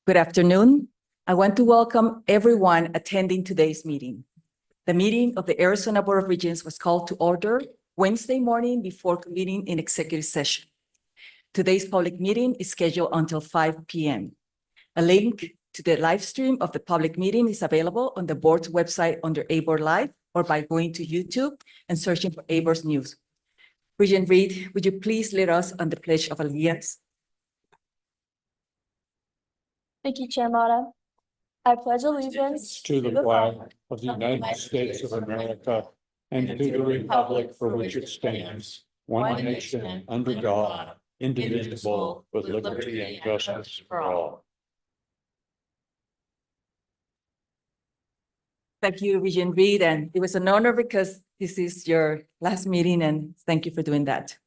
Good afternoon. I want to welcome everyone attending today's meeting. The meeting of the Arizona Board of Regents was called to order Wednesday morning before convening in executive session. Today's public meeting is scheduled until 5 p.m. A link to the live stream of the public meeting is available on the board's website under ABoard Live or by going to YouTube and searching for ABoard's news. Regent Reed, would you please lead us on the Pledge of Allegiance? Thank you, Chair Mata. I pledge allegiance to the flag of the United States of America and to the republic for which it stands, one nation, under God, indivisible, with liberty and justice for all. Thank you, Regent Reed, and it was an honor because this is your last meeting, and thank you for doing that.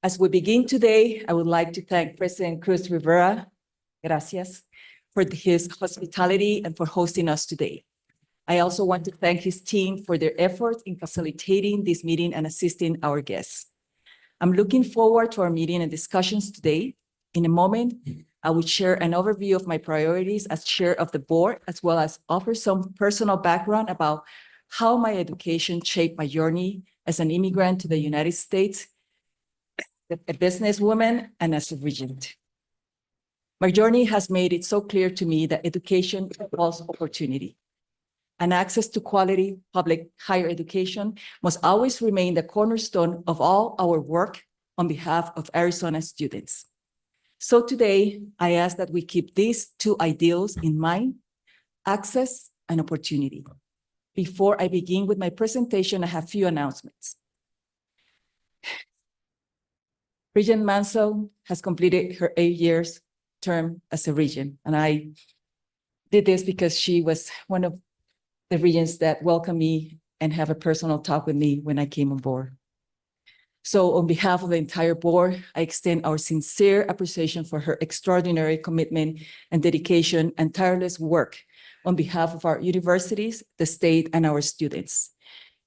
As we begin today, I would like to thank President Cruz Rivera, gracias, for his hospitality and for hosting us today. I also want to thank his team for their efforts in facilitating this meeting and assisting our guests. I'm looking forward to our meeting and discussions today. In a moment, I will share an overview of my priorities as chair of the board, as well as offer some personal background about how my education shaped my journey as an immigrant to the United States, a businesswoman, and as a regent. My journey has made it so clear to me that education equals opportunity, and access to quality public higher education must always remain the cornerstone of all our work on behalf of Arizona students. So today, I ask that we keep these two ideals in mind, access and opportunity. Before I begin with my presentation, I have a few announcements. Regent Mansell has completed her 8 years term as a regent, and I did this because she was one of the regents that welcomed me and have a personal talk with me when I came on board. So on behalf of the entire board, I extend our sincere appreciation for her extraordinary commitment and dedication and tireless work on behalf of our universities, the state, and our students.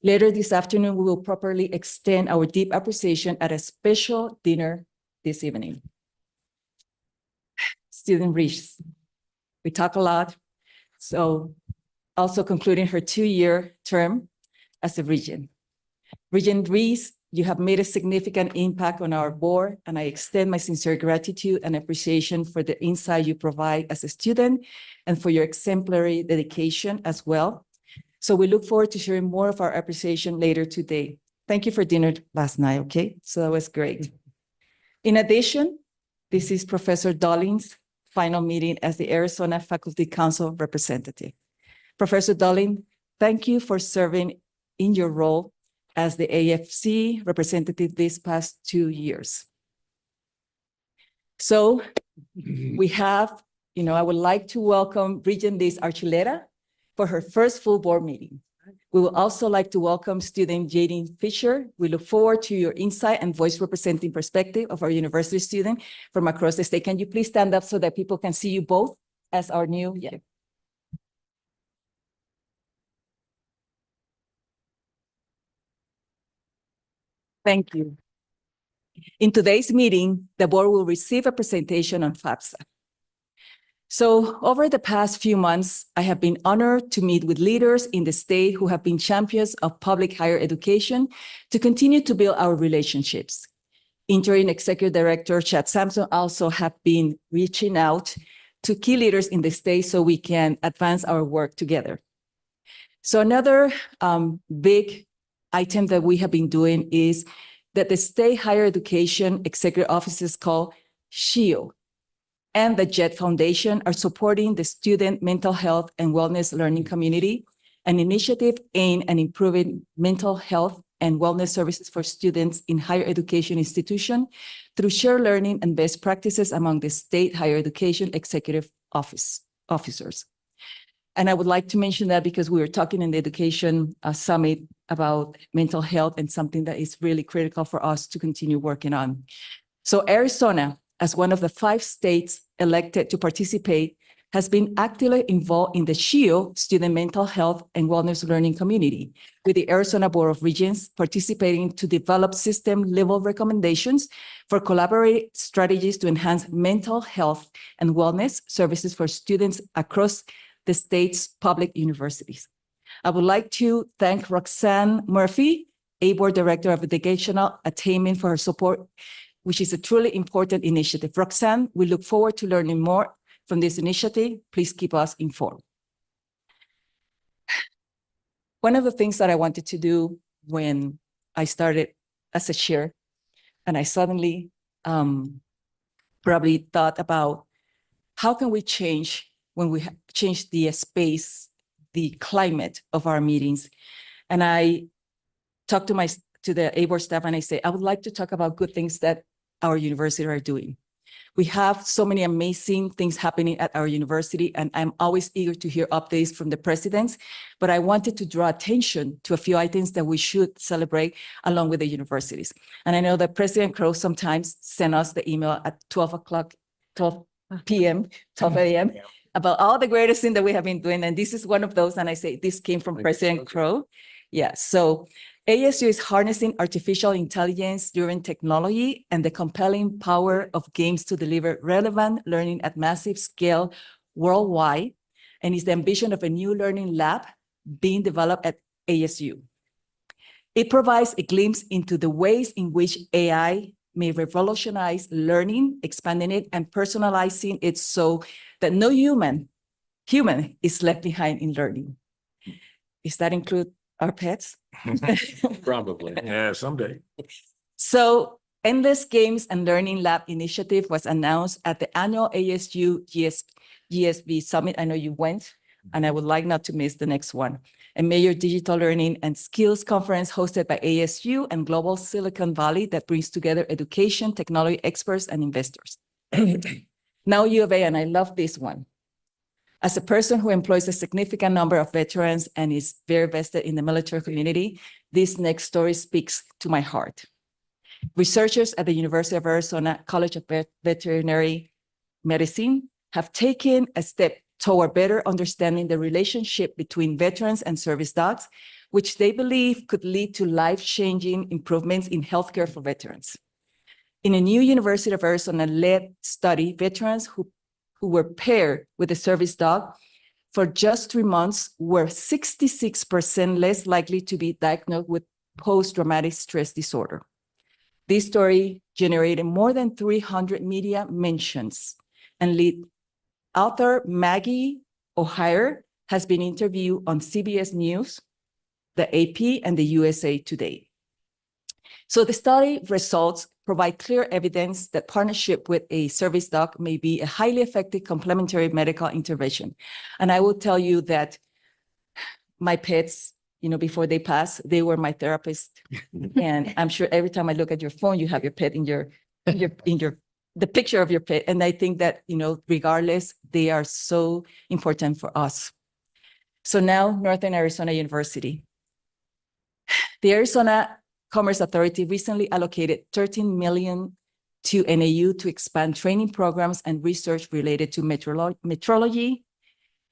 Later this afternoon, we will properly extend our deep appreciation at a special dinner this evening. Student Reese, we talk a lot. So also concluding her 2-year term as a regent. Regent Reese, you have made a significant impact on our board, and I extend my sincere gratitude and appreciation for the insight you provide as a student and for your exemplary dedication as well. So we look forward to sharing more of our appreciation later today. Thank you for dinner last night, okay? So that was great. In addition, this is Professor Dolling's final meeting as the Arizona Faculty Council representative. Professor Dolling, thank you for serving in your role as the AFC representative these past 2 years. So we have, I would like to welcome Regent Liz Archuleta for her first full board meeting. We would also like to welcome student Jaden Fisher. We look forward to your insight and voice representing perspective of our university student from across the state. Can you please stand up so that people can see you both as our new? Yeah. Thank you. In today's meeting, the board will receive a presentation on FAFSA. So over the past few months, I have been honored to meet with leaders in the state who have been champions of public higher education to continue to build our relationships. Interim Executive Director Chad Sampson also have been reaching out to key leaders in the state so we can advance our work together. So another big item that we have been doing is that the State Higher Education Executive Offices called SHIELD and the JET Foundation are supporting the student mental health and wellness learning community, an initiative aimed at improving mental health and wellness services for students in higher education institutions through shared learning and best practices among the state higher education executive officers. And I would like to mention that because we were talking in the education summit about mental health and something that is really critical for us to continue working on. So Arizona, as one of the 5 states elected to participate, has been actively involved in the SHIO student mental health and wellness learning community, with the Arizona Board of Regents participating to develop system-level recommendations for collaborative strategies to enhance mental health and wellness services for students across the state's public universities. I would like to thank Roxanne Murphy, a Board Director of Educational Attainment, for her support, which is a truly important initiative. Roxanne, we look forward to learning more from this initiative. Please keep us informed. One of the things that I wanted to do when I started as a chair, and I suddenly probably thought about how can we change when we change the space, the climate of our meetings. And I talked to the ABOR staff and I say, I would like to talk about good things that our university are doing. We have so many amazing things happening at our university, and I'm always eager to hear updates from the presidents, but I wanted to draw attention to a few items that we should celebrate along with the universities. And I know that President Crow sometimes send us the email at 12 p.m., 12 a.m., about all the greatest thing that we have been doing, and this is one of those, and I say, this came from President Crow. Yeah, so ASU is harnessing artificial intelligence-driven technology and the compelling power of games to deliver relevant learning at massive scale worldwide, and is the ambition of a new learning lab being developed at ASU. It provides a glimpse into the ways in which AI may revolutionize learning, expanding it and personalizing it so that no human is left behind in learning. Does that include our pets? Probably. Yeah, someday. So Endless Games and Learning Lab initiative was announced at the annual ASU GSB Summit. I know you went, and I would like not to miss the next one. A major digital learning and skills conference hosted by ASU and Global Silicon Valley that brings together education, technology experts, and investors. Now U of A, and I love this one. As a person who employs a significant number of veterans and is very vested in the military community, this next story speaks to my heart. Researchers at the University of Arizona College of Veterinary Medicine have taken a step toward better understanding the relationship between veterans and service dogs, which they believe could lead to life-changing improvements in healthcare for veterans. In a new University of Arizona-led study, veterans who were paired with a service dog for just 3 months were 66% less likely to be diagnosed with post-traumatic stress disorder. This story generated more than 300 media mentions, and lead author Maggie O'Hare has been interviewed on CBS News, the AP, and the USA Today. So the study results provide clear evidence that partnership with a service dog may be a highly effective complementary medical intervention. And I will tell you that my pets, before they pass, they were my therapist. And I'm sure every time I look at your phone, you have your pet in the picture of your pet. And I think that, regardless, they are so important for us. So now Northern Arizona University. The Arizona Commerce Authority recently allocated $13 million to NAU to expand training programs and research related to metrology,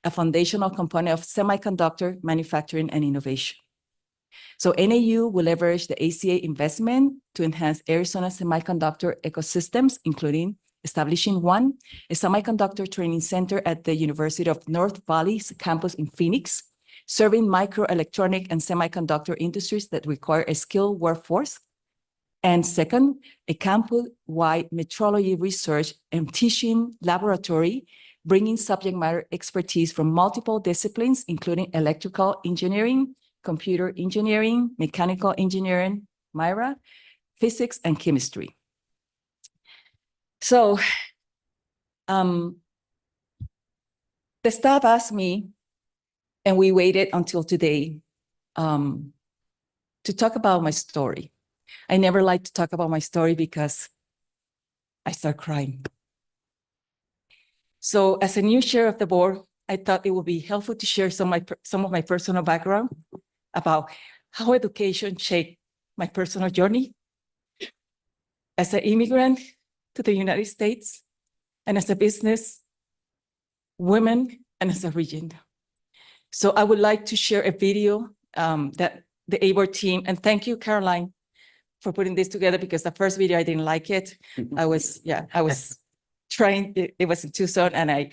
a foundational component of semiconductor manufacturing and innovation. So NAU will leverage the ACA investment to enhance Arizona semiconductor ecosystems, including establishing a semiconductor training center at the University of North Valley's campus in Phoenix, serving microelectronic and semiconductor industries that require a skilled workforce. And second, a campus-wide metrology research and teaching laboratory, bringing subject matter expertise from multiple disciplines, including electrical engineering, computer engineering, mechanical engineering, Myra, physics, and chemistry. So the staff asked me, and we waited until today to talk about my story. I never like to talk about my story because I start crying. So as a new chair of the board, I thought it would be helpful to share some of my personal background about how education shaped my personal journey as an immigrant to the United States, and as a business women, and as a region. So I would like to share a video that the ABOR team, and thank you, Caroline, for putting this together, because the first video, I didn't like it. I was trying, it was in Tucson, and I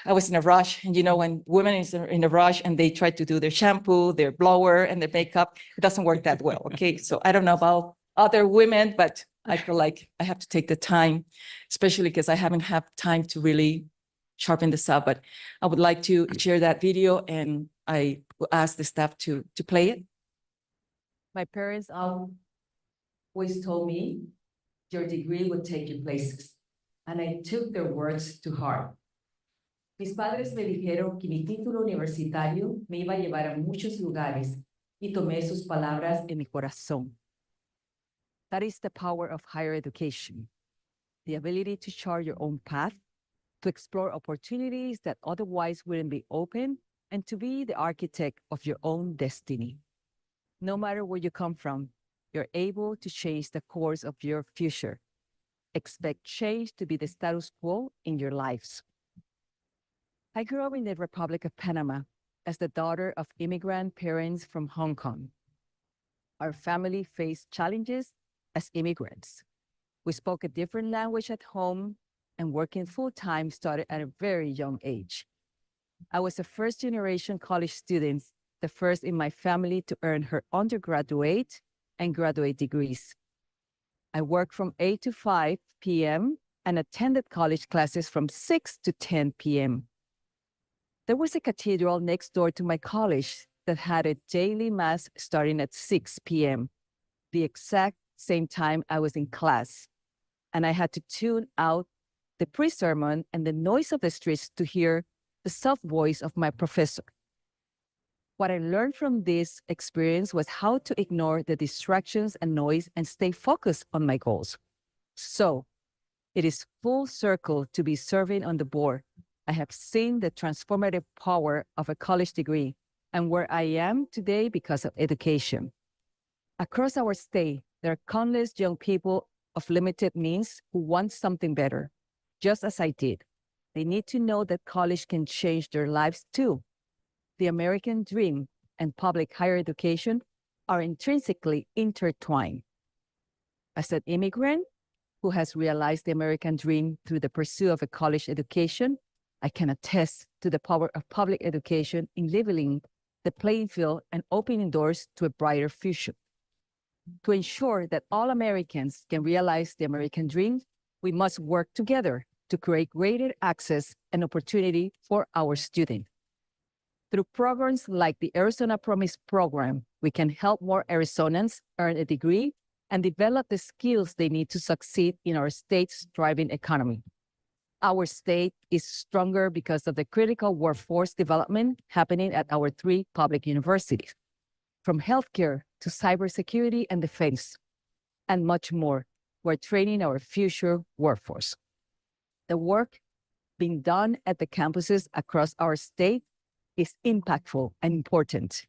was in a rush. And you know, when women is in a rush and they try to do their shampoo, their blower, and their makeup, it doesn't work that well, okay? So I don't know about other women, but I feel like I have to take the time, especially because I haven't had time to really sharpen this up. But I would like to share that video, and I will ask the staff to play it. My parents always told me, your degree would take you places. And I took their words to heart. Mis padres me dijeron que mi título universitario me iba a llevar a muchos lugares, y tomé sus palabras en mi corazón. That is the power of higher education, the ability to chart your own path, to explore opportunities that otherwise wouldn't be open, and to be the architect of your own destiny. No matter where you come from, you're able to change the course of your future. Expect change to be the status quo in your lives. I grew up in the Republic of Panama as the daughter of immigrant parents from Hong Kong. Our family faced challenges as immigrants. We spoke a different language at home, and working full-time started at a very young age. I was a first-generation college student, the first in my family to earn her undergraduate and graduate degrees. I worked from 8 to 5 p.m. and attended college classes from 6 to 10 p.m. There was a cathedral next door to my college that had a daily mass starting at 6 p.m., the exact same time I was in class. And I had to tune out the pre-sermon and the noise of the streets to hear the soft voice of my professor. What I learned from this experience was how to ignore the distractions and noise and stay focused on my goals. So it is full circle to be serving on the board. I have seen the transformative power of a college degree and where I am today because of education. Across our state, there are countless young people of limited means who want something better, just as I did. They need to know that college can change their lives too. The American dream and public higher education are intrinsically intertwined. As an immigrant who has realized the American dream through the pursuit of a college education, I can attest to the power of public education in leveling the playing field and opening doors to a brighter future. To ensure that all Americans can realize the American dream, we must work together to create greater access and opportunity for our students. Through programs like the Arizona Promise program, we can help more Arizonans earn a degree and develop the skills they need to succeed in our state's thriving economy. Our state is stronger because of the critical workforce development happening at our 3 public universities, from healthcare to cybersecurity and defense, and much more. We're training our future workforce. The work being done at the campuses across our state is impactful and important.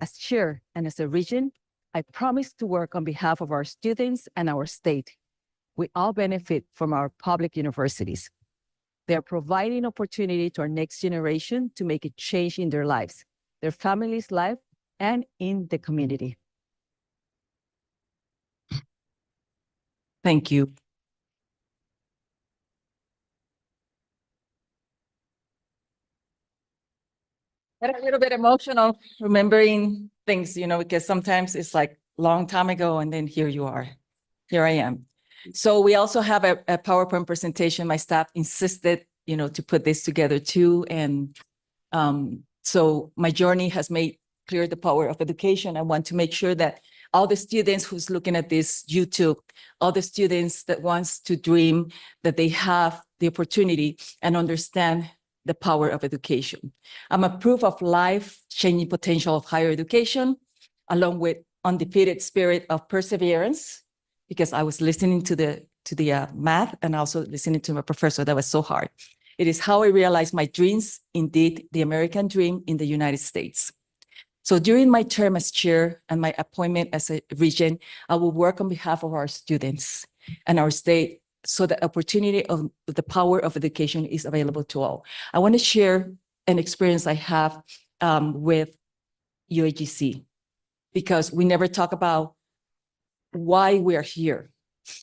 As chair and as a region, I promise to work on behalf of our students and our state. We all benefit from our public universities. They are providing opportunity to our next generation to make a change in their lives, their family's life, and in the community. Thank you. Got a little bit emotional remembering things, you know, because sometimes it's like long time ago and then here you are. Here I am. So we also have a PowerPoint presentation. My staff insisted, you know, to put this together too. And so my journey has made clear the power of education. I want to make sure that all the students who's looking at this YouTube, all the students that wants to dream, that they have the opportunity and understand the power of education. I'm a proof of life-changing potential of higher education, along with undefeated spirit of perseverance, because I was listening to the math and also listening to my professor. That was so hard. It is how I realized my dreams, indeed, the American dream in the United States. So during my term as chair and my appointment as a regent, I will work on behalf of our students and our state so the opportunity of the power of education is available to all. I want to share an experience I have with UAGC, because we never talk about why we are here.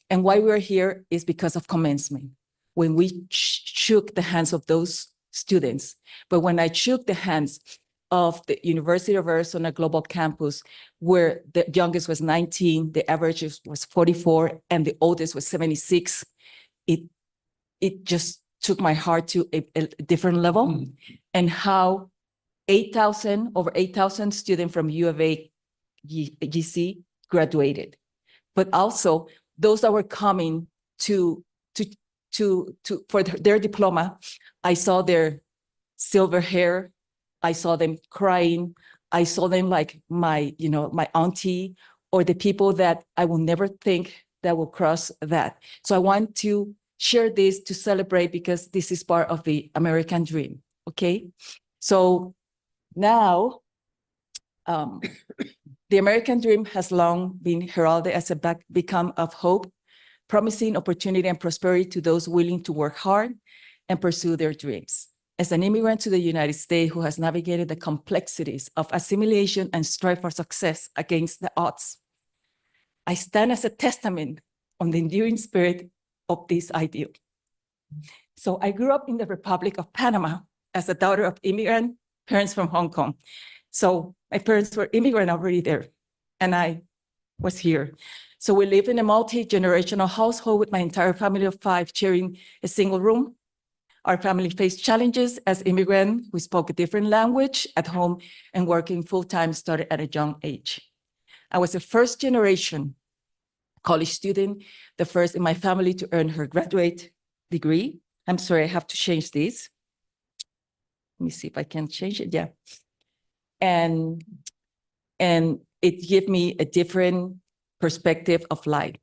And why we're here is because of commencement, when we shook the hands of those students. But when I shook the hands of the University of Arizona Global Campus, where the youngest was 19, the average was 44, and the oldest was 76, it just took my heart to a different level. And how over 8,000 students from U of A GC graduated. But also those that were coming for their diploma, I saw their silver hair, I saw them crying, I saw them like my auntie, or the people that I will never think that will cross that. So I want to share this to celebrate, because this is part of the American dream, okay? So now, the American dream has long been heralded as a beacon of hope, promising opportunity and prosperity to those willing to work hard and pursue their dreams. As an immigrant to the United States who has navigated the complexities of assimilation and strive for success against the odds, I stand as a testament on the enduring spirit of this ideal. So I grew up in the Republic of Panama as a daughter of immigrant parents from Hong Kong. So my parents were immigrant already there, and I was here. So we live in a multi-generational household with my entire family of 5 sharing a single room. Our family faced challenges as immigrants. We spoke a different language at home, and working full-time started at a young age. I was a first-generation college student, the first in my family to earn her graduate degree. I'm sorry, I have to change this. Let me see if I can change it, yeah. And it gave me a different perspective of life.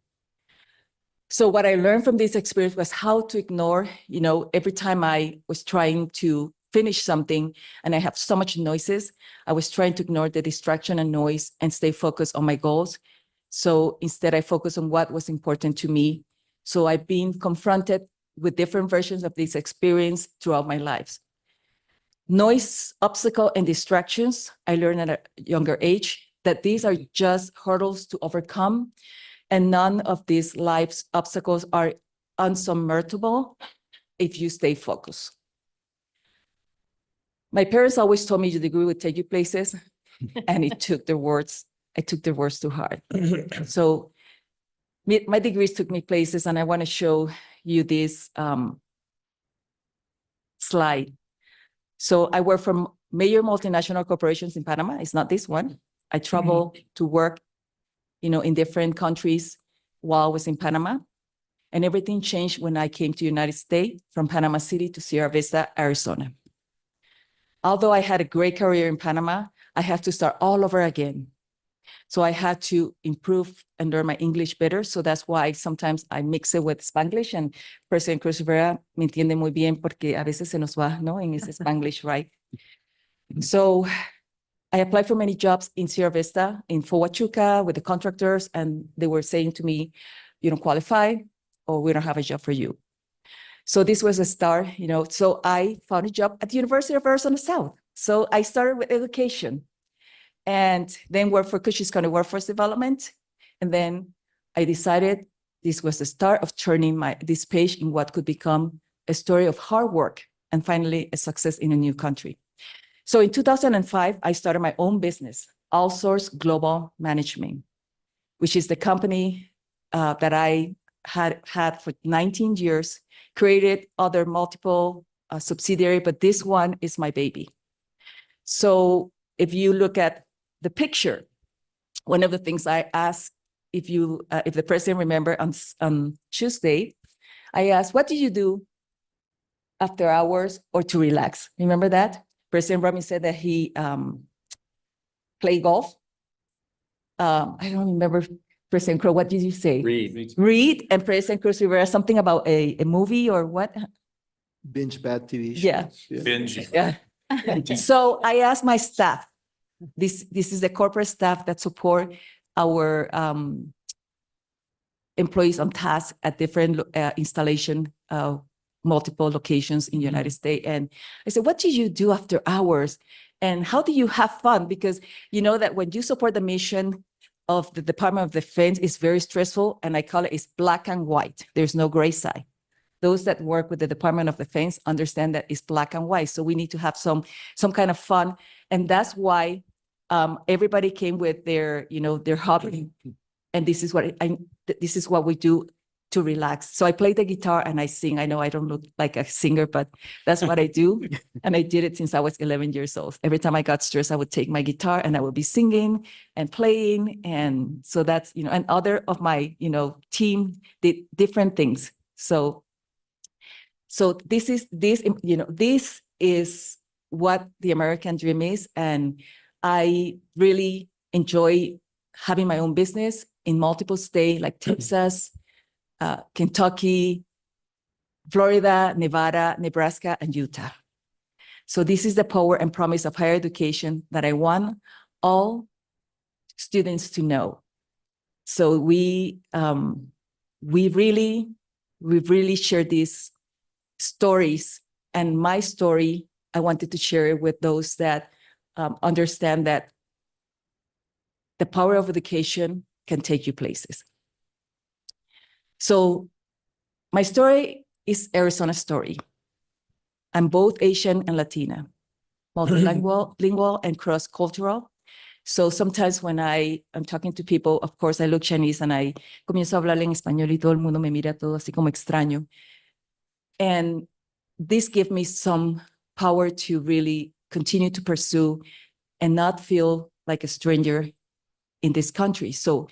So what I learned from this experience was how to ignore, every time I was trying to finish something and I have so much noises, I was trying to ignore the distraction and noise and stay focused on my goals. So instead I focused on what was important to me. So I've been confronted with different versions of this experience throughout my life. Noise, obstacle, and distractions, I learned at a younger age that these are just hurdles to overcome, and none of these life's obstacles are unsurmountable if you stay focused. My parents always told me your degree would take you places, and I took their words to heart. So my degrees took me places, and I want to show you this slide. So I work for major multinational corporations in Panama. It's not this one. I travel to work, in different countries while I was in Panama. And everything changed when I came to the United States from Panama City to Sierra Vista, Arizona. Although I had a great career in Panama, I had to start all over again. So I had to improve and learn my English better. So that's why sometimes I mix it with Spanglish, and President Cruz Rivera me entiende muy bien porque a veces se nos va, ¿no? En ese Spanglish, right? So I applied for many jobs in Sierra Vista, in Huachuca with the contractors, and they were saying to me, you don't qualify, or we don't have a job for you. So this was a start, so I found a job at the University of Arizona South. So I started with education, and then worked for Cochise County Workforce Development. And then I decided this was the start of turning this page in what could become a story of hard work and finally a success in a new country. So in 2005, I started my own business, Outsource Global Management, which is the company that I had for 19 years, created other multiple subsidiaries, but this one is my baby. So if you look at the picture, one of the things I asked, if the president remember on Tuesday, I asked, what did you do after hours or to relax? Remember that? President Rami said that he played golf. I don't remember, President Crow, what did you say? Read, and President Cruz Rivera, something about a movie or what? Binge bad TV shows. Yeah. Binge. Yeah. So I asked my staff, this is the corporate staff that support our employees on task at different installation, multiple locations in the United States. And I said, what do you do after hours? And how do you have fun? Because you know that when you support the mission of the Department of Defense, it's very stressful. And I call it's black and white. There's no gray side. Those that work with the Department of Defense understand that it's black and white. So we need to have some kind of fun. And that's why everybody came with their, their hobby. And this is what we do to relax. So I play the guitar and I sing. I know I don't look like a singer, but that's what I do. And I did it since I was 11 years old. Every time I got stressed, I would take my guitar and I would be singing and playing. And so that's, and other of my, team did different things. So this is what the American dream is. And I really enjoy having my own business in multiple states like Texas, Kentucky, Florida, Nevada, Nebraska, and Utah. So this is the power and promise of higher education that I want all students to know. So we really share these stories, and my story, I wanted to share it with those that understand that the power of education can take you places. So my story is Arizona's story. I'm both Asian and Latina, multilingual and cross-cultural. So sometimes when I am talking to people, of course, I look Chinese and I comienzo a hablar en español y todo el mundo me mira todo así como extraño. And this gives me some power to really continue to pursue and not feel like a stranger in this country. So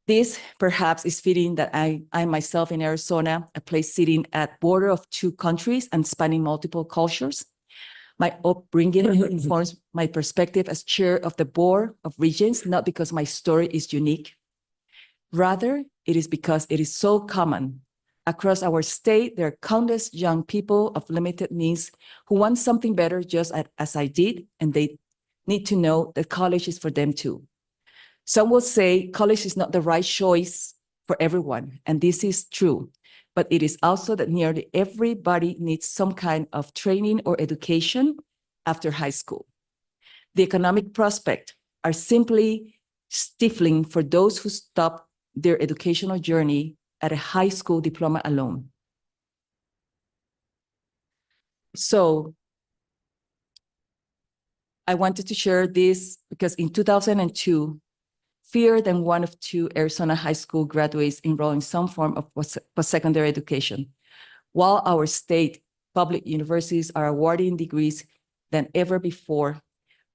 this perhaps is fitting that I myself in Arizona, a place sitting at border of two countries and spanning multiple cultures. My upbringing informs my perspective as chair of the board of regents, not because my story is unique. Rather, it is because it is so common. Across our state, there are countless young people of limited means who want something better just as I did, and they need to know that college is for them too. Some will say college is not the right choice for everyone, and this is true, but it is also that nearly everybody needs some kind of training or education after high school. The economic prospects are simply stifling for those who stop their educational journey at a high school diploma alone. So I wanted to share this because in 2002, fewer than one of two Arizona high school graduates enroll in some form of post-secondary education. While our state public universities are awarding degrees than ever before,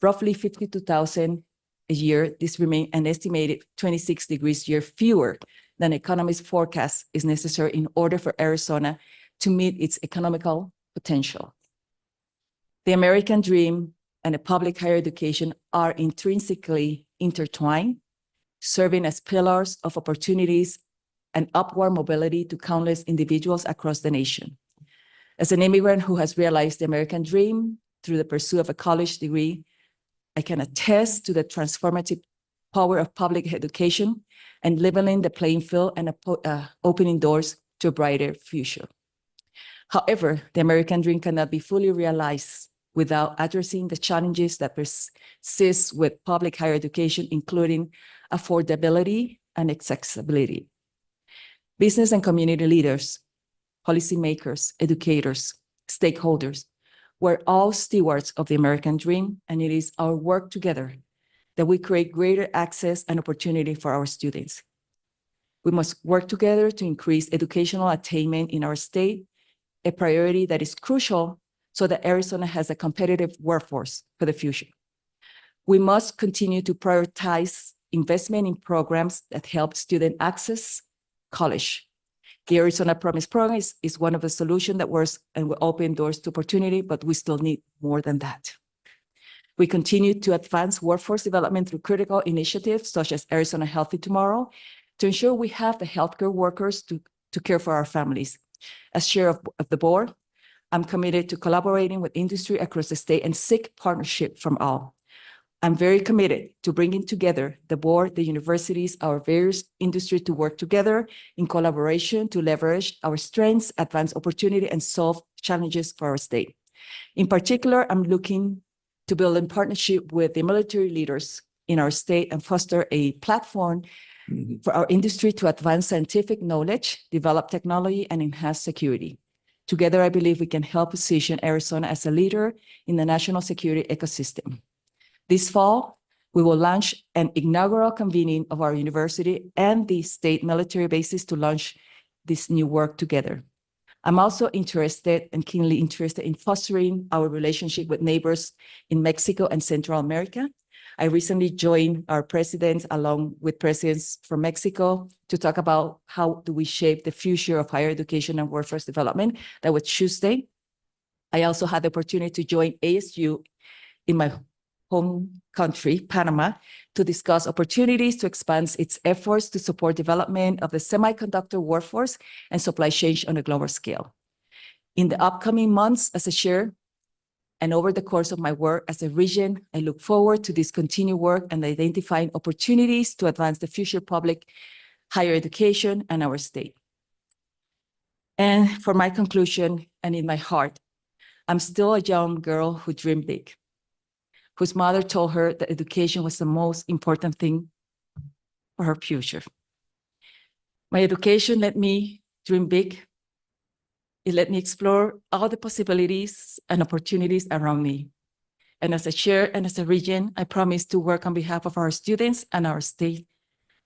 roughly 52,000 a year, this remains an estimated 26 degrees a year fewer than economists forecast is necessary in order for Arizona to meet its economical potential. The American dream and a public higher education are intrinsically intertwined, serving as pillars of opportunities and upward mobility to countless individuals across the nation. As an immigrant who has realized the American dream through the pursuit of a college degree, I can attest to the transformative power of public education and leveling the playing field and opening doors to a brighter future. However, the American dream cannot be fully realized without addressing the challenges that persist with public higher education, including affordability and accessibility. Business and community leaders, policymakers, educators, stakeholders, we're all stewards of the American dream, and it is our work together that we create greater access and opportunity for our students. We must work together to increase educational attainment in our state, a priority that is crucial so that Arizona has a competitive workforce for the future. We must continue to prioritize investment in programs that help students access college. The Arizona Promise Program is one of the solutions that works and will open doors to opportunity, but we still need more than that. We continue to advance workforce development through critical initiatives such as Arizona Healthy Tomorrow to ensure we have the healthcare workers to care for our families. As chair of the board, I'm committed to collaborating with industry across the state and seek partnership from all. I'm very committed to bringing together the board, the universities, our various industries to work together in collaboration to leverage our strengths, advance opportunity, and solve challenges for our state. In particular, I'm looking to build in partnership with the military leaders in our state and foster a platform for our industry to advance scientific knowledge, develop technology, and enhance security. Together, I believe we can help position Arizona as a leader in the national security ecosystem. This fall, we will launch an inaugural convening of our university and the state military bases to launch this new work together. I'm also interested and keenly interested in fostering our relationship with neighbors in Mexico and Central America. I recently joined our presidents along with presidents from Mexico to talk about how do we shape the future of higher education and workforce development. That was Tuesday. I also had the opportunity to join ASU in my home country, Panama, to discuss opportunities to expand its efforts to support development of the semiconductor workforce and supply chain on a global scale. In the upcoming months, as a chair, and over the course of my work as a region, I look forward to this continued work and identifying opportunities to advance the future public higher education and our state. And for my conclusion, and in my heart, I'm still a young girl who dreamed big, whose mother told her that education was the most important thing for her future. My education let me dream big. It let me explore all the possibilities and opportunities around me. And as a chair and as a region, I promise to work on behalf of our students and our state.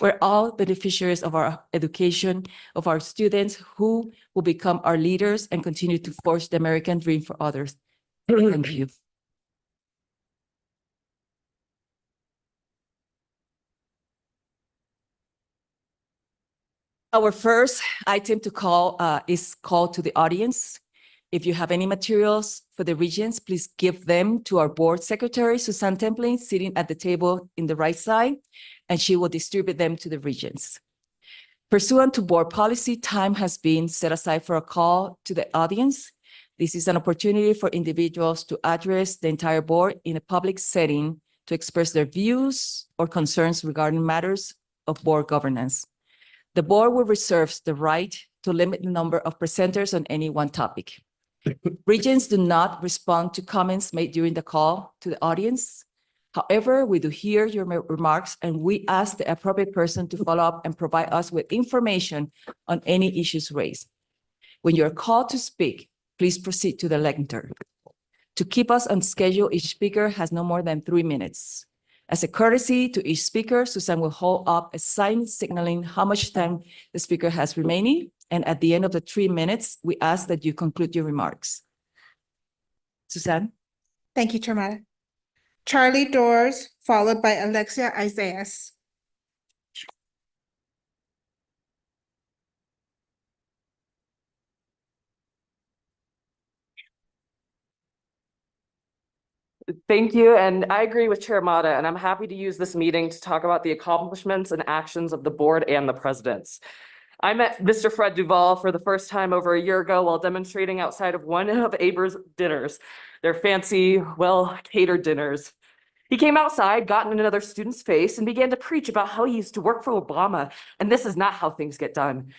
We're all beneficiaries of our education, of our students who will become our leaders and continue to forge the American dream for others. Thank you. Our first item to call is call to the audience. If you have any materials for the regions, please give them to our board secretary, Suzanne Templin, sitting at the table in the right side, and she will distribute them to the regions. Pursuant to board policy, time has been set aside for a call to the audience. This is an opportunity for individuals to address the entire board in a public setting to express their views or concerns regarding matters of board governance. The board will reserve the right to limit the number of presenters on any one topic. Regions do not respond to comments made during the call to the audience. However, we do hear your remarks and we ask the appropriate person to follow up and provide us with information on any issues raised. When you're called to speak, please proceed to the lectern. To keep us on schedule, each speaker has no more than 3 minutes. As a courtesy to each speaker, Suzanne will hold up a sign signaling how much time the speaker has remaining. And at the end of the 3 minutes, we ask that you conclude your remarks. Suzanne? Thank you, Chairmata. Charlie Doors, followed by Alexia Isaias. Thank you, and I agree with Chair Mata, and I'm happy to use this meeting to talk about the accomplishments and actions of the board and the presidents. I met Mr. Fred Duvall for the first time over a year ago while demonstrating outside of one of ABER's dinners, their fancy, well-catered dinners. He came outside, got in another student's face, and began to preach about how he used to work for Obama, and this is not how things get done.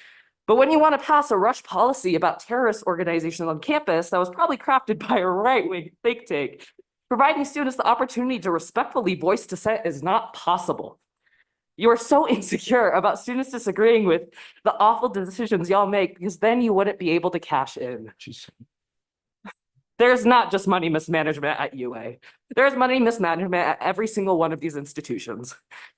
But when you want to pass a rush policy about terrorist organizations on campus that was probably crafted by a right-wing think tank, providing students the opportunity to respectfully voice dissent is not possible. You are so insecure about students disagreeing with the awful decisions y'all make because then you wouldn't be able to cash in. There's not just money mismanagement at UA. There's money mismanagement at every single one of these institutions.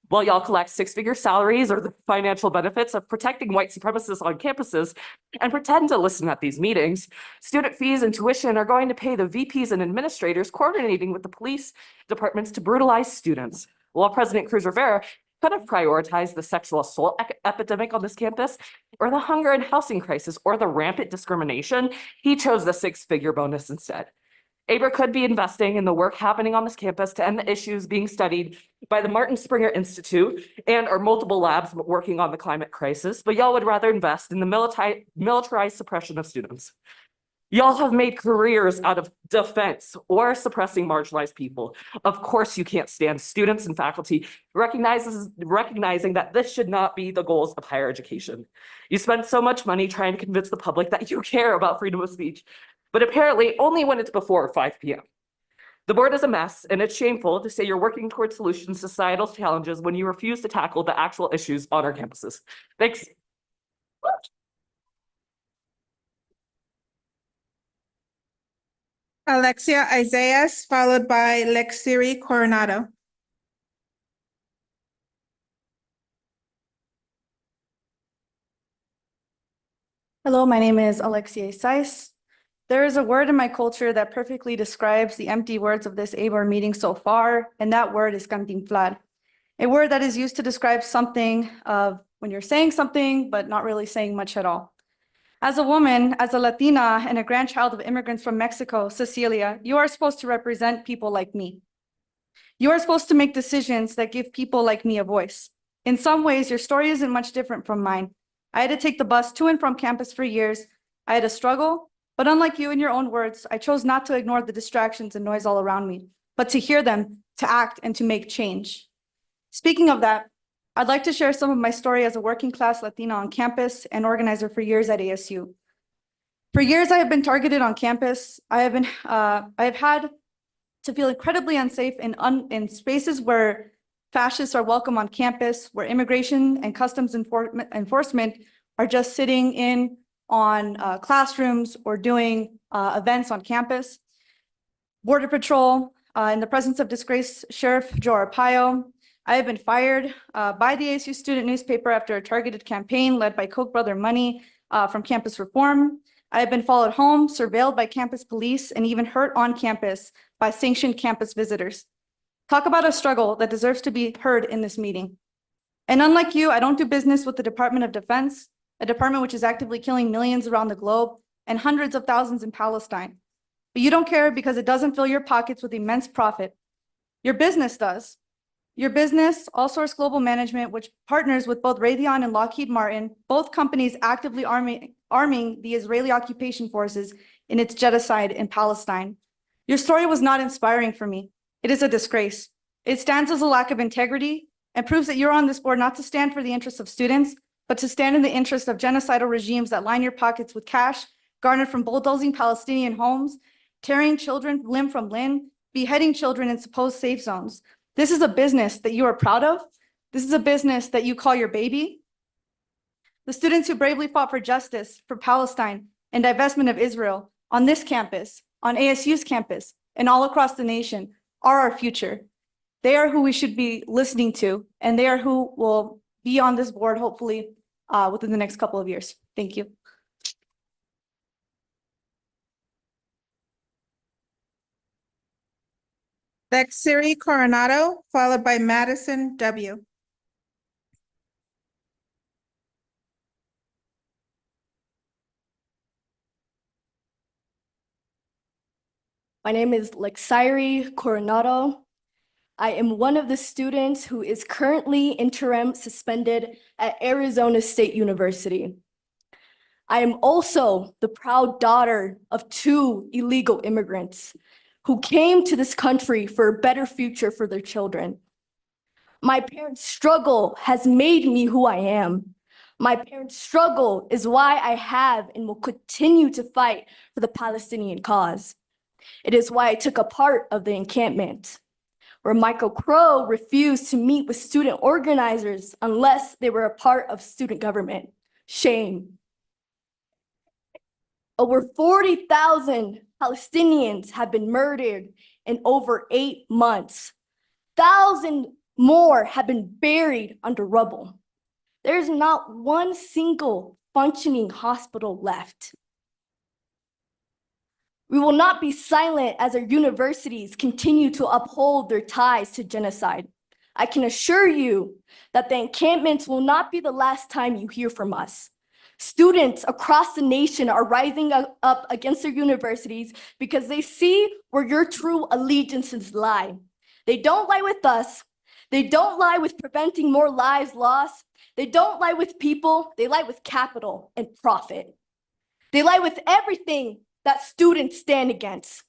While y'all collect six-figure salaries or the financial benefits of protecting white supremacists on campuses and pretend to listen at these meetings, student fees and tuition are going to pay the VPs and administrators coordinating with the police departments to brutalize students. While President Cruz Rivera could have prioritized the sexual assault epidemic on this campus, or the hunger and housing crisis, or the rampant discrimination, he chose the six-figure bonus instead. ABER could be investing in the work happening on this campus to end the issues being studied by the Martin Springer Institute and our multiple labs working on the climate crisis, but y'all would rather invest in the militarized suppression of students. Y'all have made careers out of defense or suppressing marginalized people. Of course, you can't stand students and faculty recognizing that this should not be the goals of higher education. You spend so much money trying to convince the public that you care about freedom of speech, but apparently only when it's before 5 p.m. The board is a mess, and it's shameful to say you're working towards solutions to societal challenges when you refuse to tackle the actual issues on our campuses. Thanks. Alexia Isaias, followed by Lexiri Coronado. Hello, my name is Alexia Isaias. There is a word in my culture that perfectly describes the empty words of this ABOR meeting so far, and that word is cantinflar. A word that is used to describe something of when you're saying something, but not really saying much at all. As a woman, as a Latina, and a grandchild of immigrants from Mexico, Cecilia, you are supposed to represent people like me. You are supposed to make decisions that give people like me a voice. In some ways, your story isn't much different from mine. I had to take the bus to and from campus for years. I had to struggle, but unlike you in your own words, I chose not to ignore the distractions and noise all around me, but to hear them, to act, and to make change. Speaking of that, I'd like to share some of my story as a working class Latina on campus and organizer for years at ASU. For years, I have been targeted on campus. I have had to feel incredibly unsafe in spaces where fascists are welcome on campus, where immigration and customs enforcement are just sitting in on classrooms or doing events on campus. Border Patrol, in the presence of disgraced Sheriff Joe Arpaio. I have been fired by the ASU student newspaper after a targeted campaign led by Koch brother money from campus reform. I have been followed home, surveilled by campus police, and even hurt on campus by sanctioned campus visitors. Talk about a struggle that deserves to be heard in this meeting. And unlike you, I don't do business with the Department of Defense, a department which is actively killing millions around the globe and hundreds of thousands in Palestine. But you don't care because it doesn't fill your pockets with immense profit. Your business does. Your business, All Source Global Management, which partners with both Raytheon and Lockheed Martin, both companies actively arming the Israeli occupation forces in its genocide in Palestine. Your story was not inspiring for me. It is a disgrace. It stands as a lack of integrity and proves that you're on this board not to stand for the interests of students, but to stand in the interest of genocidal regimes that line your pockets with cash garnered from bulldozing Palestinian homes, tearing children limb from limb, beheading children in supposed safe zones. This is a business that you are proud of. This is a business that you call your baby. The students who bravely fought for justice, for Palestine, and divestment of Israel on this campus, on ASU's campus, and all across the nation are our future. They are who we should be listening to, and they are who will be on this board, hopefully, within the next couple of years. Thank you. Lexiri Coronado, followed by Madison W. My name is Lexiri Coronado. I am one of the students who is currently interim suspended at Arizona State University. I am also the proud daughter of 2 illegal immigrants who came to this country for a better future for their children. My parents' struggle has made me who I am. My parents' struggle is why I have and will continue to fight for the Palestinian cause. It is why I took a part of the encampment, where Michael Crow refused to meet with student organizers unless they were a part of student government. Shame. Over 40,000 Palestinians have been murdered in over 8 months. 1,000 more have been buried under rubble. There is not one single functioning hospital left. We will not be silent as our universities continue to uphold their ties to genocide. I can assure you that the encampments will not be the last time you hear from us. Students across the nation are rising up against their universities because they see where your true allegiances lie. They don't lie with us. They don't lie with preventing more lives lost. They don't lie with people. They lie with capital and profit. They lie with everything that students stand against.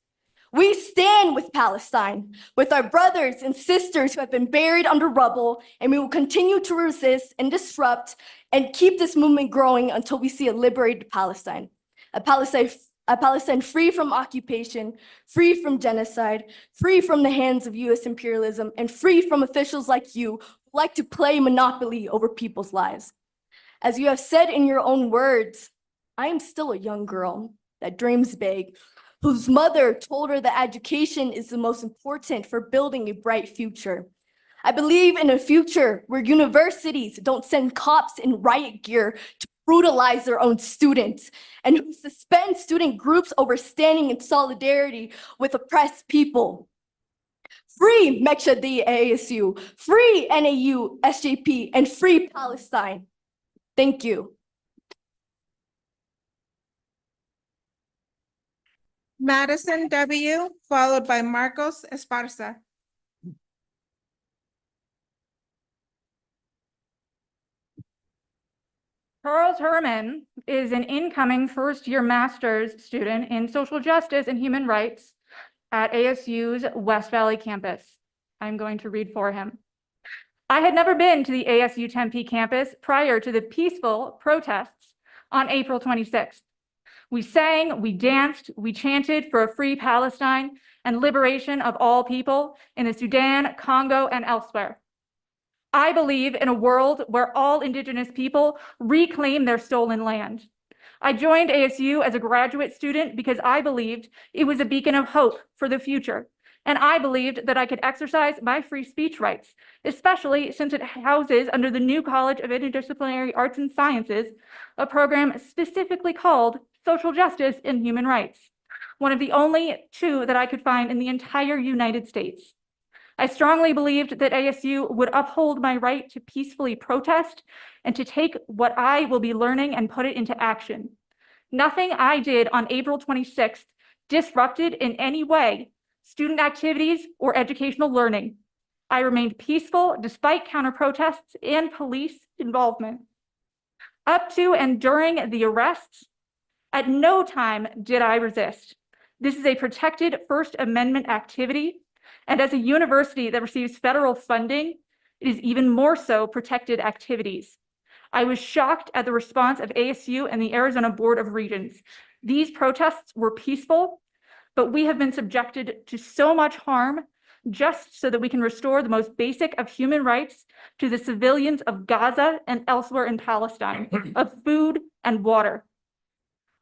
We stand with Palestine, with our brothers and sisters who have been buried under rubble, and we will continue to resist and disrupt and keep this movement growing until we see a liberated Palestine, a Palestine free from occupation, free from genocide, free from the hands of US imperialism, and free from officials like you who like to play monopoly over people's lives. As you have said in your own words, I am still a young girl that dreams big, whose mother told her that education is the most important for building a bright future. I believe in a future where universities don't send cops in riot gear to brutalize their own students and who suspend student groups over standing in solidarity with oppressed people. Free Meksha the ASU, free NAU, SJP, and free Palestine. Thank you. Madison W., followed by Marcos Esparza. Charles Herman is an incoming first-year master's student in social justice and human rights at ASU's West Valley campus. I'm going to read for him. I had never been to the ASU Tempe campus prior to the peaceful protests on April 26th. We sang, we danced, we chanted for a free Palestine and liberation of all people in the Sudan, Congo, and elsewhere. I believe in a world where all Indigenous people reclaim their stolen land. I joined ASU as a graduate student because I believed it was a beacon of hope for the future, and I believed that I could exercise my free speech rights, especially since it houses under the new College of Interdisciplinary Arts and Sciences a program specifically called Social Justice and Human Rights, one of the only two that I could find in the entire United States. I strongly believed that ASU would uphold my right to peacefully protest and to take what I will be learning and put it into action. Nothing I did on April 26th disrupted in any way student activities or educational learning. I remained peaceful despite counter-protests and police involvement. Up to and during the arrests, at no time did I resist. This is a protected First Amendment activity, and as a university that receives federal funding, it is even more so protected activities. I was shocked at the response of ASU and the Arizona Board of Regents. These protests were peaceful, but we have been subjected to so much harm just so that we can restore the most basic of human rights to the civilians of Gaza and elsewhere in Palestine, of food and water.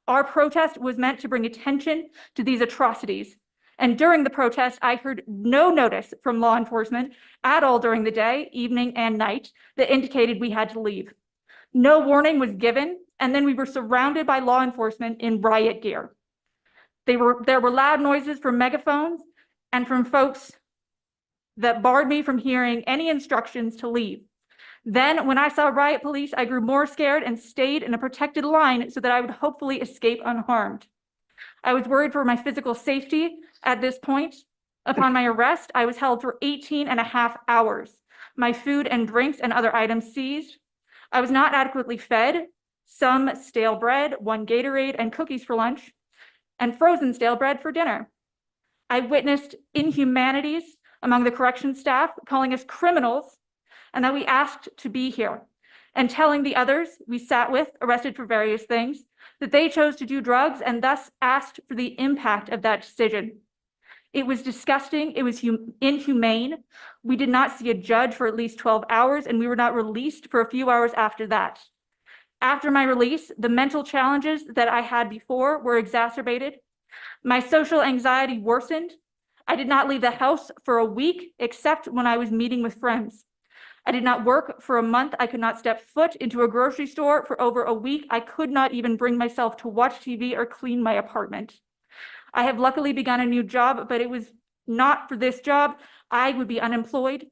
Our protest was meant to bring attention to these atrocities. And during the protest, I heard no notice from law enforcement at all during the day, evening, and night that indicated we had to leave. No warning was given, and then we were surrounded by law enforcement in riot gear. There were loud noises from megaphones and from folks that barred me from hearing any instructions to leave. Then, when I saw riot police, I grew more scared and stayed in a protected line so that I would hopefully escape unharmed. I was worried for my physical safety at this point. Upon my arrest, I was held for 18.5 hours. My food and drinks and other items seized. I was not adequately fed. Some stale bread, 1 Gatorade, and cookies for lunch, and frozen stale bread for dinner. I witnessed inhumanities among the corrections staff, calling us criminals, and that we asked to be here, and telling the others we sat with, arrested for various things, that they chose to do drugs and thus asked for the impact of that decision. It was disgusting. It was inhumane. We did not see a judge for at least 12 hours, and we were not released for a few hours after that. After my release, the mental challenges that I had before were exacerbated. My social anxiety worsened. I did not leave the house for a week, except when I was meeting with friends. I did not work for a month. I could not step foot into a grocery store for over a week. I could not even bring myself to watch TV or clean my apartment. I have luckily begun a new job, but it was not for this job. I would be unemployed.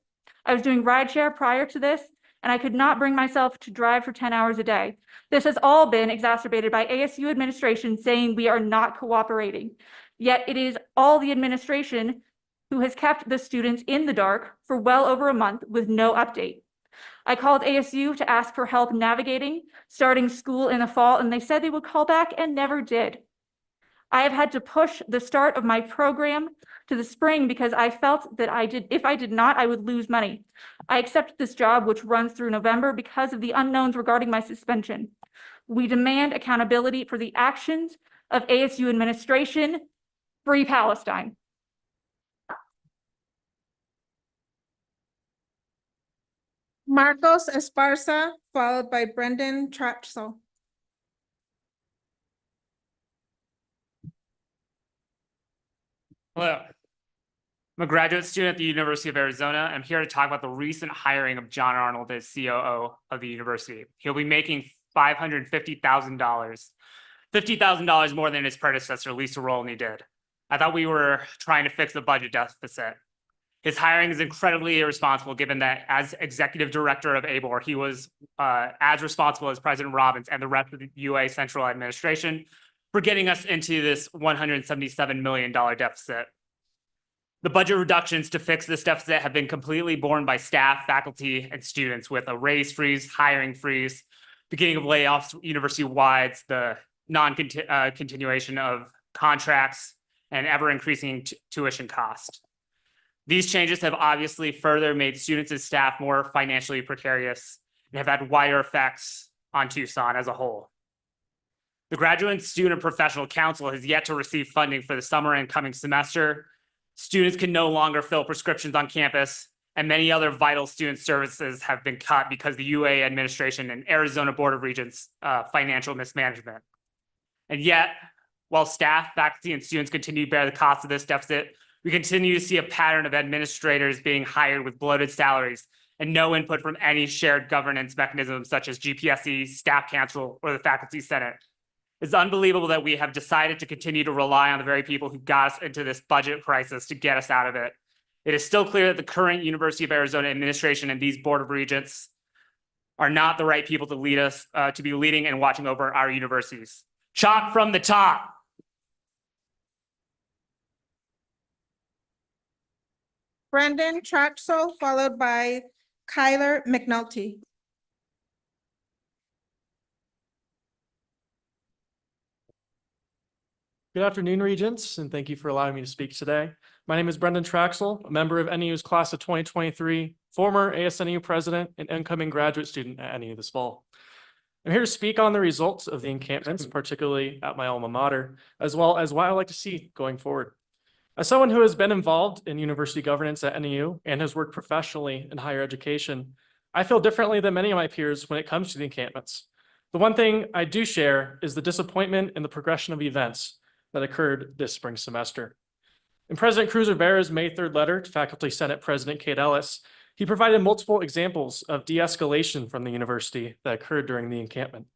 I was doing rideshare prior to this, and I could not bring myself to drive for 10 hours a day. This has all been exacerbated by ASU administration saying we are not cooperating. Yet it is all the administration who has kept the students in the dark for well over a month with no update. I called ASU to ask for help navigating starting school in the fall, and they said they would call back and never did. I have had to push the start of my program to the spring because I felt that if I did not, I would lose money. I accepted this job, which runs through November, because of the unknowns regarding my suspension. We demand accountability for the actions of ASU administration. Free Palestine. Marcos Esparza, followed by Brendan Trachsel. Hello. I'm a graduate student at the University of Arizona. I'm here to talk about the recent hiring of John Arnold as COO of the university. He'll be making $550,000, $50,000 more than his predecessor, Lisa Rolney, did. I thought we were trying to fix the budget deficit. His hiring is incredibly irresponsible, given that as executive director of ABOR, he was as responsible as President Robbins and the rest of the UA Central Administration for getting us into this $177 million deficit. The budget reductions to fix this deficit have been completely borne by staff, faculty, and students, with a raise freeze, hiring freeze, beginning of layoffs university-wide, the non-continuation of contracts, and ever-increasing tuition cost. These changes have obviously further made students and staff more financially precarious and have had wider effects on Tucson as a whole. The Graduate Student Professional Council has yet to receive funding for the summer and coming semester. Students can no longer fill prescriptions on campus, and many other vital student services have been cut because the UA administration and Arizona Board of Regents' financial mismanagement. And yet, while staff, faculty, and students continue to bear the cost of this deficit, we continue to see a pattern of administrators being hired with bloated salaries and no input from any shared governance mechanisms such as GPSE, staff council, or the faculty senate. It's unbelievable that we have decided to continue to rely on the very people who got us into this budget crisis to get us out of it. It is still clear that the current University of Arizona administration and these Board of Regents are not the right people to lead us, to be leading and watching over our universities. Chalk from the top. Brendan Trachsel, followed by Kyler McNulty. Good afternoon, Regents, and thank you for allowing me to speak today. My name is Brendan Trachsel, a member of NEU's class of 2023, former ASNEU president and incoming graduate student at NEU this fall. I'm here to speak on the results of the encampments, particularly at my alma mater, as well as what I like to see going forward. As someone who has been involved in university governance at NEU and has worked professionally in higher education, I feel differently than many of my peers when it comes to the encampments. The one thing I do share is the disappointment in the progression of events that occurred this spring semester. In President Cruz Rivera's May 3rd letter to Faculty Senate President Kate Ellis, he provided multiple examples of de-escalation from the university that occurred during the encampment.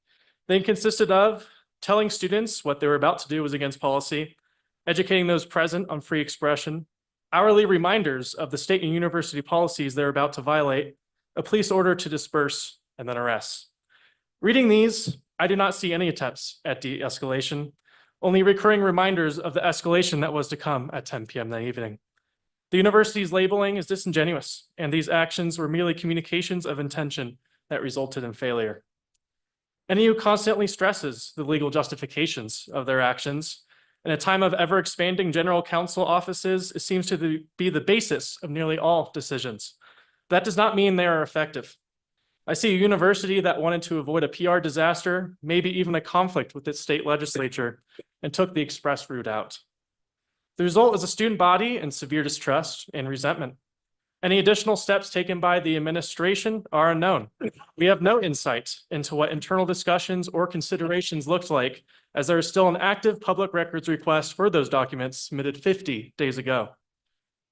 They consisted of telling students what they were about to do was against policy, educating those present on free expression, hourly reminders of the state and university policies they're about to violate, a police order to disperse, and then arrests. Reading these, I do not see any attempts at de-escalation, only recurring reminders of the escalation that was to come at 10 p.m. that evening. The university's labeling is disingenuous, and these actions were merely communications of intention that resulted in failure. NEU constantly stresses the legal justifications of their actions. In a time of ever-expanding general counsel offices, it seems to be the basis of nearly all decisions. That does not mean they are effective. I see a university that wanted to avoid a PR disaster, maybe even a conflict with its state legislature, and took the express route out. The result is a student body in severe distrust and resentment. Any additional steps taken by the administration are unknown. We have no insight into what internal discussions or considerations looked like, as there is still an active public records request for those documents submitted 50 days ago.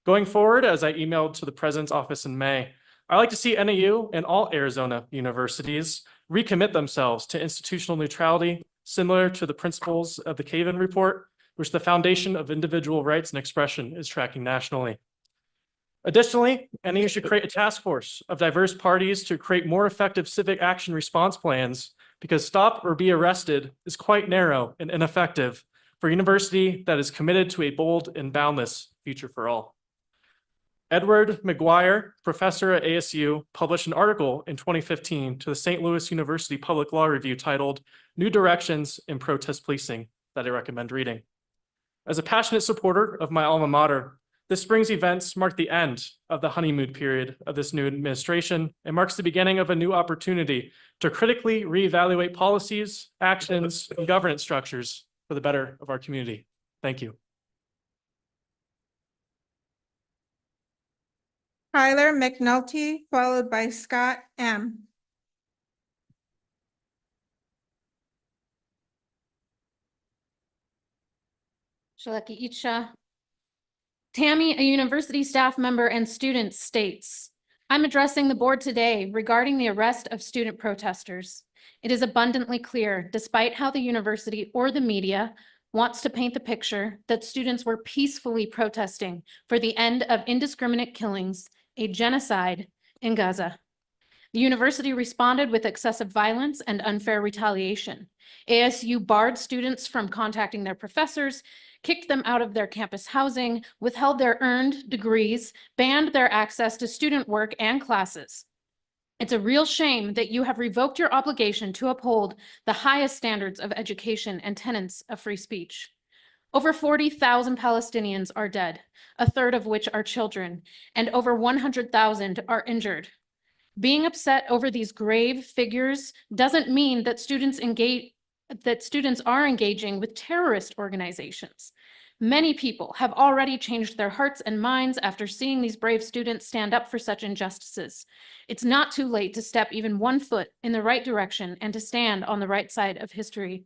Going forward, as I emailed to the president's office in May, I'd like to see NEU and all Arizona universities recommit themselves to institutional neutrality, similar to the principles of the Caven Report, which the Foundation of Individual Rights and Expression is tracking nationally. Additionally, NEU should create a task force of diverse parties to create more effective civic action response plans, because stop or be arrested is quite narrow and ineffective for a university that is committed to a bold and boundless future for all. Edward McGuire, professor at ASU, published an article in 2015 to the St. Louis University Public Law Review titled "New Directions in Protest Policing" that I recommend reading. As a passionate supporter of my alma mater, this spring's events mark the end of the honeymoon period of this new administration and marks the beginning of a new opportunity to critically reevaluate policies, actions, and governance structures for the better of our community. Thank you. Tyler McNulty, followed by Scott M. Shaleki Isha. Tammy, a university staff member and student, states, I'm addressing the board today regarding the arrest of student protesters. It is abundantly clear, despite how the university or the media wants to paint the picture, that students were peacefully protesting for the end of indiscriminate killings, a genocide in Gaza. The university responded with excessive violence and unfair retaliation. ASU barred students from contacting their professors, kicked them out of their campus housing, withheld their earned degrees, banned their access to student work and classes. It's a real shame that you have revoked your obligation to uphold the highest standards of education and tenets of free speech. Over 40,000 Palestinians are dead, a third of which are children, and over 100,000 are injured. Being upset over these grave figures doesn't mean that students are engaging with terrorist organizations. Many people have already changed their hearts and minds after seeing these brave students stand up for such injustices. It's not too late to step even 1 foot in the right direction and to stand on the right side of history.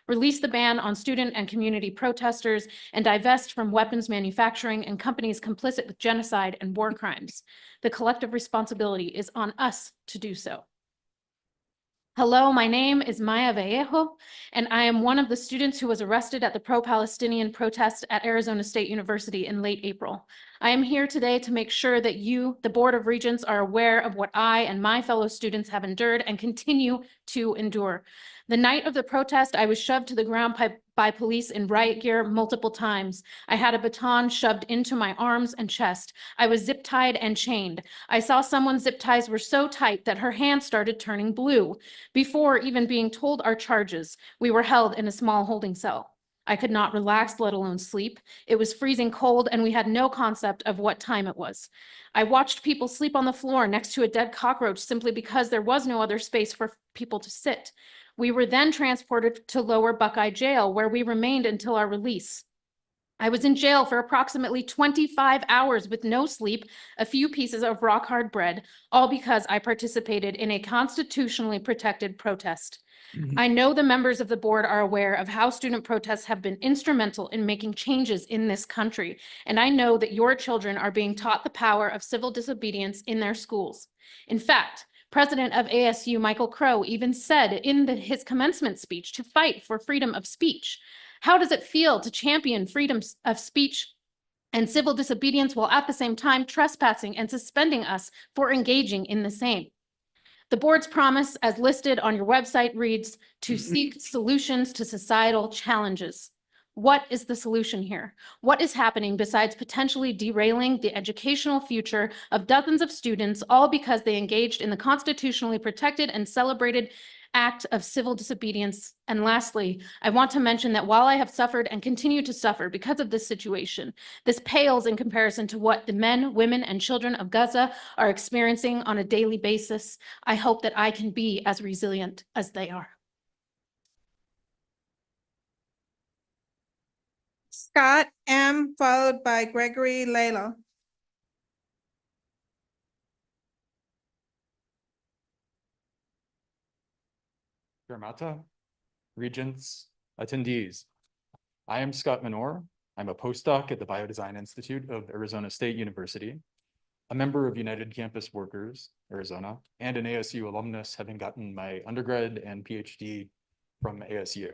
Release the ban on student and community protesters and divest from weapons manufacturing and companies complicit with genocide and war crimes. The collective responsibility is on us to do so. Hello, my name is Maya Vallejo, and I am one of the students who was arrested at the pro-Palestinian protest at Arizona State University in late April. I am here today to make sure that you, the Board of Regents, are aware of what I and my fellow students have endured and continue to endure. The night of the protest, I was shoved to the ground by police in riot gear multiple times. I had a baton shoved into my arms and chest. I was zip-tied and chained. I saw someone's zip ties were so tight that her hand started turning blue. Before even being told our charges, we were held in a small holding cell. I could not relax, let alone sleep. It was freezing cold and we had no concept of what time it was. I watched people sleep on the floor next to a dead cockroach simply because there was no other space for people to sit. We were then transported to Lower Buckeye Jail, where we remained until our release. I was in jail for approximately 25 hours with no sleep, a few pieces of rock-hard bread, all because I participated in a constitutionally protected protest. I know the members of the board are aware of how student protests have been instrumental in making changes in this country, and I know that your children are being taught the power of civil disobedience in their schools. In fact, President of ASU, Michael Crow, even said in his commencement speech to fight for freedom of speech. How does it feel to champion freedom of speech and civil disobedience while at the same time trespassing and suspending us for engaging in the same? The board's promise, as listed on your website, reads to seek solutions to societal challenges. What is the solution here? What is happening besides potentially derailing the educational future of dozens of students, all because they engaged in the constitutionally protected and celebrated act of civil disobedience? And lastly, I want to mention that while I have suffered and continue to suffer because of this situation, this pales in comparison to what the men, women, and children of Gaza are experiencing on a daily basis. I hope that I can be as resilient as they are. Scott M., followed by Gregory Lalo. Mata, regents, attendees. I am Scott Menor. I'm a postdoc at the Biodesign Institute of Arizona State University, a member of United Campus Workers, Arizona, and an ASU alumnus, having gotten my undergrad and PhD from ASU.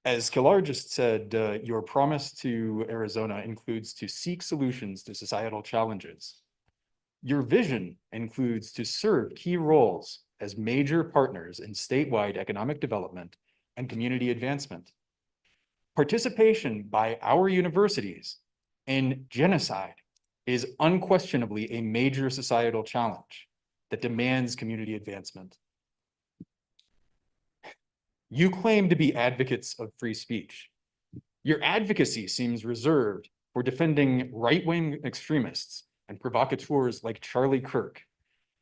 As Kilar just said, your promise to Arizona includes to seek solutions to societal challenges. Your vision includes to serve key roles as major partners in statewide economic development and community advancement. Participation by our universities in genocide is unquestionably a major societal challenge that demands community advancement. You claim to be advocates of free speech, Your advocacy seems reserved for defending right-wing extremists and provocateurs like Charlie Kirk,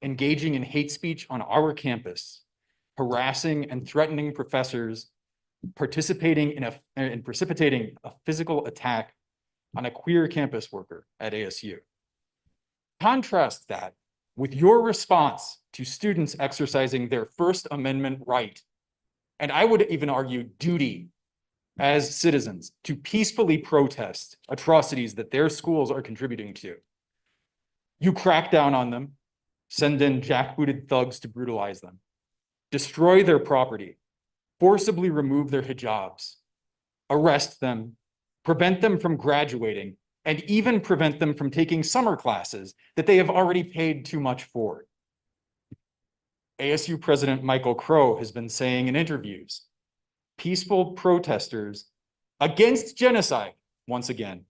engaging in hate speech on our campus, harassing and threatening professors, participating in precipitating a physical attack on a queer campus worker at ASU. Contrast that with your response to students exercising their First Amendment right, and I would even argue duty as citizens to peacefully protest atrocities that their schools are contributing to. You crack down on them, send in jackbooted thugs to brutalize them, destroy their property, forcibly remove their hijabs, arrest them, prevent them from graduating, and even prevent them from taking summer classes that they have already paid too much for. ASU President Michael Crow has been saying in interviews, peaceful protesters against genocide, once again,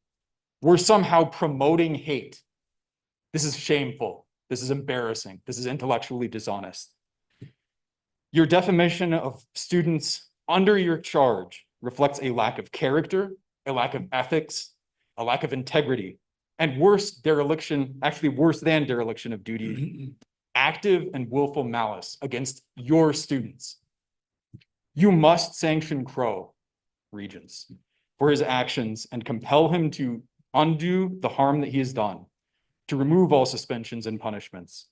were somehow promoting hate. This is shameful. This is embarrassing. This is intellectually dishonest. Your defamation of students under your charge reflects a lack of character, a lack of ethics, a lack of integrity, and worse, dereliction, actually worse than dereliction of duty, active and willful malice against your students. You must sanction Crow, Regents, for his actions and compel him to undo the harm that he has done, to remove all suspensions and punishments,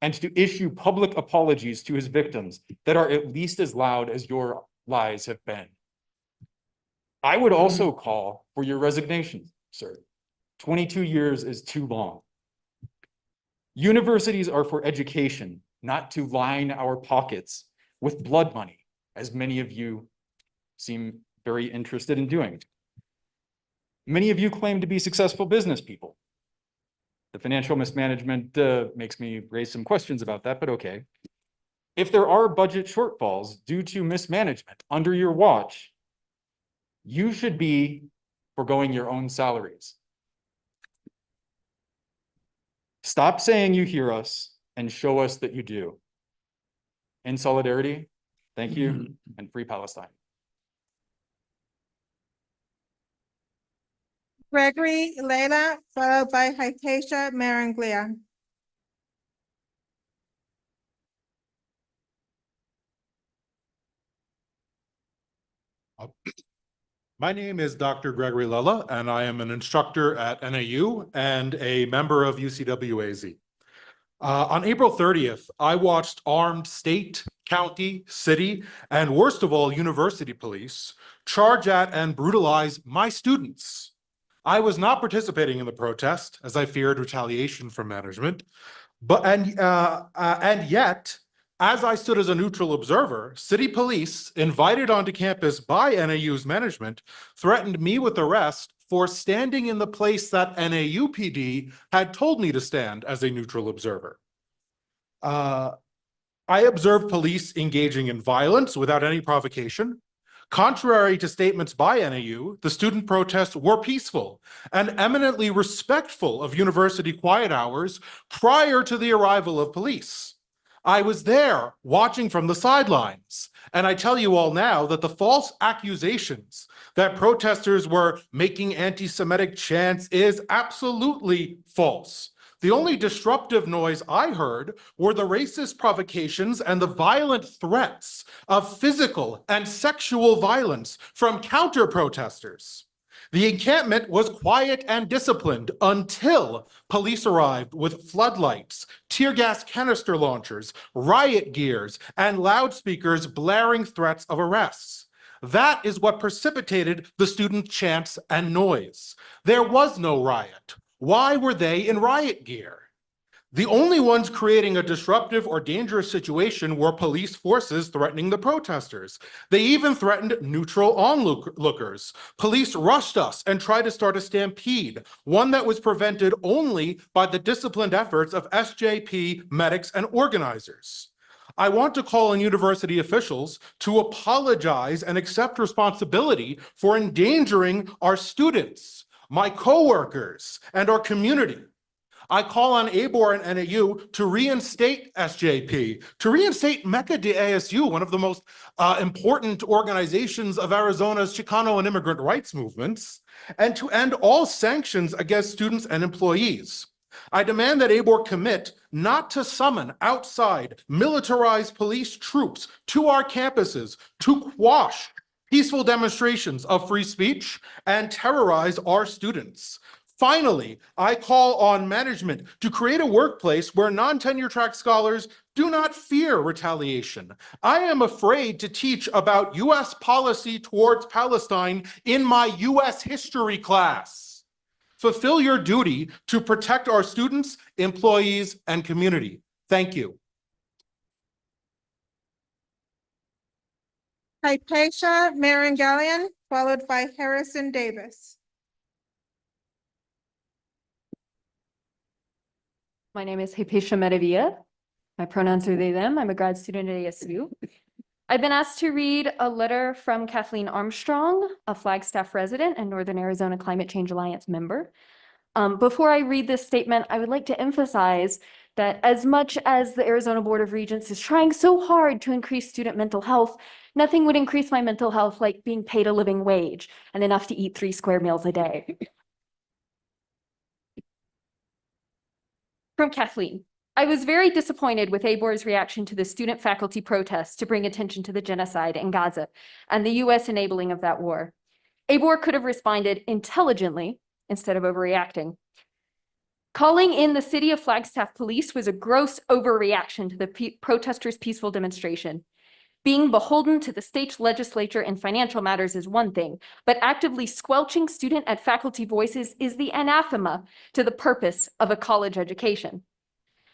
and to issue public apologies to his victims that are at least as loud as your lies have been. I would also call for your resignation, sir. 22 years is too long. Universities are for education, not to line our pockets with blood money, as many of you seem very interested in doing. Many of you claim to be successful business people. The financial mismanagement makes me raise some questions about that, but okay. If there are budget shortfalls due to mismanagement under your watch, you should be foregoing your own salaries. Stop saying you hear us and show us that you do. In solidarity, thank you, and free Palestine. Gregory Layla, followed by Hypatia Maranglia. My name is Dr. Gregory Layla, and I am an instructor at NAU and a member of UCWAZ. On April 30th, I watched armed state, county, city, and worst of all, university police charge at and brutalize my students. I was not participating in the protest as I feared retaliation from management, and yet, as I stood as a neutral observer, city police invited onto campus by NAU's management threatened me with arrest for standing in the place that NAU PD had told me to stand as a neutral observer. I observed police engaging in violence without any provocation. Contrary to statements by NAU, the student protests were peaceful and eminently respectful of university quiet hours prior to the arrival of police. I was there watching from the sidelines, and I tell you all now that the false accusations that protesters were making anti-Semitic chants is absolutely false. The only disruptive noise I heard were the racist provocations and the violent threats of physical and sexual violence from counter-protesters. The encampment was quiet and disciplined until police arrived with floodlights, tear gas canister launchers, riot gears, and loudspeakers blaring threats of arrests. That is what precipitated the student chants and noise. There was no riot. Why were they in riot gear? The only ones creating a disruptive or dangerous situation were police forces threatening the protesters. They even threatened neutral onlookers. Police rushed us and tried to start a stampede, one that was prevented only by the disciplined efforts of SJP, medics, and organizers. I want to call on university officials to apologize and accept responsibility for endangering our students, my coworkers, and our community. I call on ABOR and NAU to reinstate SJP, to reinstate MECA de ASU, one of the most important organizations of Arizona's Chicano and immigrant rights movements, and to end all sanctions against students and employees. I demand that ABOR commit not to summon outside militarized police troops to our campuses to quash peaceful demonstrations of free speech and terrorize our students. Finally, I call on management to create a workplace where non-tenure track scholars do not fear retaliation. I am afraid to teach about US policy towards Palestine in my US history class. Fulfill your duty to protect our students, employees, and community. Thank you. Hypatia Marangalian, followed by Harrison Davis. My name is Hypatia Meravia. My pronouns are they, them. I'm a grad student at ASU. I've been asked to read a letter from Kathleen Armstrong, a Flagstaff resident and Northern Arizona Climate Change Alliance member. Before I read this statement, I would like to emphasize that as much as the Arizona Board of Regents is trying so hard to increase student mental health, nothing would increase my mental health like being paid a living wage and enough to eat 3 square meals a day. From Kathleen. I was very disappointed with ABOR's reaction to the student-faculty protests to bring attention to the genocide in Gaza and the US enabling of that war. ABOR could have responded intelligently instead of overreacting. Calling in the city of Flagstaff police was a gross overreaction to the protesters' peaceful demonstration. Being beholden to the state legislature in financial matters is one thing, but actively squelching student and faculty voices is the anathema to the purpose of a college education.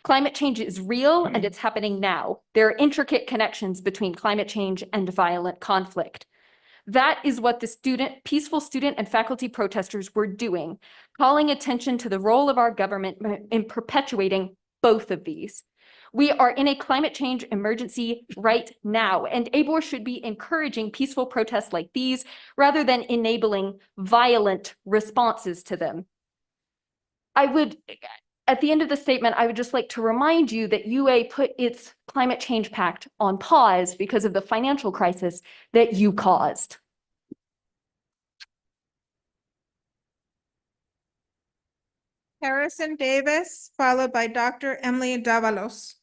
Climate change is real and it's happening now. There are intricate connections between climate change and violent conflict. That is what the peaceful student and faculty protesters were doing, calling attention to the role of our government in perpetuating both of these. We are in a climate change emergency right now, and ABOR should be encouraging peaceful protests like these rather than enabling violent responses to them. At the end of the statement, I would just like to remind you that UA put its climate change pact on pause because of the financial crisis that you caused. Harrison Davis, followed by Dr. Emily Davalos.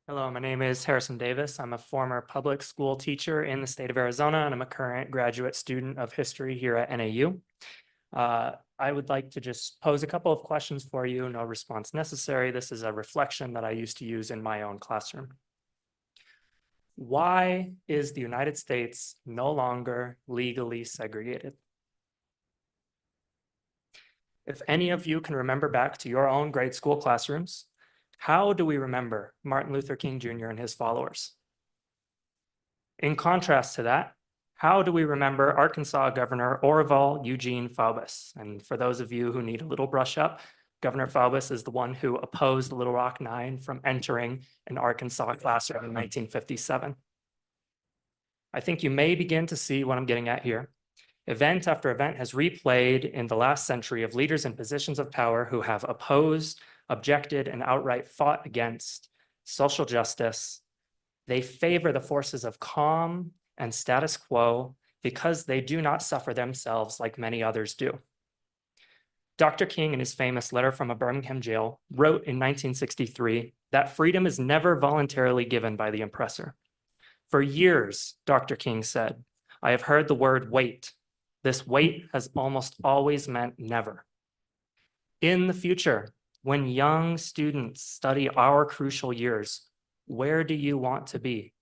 Hello, my name is Harrison Davis. I'm a former public school teacher in the state of Arizona, and I'm a current graduate student of history here at NAU. I would like to just pose a couple of questions for you, no response necessary. This is a reflection that I used to use in my own classroom. Why is the United States no longer legally segregated? If any of you can remember back to your own grade school classrooms, how do we remember Martin Luther King Jr. and his followers? In contrast to that, how do we remember Arkansas Governor Orval Eugene Faubus? And for those of you who need a little brush up, Governor Faubus is the one who opposed the Little Rock Nine from entering an Arkansas classroom in 1957. I think you may begin to see what I'm getting at here. Event after event has replayed in the last century of leaders in positions of power who have opposed, objected, and outright fought against social justice. They favor the forces of calm and status quo because they do not suffer themselves like many others do. Dr. King, in his famous letter from a Birmingham jail, wrote in 1963 that freedom is never voluntarily given by the oppressor. For years, Dr. King said, I have heard the word wait. This wait has almost always meant never. In the future, when young students study our crucial years, where do you want to be?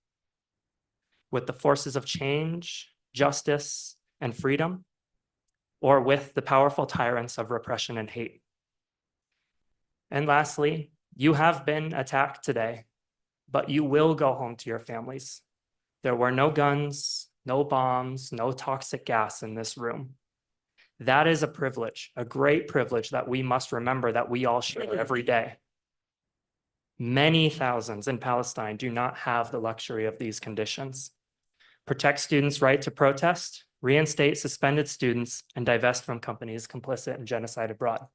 With the forces of change, justice, and freedom, or with the powerful tyrants of repression and hate? And lastly, you have been attacked today, but you will go home to your families. There were no guns, no bombs, no toxic gas in this room. That is a privilege, a great privilege that we must remember that we all share every day. Many thousands in Palestine do not have the luxury of these conditions. protect students' right to protest, reinstate suspended students, and divest from companies complicit in genocide abroad.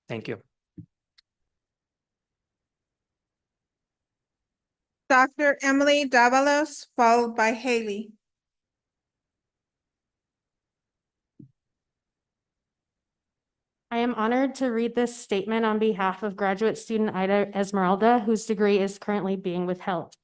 Thank you. Dr. Emily Davalos, followed by Haley. I am honored to read this statement on behalf of graduate student Ida Esmeralda, whose degree is currently being withheld.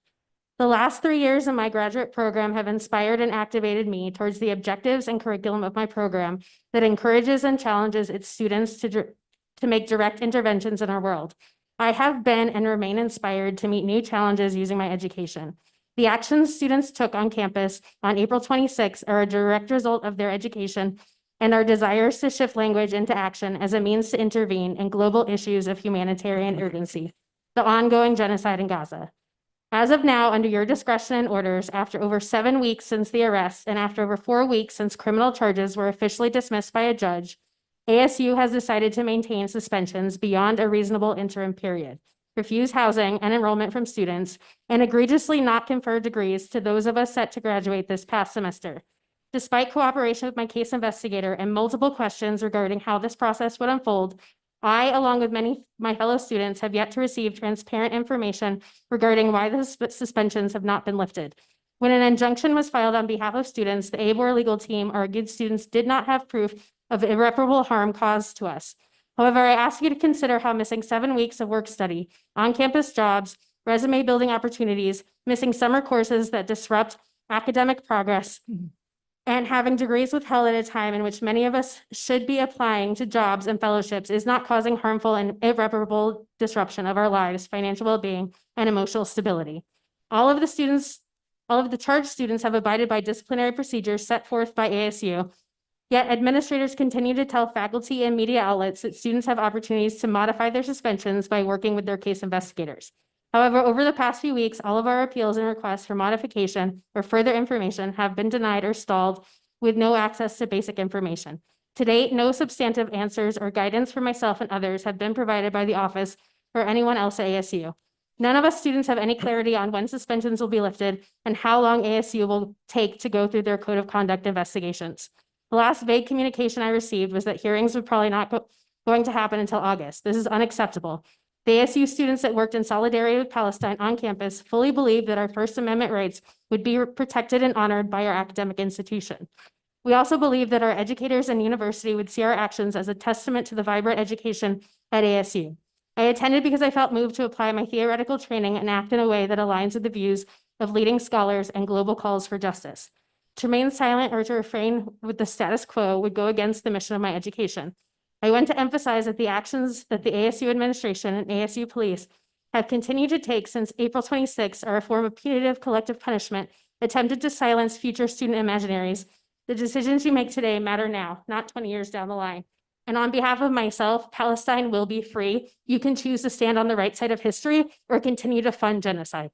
The last 3 years of my graduate program have inspired and activated me towards the objectives and curriculum of my program that encourages and challenges its students to make direct interventions in our world. I have been and remain inspired to meet new challenges using my education. The actions students took on campus on April 26 are a direct result of their education and our desires to shift language into action as a means to intervene in global issues of humanitarian urgency, the ongoing genocide in Gaza. As of now, under your discretion and orders, after over 7 weeks since the arrest and after over 4 weeks since criminal charges were officially dismissed by a judge, ASU has decided to maintain suspensions beyond a reasonable interim period, refuse housing and enrollment from students, and egregiously not confer degrees to those of us set to graduate this past semester. Despite cooperation with my case investigator and multiple questions regarding how this process would unfold, I, along with many of my fellow students, have yet to receive transparent information regarding why the suspensions have not been lifted. When an injunction was filed on behalf of students, the ABOR legal team argued students did not have proof of irreparable harm caused to us. However, I ask you to consider how missing 7 weeks of work study, on-campus jobs, resume building opportunities, missing summer courses that disrupt academic progress, and having degrees withheld at a time in which many of us should be applying to jobs and fellowships is not causing harmful and irreparable disruption of our lives, financial well-being, and emotional stability. All of the charged students have abided by disciplinary procedures set forth by ASU, yet administrators continue to tell faculty and media outlets that students have opportunities to modify their suspensions by working with their case investigators. However, over the past few weeks, all of our appeals and requests for modification or further information have been denied or stalled with no access to basic information. To date, no substantive answers or guidance for myself and others have been provided by the office or anyone else at ASU. None of us students have any clarity on when suspensions will be lifted and how long ASU will take to go through their code of conduct investigations. The last vague communication I received was that hearings would probably not going to happen until August. This is unacceptable. The ASU students that worked in solidarity with Palestine on campus fully believe that our First Amendment rights would be protected and honored by our academic institution. We also believe that our educators and university would see our actions as a testament to the vibrant education at ASU. I attended because I felt moved to apply my theoretical training and act in a way that aligns with the views of leading scholars and global calls for justice. To remain silent or to refrain with the status quo would go against the mission of my education. I want to emphasize that the actions that the ASU administration and ASU police have continued to take since April 26 are a form of punitive collective punishment attempted to silence future student imaginaries. The decisions you make today matter now, not 20 years down the line. And on behalf of myself, Palestine will be free. You can choose to stand on the right side of history or continue to fund genocide.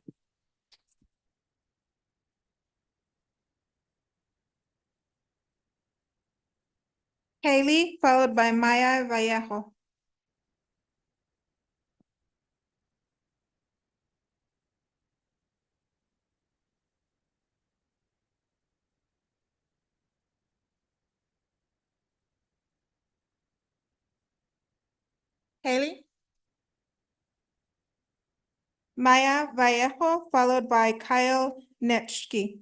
Haley, followed by Maya Vallejo. Haley? Maya Vallejo, followed by Kyle Nitschke.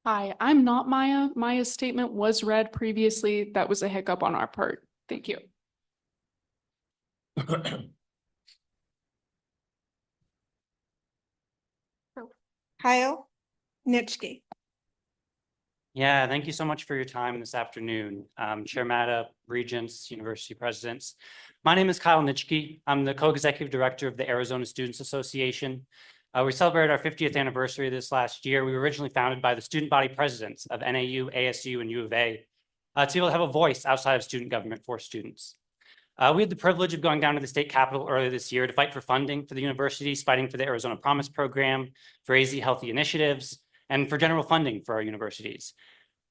Hi, I'm not Maya. Maya's statement was read previously. That was a hiccup on our part. Thank you. Kyle Nitschke. Yeah, thank you so much for your time this afternoon. Chair Matta, Regents, University Presidents. My name is Kyle Nitschke. I'm the co-executive director of the Arizona Students Association. We celebrated our 50th anniversary this last year. We were originally founded by the student body presidents of NAU, ASU, and U of A to be able to have a voice outside of student government for students. We had the privilege of going down to the state capitol earlier this year to fight for funding for the universities, fighting for the Arizona Promise Program, for AZ Healthy Initiatives, and for general funding for our universities.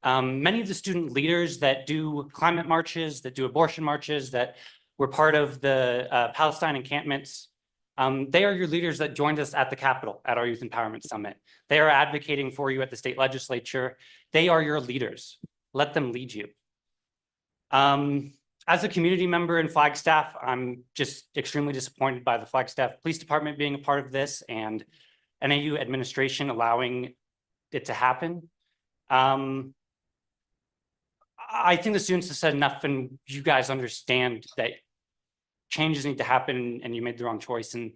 Many of the student leaders that do climate marches, that do abortion marches, that were part of the Palestine encampments, they are your leaders that joined us at the Capitol at our Youth Empowerment Summit. They are advocating for you at the state legislature. They are your leaders. Let them lead you. As a community member in Flagstaff, I'm just extremely disappointed by the Flagstaff Police Department being a part of this and NAU administration allowing it to happen. I think the students have said enough, and you guys understand that changes need to happen and you made the wrong choice. And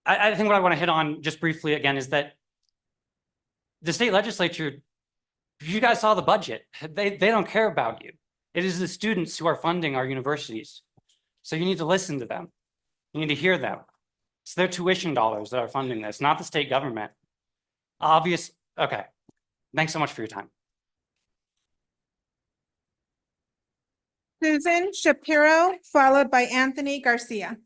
I think what I want to hit on just briefly again is that the state legislature, you guys saw the budget. They don't care about you. It is the students who are funding our universities. So you need to listen to them. You need to hear them. It's their tuition dollars that are funding this, not the state government. Okay. Thanks so much for your time. Susan Shapiro, followed by Anthony Garcia.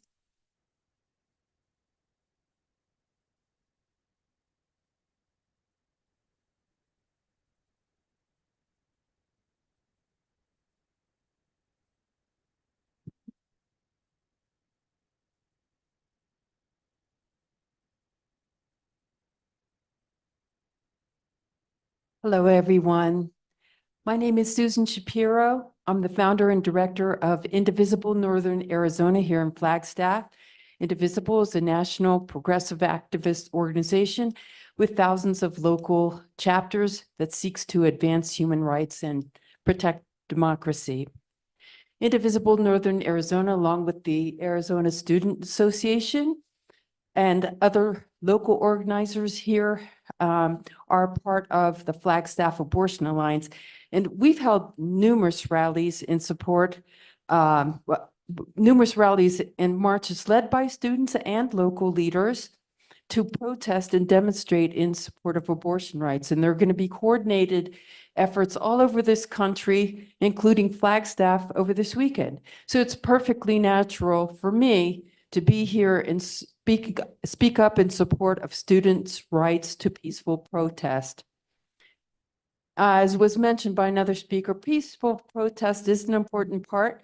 Hello, everyone. My name is Susan Shapiro. I'm the founder and director of Indivisible Northern Arizona here in Flagstaff. Indivisible is a national progressive activist organization with thousands of local chapters that seeks to advance human rights and protect democracy. Indivisible Northern Arizona, along with the Arizona Student Association and other local organizers here, are part of the Flagstaff Abortion Alliance. And we've held numerous rallies in support, numerous rallies and marches led by students and local leaders to protest and demonstrate in support of abortion rights. And there are going to be coordinated efforts all over this country, including Flagstaff over this weekend. So it's perfectly natural for me to be here and speak up in support of students' rights to peaceful protest. As was mentioned by another speaker, peaceful protest is an important part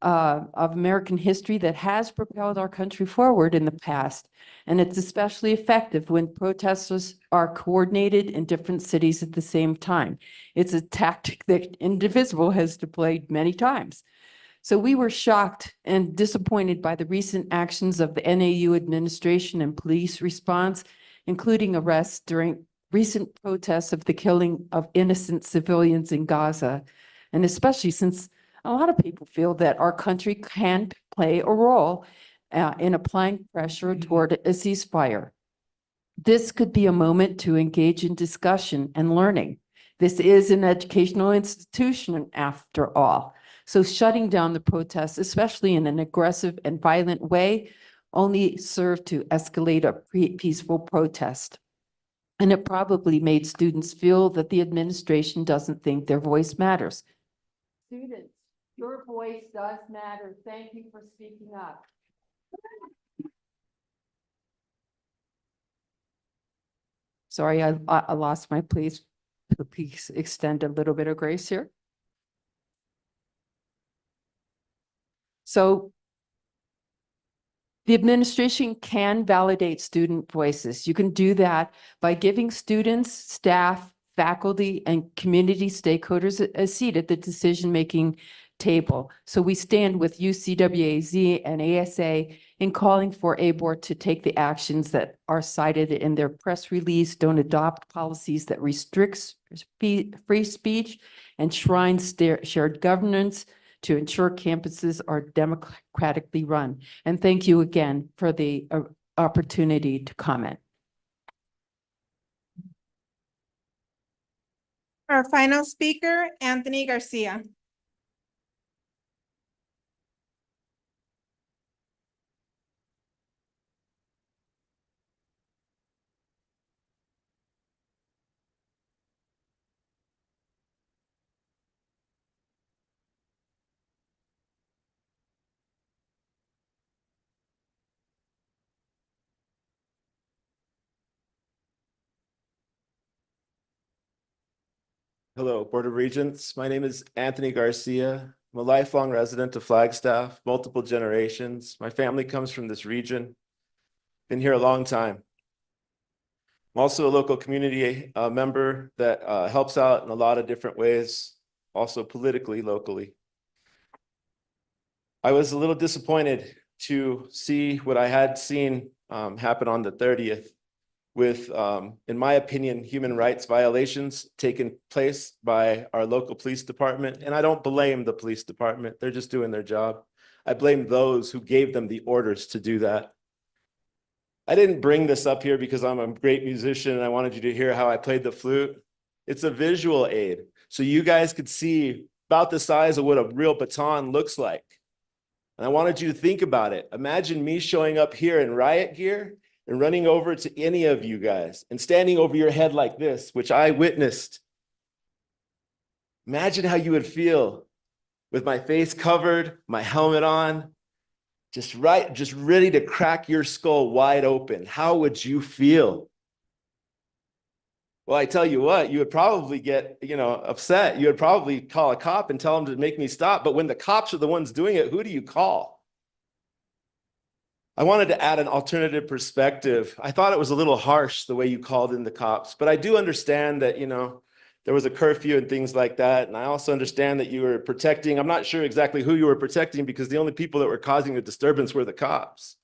of American history that has propelled our country forward in the past. And it's especially effective when protesters are coordinated in different cities at the same time. It's a tactic that Indivisible has deployed many times. So we were shocked and disappointed by the recent actions of the NAU administration and police response, including arrests during recent protests of the killing of innocent civilians in Gaza, and especially since a lot of people feel that our country can play a role in applying pressure toward a ceasefire. This could be a moment to engage in discussion and learning. This is an educational institution after all. So shutting down the protests, especially in an aggressive and violent way, only served to escalate a peaceful protest. And it probably made students feel that the administration doesn't think their voice matters. Students, your voice does matter. Thank you for speaking up. Sorry, I lost my place. Please extend a little bit of grace here. So the administration can validate student voices. You can do that by giving students, staff, faculty, and community stakeholders a seat at the decision-making table. So we stand with UCWAZ and ASA in calling for ABOR to take the actions that are cited in their press release, don't adopt policies that restricts free speech, and shrines shared governance to ensure campuses are democratically run. And thank you again for the opportunity to comment. Our final speaker, Anthony Garcia. Hello, Board of Regents. My name is Anthony Garcia. I'm a lifelong resident of Flagstaff, multiple generations. My family comes from this region. Been here a long time. I'm also a local community member that helps out in a lot of different ways, also politically, locally. I was a little disappointed to see what I had seen happen on the 30th with, in my opinion, human rights violations taking place by our local police department. And I don't blame the police department. They're just doing their job. I blame those who gave them the orders to do that. I didn't bring this up here because I'm a great musician and I wanted you to hear how I played the flute. It's a visual aid. So you guys could see about the size of what a real baton looks like. And I wanted you to think about it. Imagine me showing up here in riot gear and running over to any of you guys and standing over your head like this, which I witnessed. Imagine how you would feel with my face covered, my helmet on, just ready to crack your skull wide open. How would you feel? Well, I tell you what, you would probably get, upset. You would probably call a cop and tell them to make me stop. But when the cops are the ones doing it, who do you call? I wanted to add an alternative perspective. I thought it was a little harsh the way you called in the cops, but I do understand that, there was a curfew and things like that. And I also understand that you were protecting, I'm not sure exactly who you were protecting because the only people that were causing the disturbance were the cops,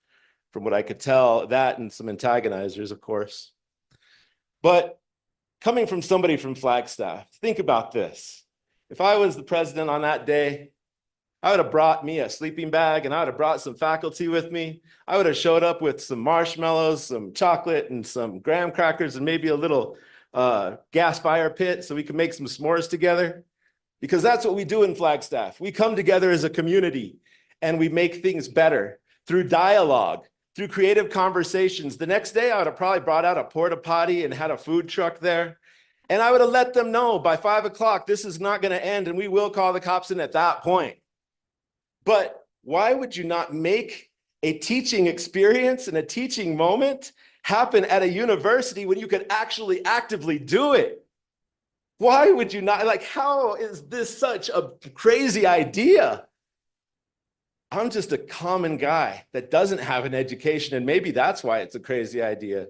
from what I could tell, that and some antagonizers, of course. But coming from somebody from Flagstaff, think about this. If I was the president on that day, I would have brought me a sleeping bag and I would have brought some faculty with me. I would have showed up with some marshmallows, some chocolate and some graham crackers and maybe a little gas fire pit so we could make some s'mores together. Because that's what we do in Flagstaff. We come together as a community and we make things better through dialogue, through creative conversations. The next day, I would have probably brought out a porta potty and had a food truck there. And I would have let them know by 5 o'clock, this is not going to end and we will call the cops in at that point. But why would you not make a teaching experience and a teaching moment happen at a university when you could actually actively do it? Why would you not? Like, how is this such a crazy idea? I'm just a common guy that doesn't have an education, and maybe that's why it's a crazy idea.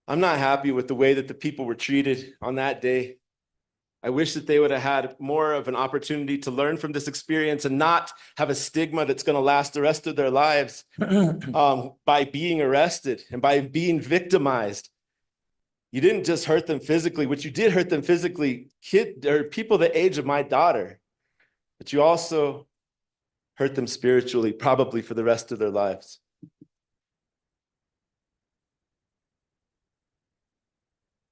I'm not happy with the way that the people were treated on that day. I wish that they would have had more of an opportunity to learn from this experience and not have a stigma that's going to last the rest of their lives by being arrested and by being victimized. You didn't just hurt them physically, but you did hurt them physically, people the age of my daughter, but you also hurt them spiritually, probably for the rest of their lives.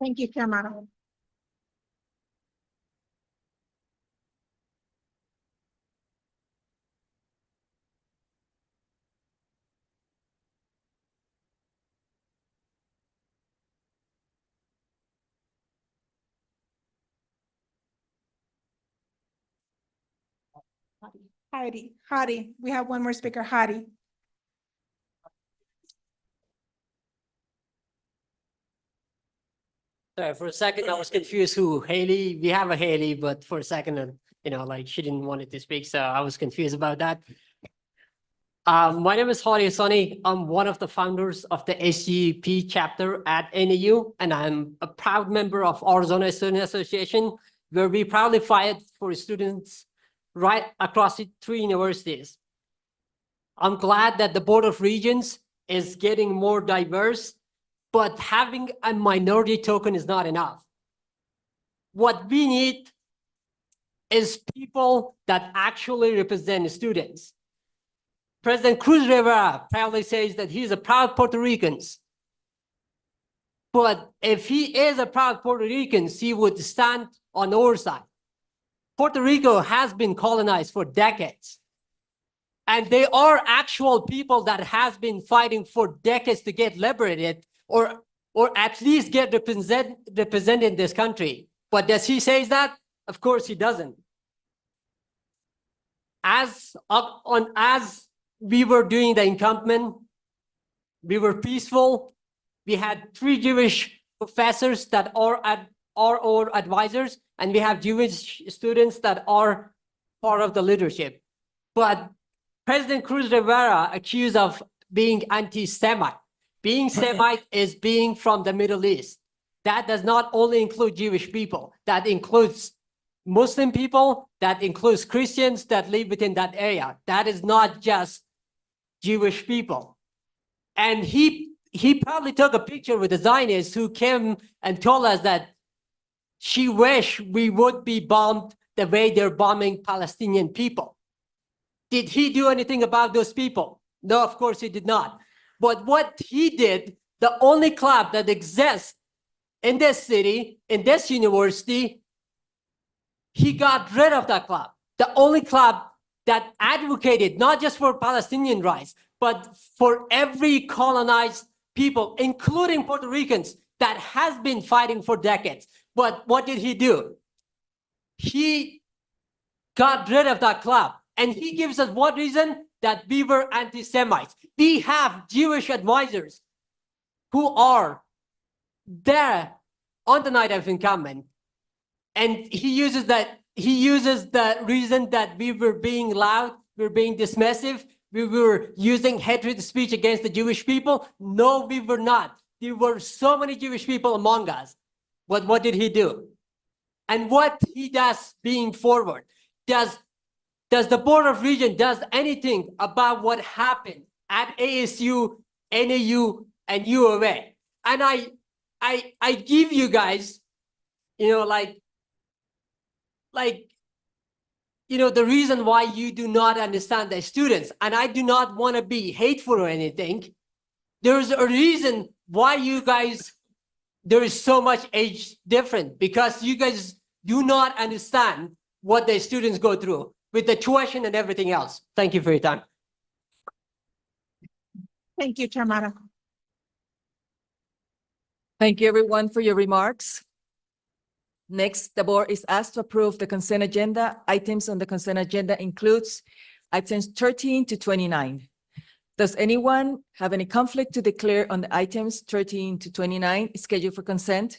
Thank you, Chair Mata. Hadi, we have one more speaker, Hadi. Sorry, for a second, I was confused who Haley, we have a Haley, but for a second, she didn't want to speak, so I was confused about that. My name is Hadi Hassani. I'm one of the founders of the SGP chapter at NAU, and I'm a proud member of Arizona Student Association, where we proudly fight for students right across the 3 universities. I'm glad that the Board of Regents is getting more diverse, but having a minority token is not enough. What we need is people that actually represent students. President Cruz Rivera proudly says that he's a proud Puerto Rican. But if he is a proud Puerto Rican, he would stand on our side. Puerto Rico has been colonized for decades. And they are actual people that has been fighting for decades to get liberated or at least get represented in this country. But does he say that? Of course he doesn't. As we were doing the encampment, we were peaceful. We had 3 Jewish professors that are our advisors, and we have Jewish students that are part of the leadership. But President Cruz Rivera accused of being anti-Semite. Being Semite is being from the Middle East. That does not only include Jewish people. That includes Muslim people, that includes Christians that live within that area. That is not just Jewish people. And he probably took a picture with the Zionists who came and told us that she wished we would be bombed the way they're bombing Palestinian people. Did he do anything about those people? No, of course he did not. But what he did, the only club that exists in this city, in this university, he got rid of that club. The only club that advocated not just for Palestinian rights, but for every colonized people, including Puerto Ricans, that has been fighting for decades. But what did he do? He got rid of that club. And he gives us what reason? That we were anti-Semites. We have Jewish advisors who are there on the night of encampment. And he uses the reason that we were being loud, we were being dismissive, we were using hatred speech against the Jewish people. No, we were not. There were so many Jewish people among us. But what did he do? And what he does being forward? Does the Board of Regents does anything about what happened at ASU, NAU, and U of A? And I give you guys, the reason why you do not understand the students, and I do not want to be hateful or anything. There's a reason why you guys, there is so much age difference, because you guys do not understand what the students go through with the tuition and everything else. Thank you for your time. Thank you, Chair Mata. Thank you, everyone, for your remarks. Next, the board is asked to approve the consent agenda. Items on the consent agenda includes items 13 to 29. Does anyone have any conflict to declare on the items 13 to 29 scheduled for consent?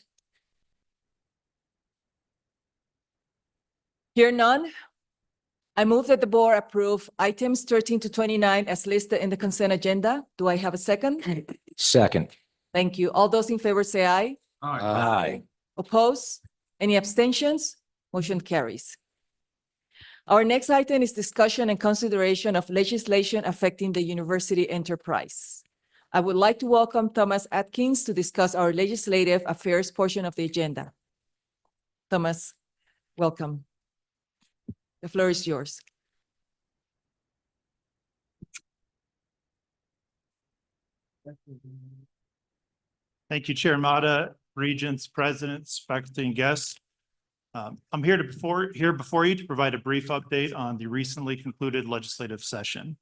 Hear none. I move that the board approve items 13 to 29 as listed in the consent agenda. Do I have a second? Second. Thank you. All those in favor say aye. Aye. Oppose? Any abstentions? Motion carries. Our next item is discussion and consideration of legislation affecting the university enterprise. I would like to welcome Thomas Atkins to discuss our legislative affairs portion of the agenda. Thomas, welcome. The floor is yours. Thank you, Chair Mata, regents, presidents, faculty, and guests. I'm here before you to provide a brief update on the recently concluded legislative session.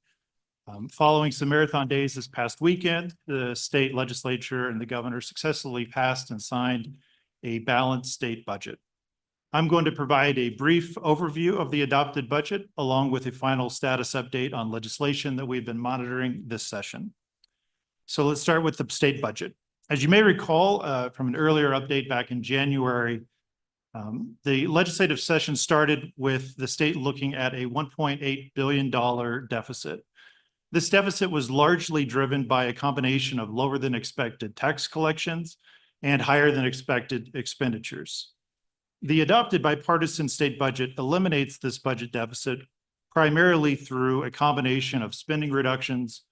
Following some marathon days this past weekend, the state legislature and the governor successfully passed and signed a balanced state budget. I'm going to provide a brief overview of the adopted budget, along with a final status update on legislation that we've been monitoring this session. So let's start with the state budget. As you may recall from an earlier update back in January, the legislative session started with the state looking at a $1.8 billion deficit. This deficit was largely driven by a combination of lower than expected tax collections and higher than expected expenditures. The adopted bipartisan state budget eliminates this budget deficit primarily through a combination of spending reductions,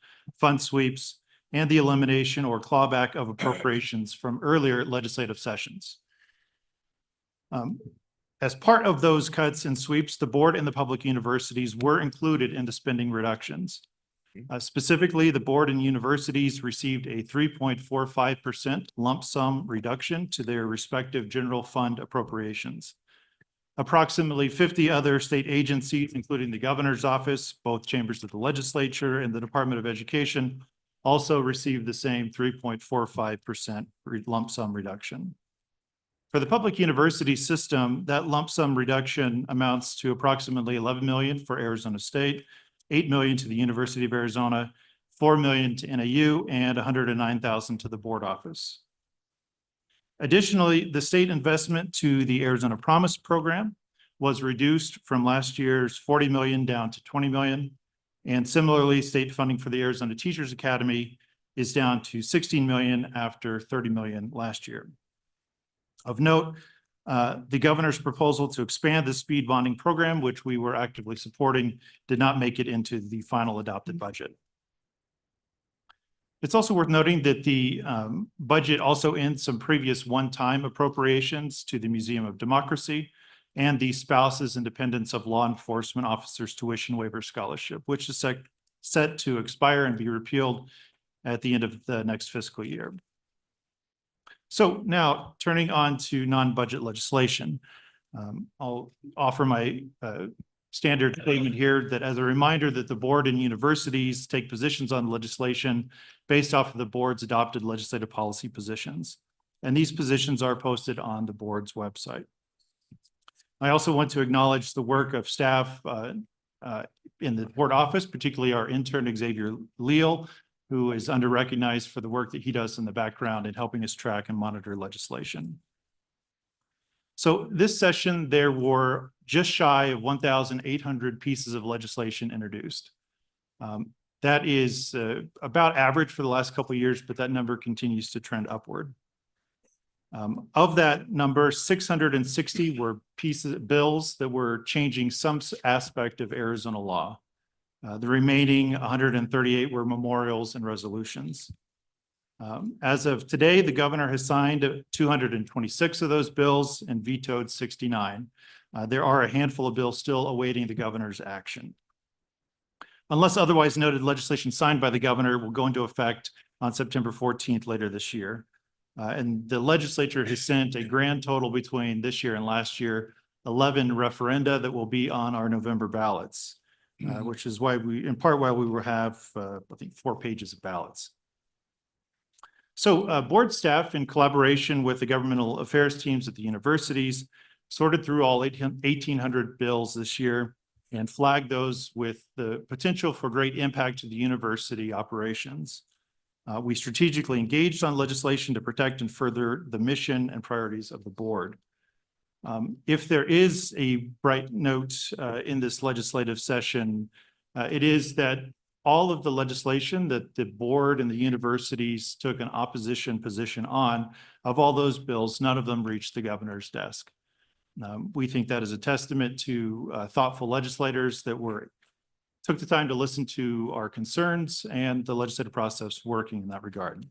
fund sweeps, and the elimination or clawback of appropriations from earlier legislative sessions. As part of those cuts and sweeps, the board and the public universities were included in the spending reductions. Specifically, the board and universities received a 3.45% lump sum reduction to their respective general fund appropriations. Approximately 50 other state agencies, including the governor's office, both chambers of the legislature, and the Department of Education, also received the same 3.45% lump sum reduction. For the public university system, that lump sum reduction amounts to approximately $11 million for Arizona State, $8 million to the University of Arizona, $4 million to NAU, and $109,000 to the board office. Additionally, the state investment to the Arizona Promise program was reduced from last year's 40 million down to 20 million. And similarly, state funding for the Arizona Teachers Academy is down to 16 million after 30 million last year. Of note, the governor's proposal to expand the speed bonding program, which we were actively supporting, did not make it into the final adopted budget. It's also worth noting that the budget also ends some previous one-time appropriations to the Museum of Democracy and the Spouses and Dependents of Law Enforcement Officers Tuition Waiver Scholarship, which is set to expire and be repealed at the end of the next fiscal year. So now turning on to non-budget legislation. I'll offer my standard statement here that as a reminder that the board and universities take positions on legislation based off of the board's adopted legislative policy positions. And these positions are posted on the board's website. I also want to acknowledge the work of staff in the board office, particularly our intern Xavier Leal, who is under-recognized for the work that he does in the background in helping us track and monitor legislation. So this session, there were just shy of 1,800 pieces of legislation introduced. That is about average for the last couple of years, but that number continues to trend upward. Of that number, 660 were bills that were changing some aspect of Arizona law. The remaining 138 were memorials and resolutions. As of today, the governor has signed 226 of those bills and vetoed 69. There are a handful of bills still awaiting the governor's action. Unless otherwise noted, legislation signed by the governor will go into effect on September 14th later this year. And the legislature has sent a grand total between this year and last year, 11 referenda that will be on our November ballots, which is why in part why we will have, I think, 4 pages of ballots. So board staff, in collaboration with the governmental affairs teams at the universities, sorted through all 1,800 bills this year and flagged those with the potential for great impact to the university operations. We strategically engaged on legislation to protect and further the mission and priorities of the board. If there is a bright note in this legislative session, it is that all of the legislation that the board and the universities took an opposition position on, of all those bills, none of them reached the governor's desk. We think that is a testament to thoughtful legislators that took the time to listen to our concerns and the legislative process working in that regard.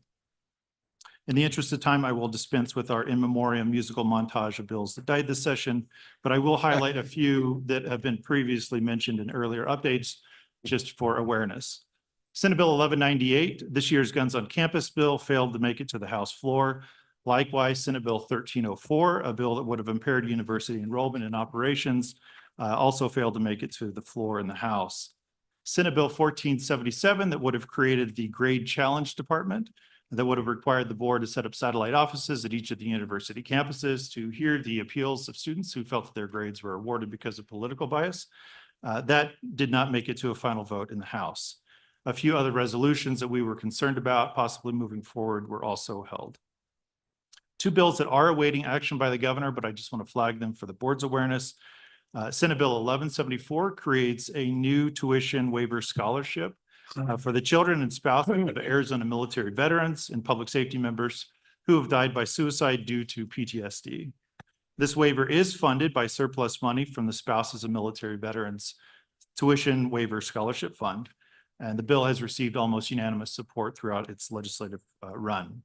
In the interest of time, I will dispense with our in memoriam musical montage of bills that died this session, but I will highlight a few that have been previously mentioned in earlier updates just for awareness. Senate Bill 1198, this year's Guns on Campus bill, failed to make it to the House floor. Likewise, Senate Bill 1304, a bill that would have impaired university enrollment and operations, also failed to make it to the floor in the House. Senate Bill 1477, that would have created the Grade Challenge Department, that would have required the board to set up satellite offices at each of the university campuses to hear the appeals of students who felt that their grades were awarded because of political bias. That did not make it to a final vote in the House. A few other resolutions that we were concerned about possibly moving forward were also held. 2 bills that are awaiting action by the governor, but I just want to flag them for the board's awareness. Senate Bill 1174 creates a new tuition waiver scholarship for the children and spouses of Arizona military veterans and public safety members who have died by suicide due to PTSD. This waiver is funded by surplus money from the Spouses of Military Veterans Tuition Waiver Scholarship Fund, and the bill has received almost unanimous support throughout its legislative run.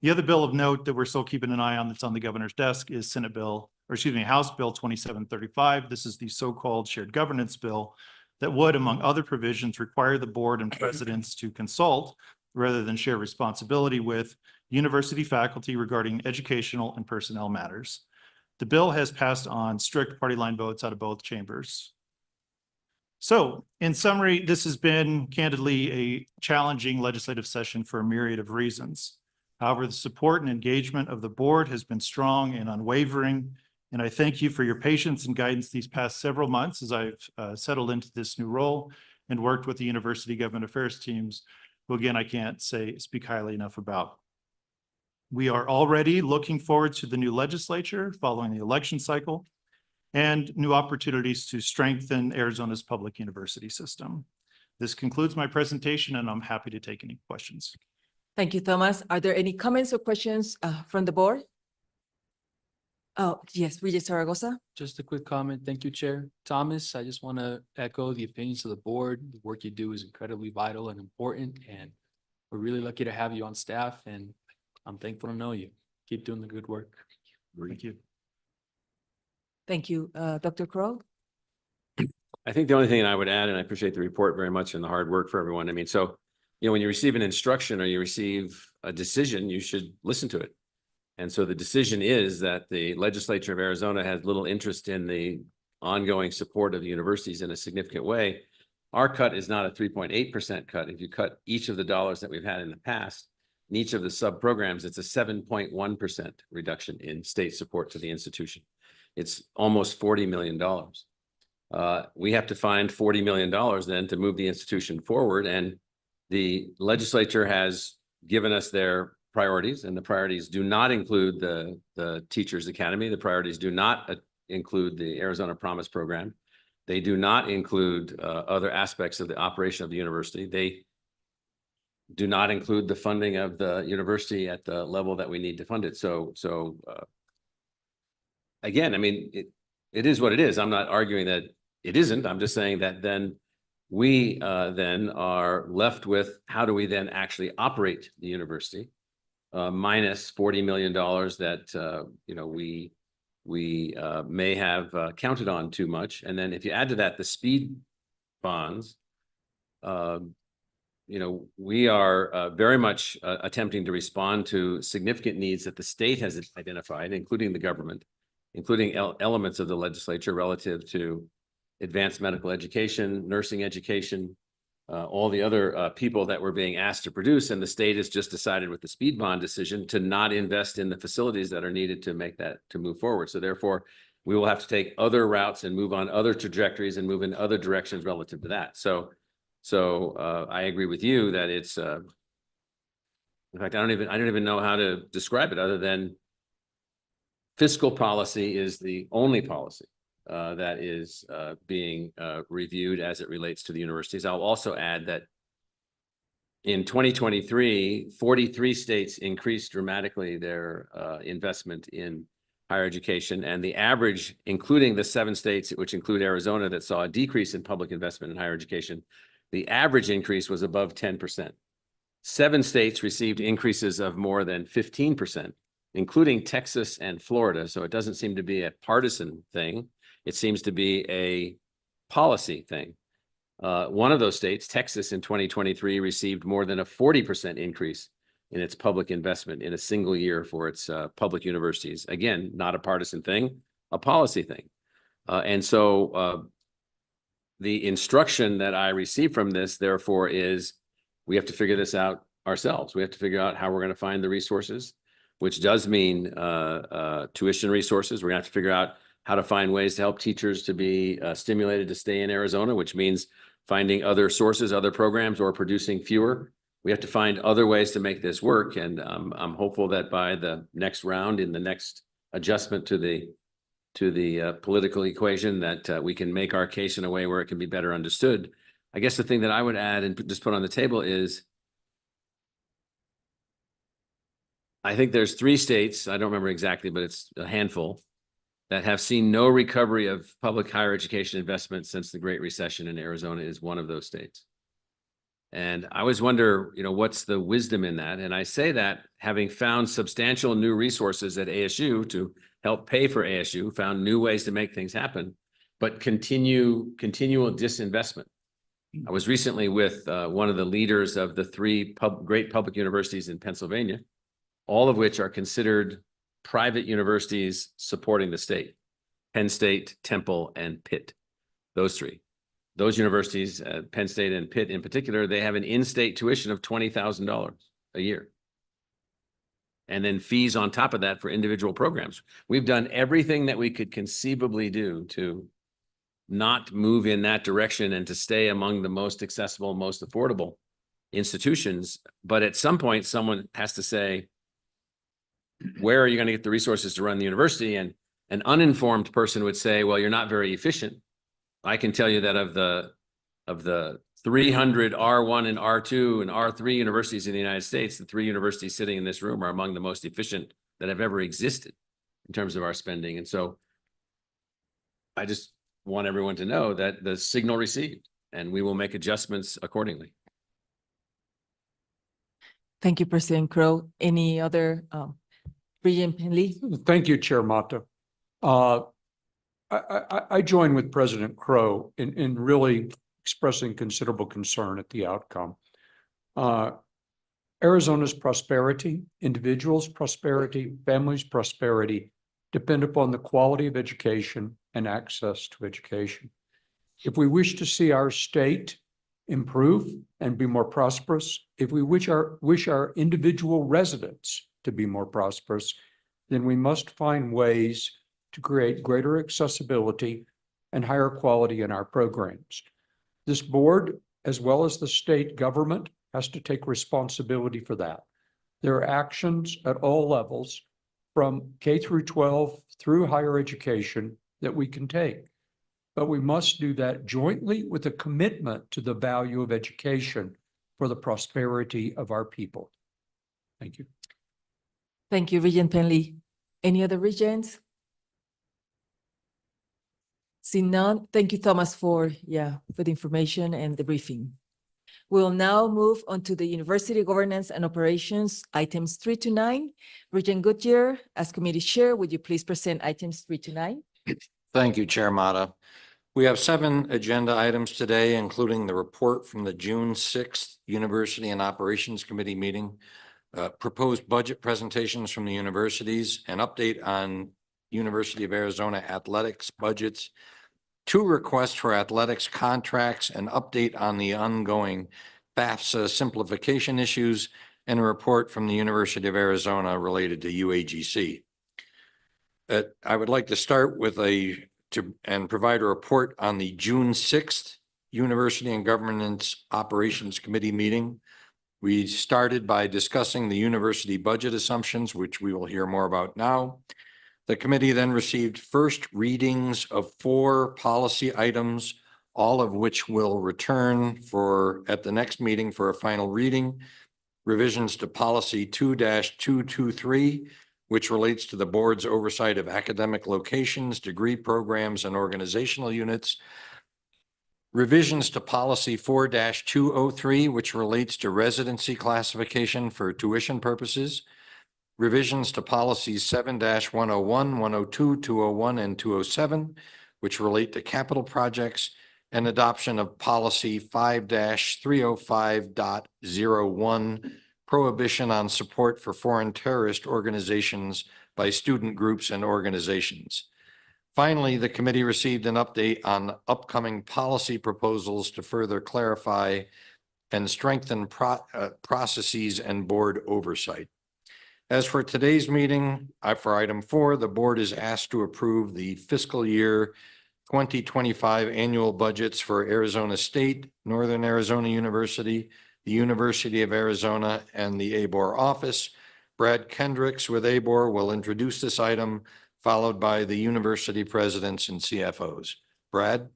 The other bill of note that we're still keeping an eye on that's on the governor's desk is House Bill 2735. This is the so-called shared governance bill that would, among other provisions, require the board and presidents to consult rather than share responsibility with university faculty regarding educational and personnel matters. The bill has passed on strict party line votes out of both chambers. So, in summary, this has been candidly a challenging legislative session for a myriad of reasons. However, the support and engagement of the board has been strong and unwavering, and I thank you for your patience and guidance these past several months as I've settled into this new role and worked with the university government affairs teams, who again, I can't speak highly enough about. We are already looking forward to the new legislature following the election cycle and new opportunities to strengthen Arizona's public university system. This concludes my presentation, and I'm happy to take any questions. Thank you, Thomas. Are there any comments or questions from the board? Oh, yes, Regis Zaragoza. Just a quick comment. Thank you, Chair. Thomas, I just want to echo the opinions of the board. The work you do is incredibly vital and important, and we're really lucky to have you on staff, and I'm thankful to know you. Keep doing the good work. Thank you. Thank you, Dr. Crow. I think the only thing I would add, and I appreciate the report very much and the hard work for everyone. I mean, so, when you receive an instruction or you receive a decision, you should listen to it. And so the decision is that the legislature of Arizona has little interest in the ongoing support of the universities in a significant way. Our cut is not a 3.8% cut. If you cut each of the dollars that we've had in the past, in each of the sub-programs, it's a 7.1% reduction in state support to the institution. It's almost $40 million. We have to find $40 million then to move the institution forward. And the legislature has given us their priorities, and the priorities do not include the Teachers Academy. The priorities do not include the Arizona Promise Program. They do not include other aspects of the operation of the university. They do not include the funding of the university at the level that we need to fund it. So again, I mean, it is what it is. I'm not arguing that it isn't. I'm just saying that then we then are left with, how do we then actually operate the university? Minus $40 million that we may have counted on too much. And then if you add to that the speed bonds, we are very much attempting to respond to significant needs that the state has identified, including the government, including elements of the legislature relative to advanced medical education, nursing education, all the other people that we're being asked to produce. And the state has just decided with the speed bond decision to not invest in the facilities that are needed to make that, to move forward. So therefore, we will have to take other routes and move on other trajectories and move in other directions relative to that. So I agree with you that it's, in fact, I don't even know how to describe it other than fiscal policy is the only policy that is being reviewed as it relates to the universities. I'll also add that in 2023, 43 states increased dramatically their investment in higher education, and the average, including the 7 states, which include Arizona, that saw a decrease in public investment in higher education, the average increase was above 10%. 7 states received increases of more than 15%, including Texas and Florida. So it doesn't seem to be a partisan thing. It seems to be a policy thing. One of those states, Texas, in 2023, received more than a 40% increase in its public investment in a single year for its public universities. Again, not a partisan thing, a policy thing. And so the instruction that I received from this, therefore, is we have to figure this out ourselves. We have to figure out how we're going to find the resources, which does mean tuition resources. We're going to have to figure out how to find ways to help teachers to be stimulated to stay in Arizona, which means finding other sources, other programs, or producing fewer. We have to find other ways to make this work. And I'm hopeful that by the next round, in the next adjustment to the political equation, that we can make our case in a way where it can be better understood. I guess the thing that I would add and just put on the table is, I think there's 3 states, I don't remember exactly, but it's a handful, that have seen no recovery of public higher education investment since the Great Recession, and Arizona is one of those states. And I always wonder, what's the wisdom in that? And I say that having found substantial new resources at ASU to help pay for ASU, found new ways to make things happen, but continual disinvestment. I was recently with one of the leaders of the 3 great public universities in Pennsylvania, all of which are considered private universities supporting the state: Penn State, Temple, and Pitt. Those 3. Those universities, Penn State and Pitt in particular, they have an in-state tuition of $20,000 a year. And then fees on top of that for individual programs. We've done everything that we could conceivably do to not move in that direction and to stay among the most accessible, most affordable institutions. But at some point, someone has to say, where are you going to get the resources to run the university? And an uninformed person would say, well, you're not very efficient. I can tell you that of the 300 R1 and R2 and R3 universities in the United States, the 3 universities sitting in this room are among the most efficient that have ever existed in terms of our spending. And so I just want everyone to know that the signal received, and we will make adjustments accordingly. Thank you, President Crow. Any other, Regent Penley? Thank you, Chair Mata. I join with President Crow in really expressing considerable concern at the outcome. Arizona's prosperity, individuals' prosperity, families' prosperity depend upon the quality of education and access to education. If we wish to see our state improve and be more prosperous, if we wish our individual residents to be more prosperous, then we must find ways to create greater accessibility and higher quality in our programs. This board, as well as the state government, has to take responsibility for that. There are actions at all levels, from K through 12 through higher education, that we can take. But we must do that jointly with a commitment to the value of education for the prosperity of our people. Thank you. Thank you, Regent Penley. Any other regents? Seeing none, thank you, Thomas, for the information and the briefing. We'll now move on to the University Governance and Operations, items 3 to 9. Regent Goodyear, as committee chair, would you please present items 3 to 9? Thank you, Chair Mata. We have 7 agenda items today, including the report from the June 6th University and Operations Committee meeting, proposed budget presentations from the universities, an update on University of Arizona athletics budgets, 2 requests for athletics contracts, an update on the ongoing FAFSA simplification issues, and a report from the University of Arizona related to UAGC. I would like to start with and provide a report on the June 6th University and Governance Operations Committee meeting. We started by discussing the university budget assumptions, which we will hear more about now. The committee then received first readings of 4 policy items, all of which will return at the next meeting for a final reading. Revisions to policy 2-223, which relates to the board's oversight of academic locations, degree programs, and organizational units. Revisions to policy 4-203, which relates to residency classification for tuition purposes. Revisions to policies 7-101, 102, 201, and 207, which relate to capital projects, and adoption of policy 5-305.01, prohibition on support for foreign terrorist organizations by student groups and organizations. Finally, the committee received an update on upcoming policy proposals to further clarify and strengthen processes and board oversight. As for today's meeting, for item 4, the board is asked to approve the fiscal year 2025 annual budgets for Arizona State, Northern Arizona University, the University of Arizona, and the ABOR office. Brad Kendricks with ABOR will introduce this item, followed by the university presidents and CFOs. Brad?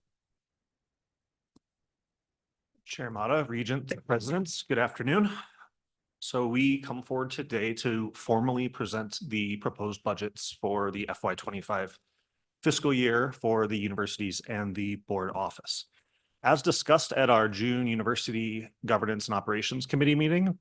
Chair Mata, Regent, Presidents, good afternoon. So we come forward today to formally present the proposed budgets for the FY25 fiscal year for the universities and the board office. As discussed at our June University Governance and Operations Committee meeting,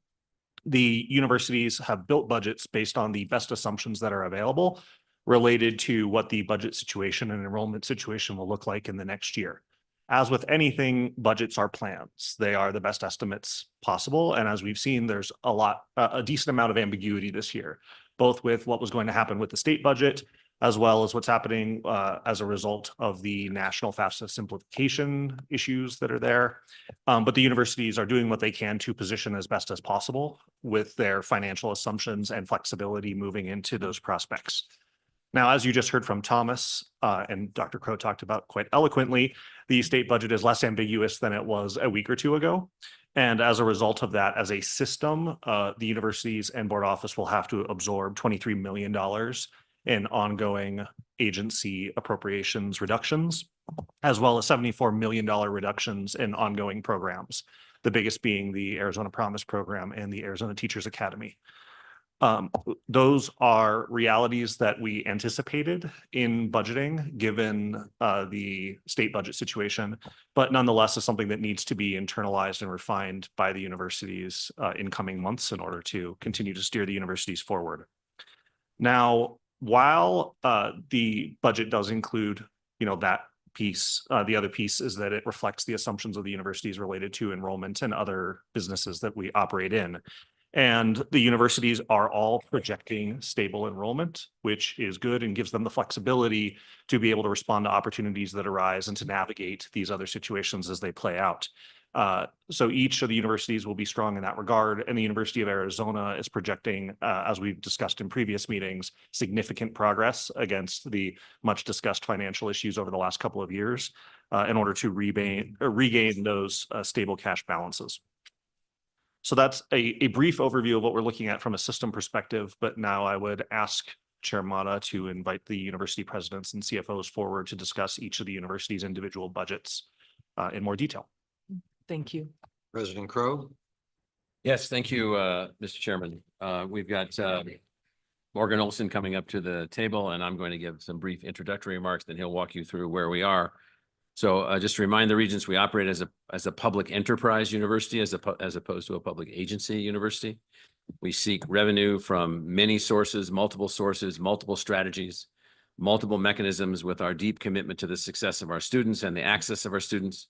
the universities have built budgets based on the best assumptions that are available related to what the budget situation and enrollment situation will look like in the next year. As with anything, budgets are plans. They are the best estimates possible. And as we've seen, there's a decent amount of ambiguity this year, both with what was going to happen with the state budget, as well as what's happening as a result of the national FAFSA simplification issues that are there. But the universities are doing what they can to position as best as possible with their financial assumptions and flexibility moving into those prospects. Now, as you just heard from Thomas and Dr. Crow talked about quite eloquently, the state budget is less ambiguous than it was a week or 2 ago. And as a result of that, as a system, the universities and board office will have to absorb $23 million in ongoing agency appropriations reductions, as well as $74 million reductions in ongoing programs, the biggest being the Arizona Promise Program and the Arizona Teachers Academy. Those are realities that we anticipated in budgeting, given the state budget situation, but nonetheless is something that needs to be internalized and refined by the universities in coming months in order to continue to steer the universities forward. Now, while the budget does include, that piece, the other piece is that it reflects the assumptions of the universities related to enrollment and other businesses that we operate in. And the universities are all projecting stable enrollment, which is good and gives them the flexibility to be able to respond to opportunities that arise and to navigate these other situations as they play out. So each of the universities will be strong in that regard. And the University of Arizona is projecting, as we've discussed in previous meetings, significant progress against the much discussed financial issues over the last couple of years in order to regain those stable cash balances. So that's a brief overview of what we're looking at from a system perspective, but now I would ask Chair Mata to invite the university presidents and CFOs forward to discuss each of the university's individual budgets in more detail. Thank you. President Crow. Yes, thank you, Mr. Chairman. We've got Morgan Olson coming up to the table, and I'm going to give some brief introductory remarks, then he'll walk you through where we are. So just to remind the regents, we operate as a public enterprise university as opposed to a public agency university. We seek revenue from many sources, multiple strategies, multiple mechanisms with our deep commitment to the success of our students and the access of our students.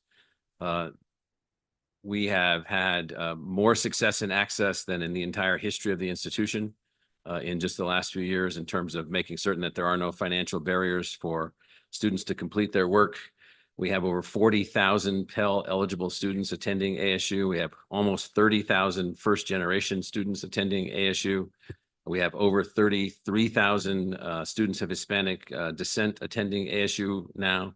We have had more success in access than in the entire history of the institution in just the last few years in terms of making certain that there are no financial barriers for students to complete their work. We have over 40,000 Pell eligible students attending ASU. We have almost 30,000 first generation students attending ASU. We have over 33,000 students of Hispanic descent attending ASU now.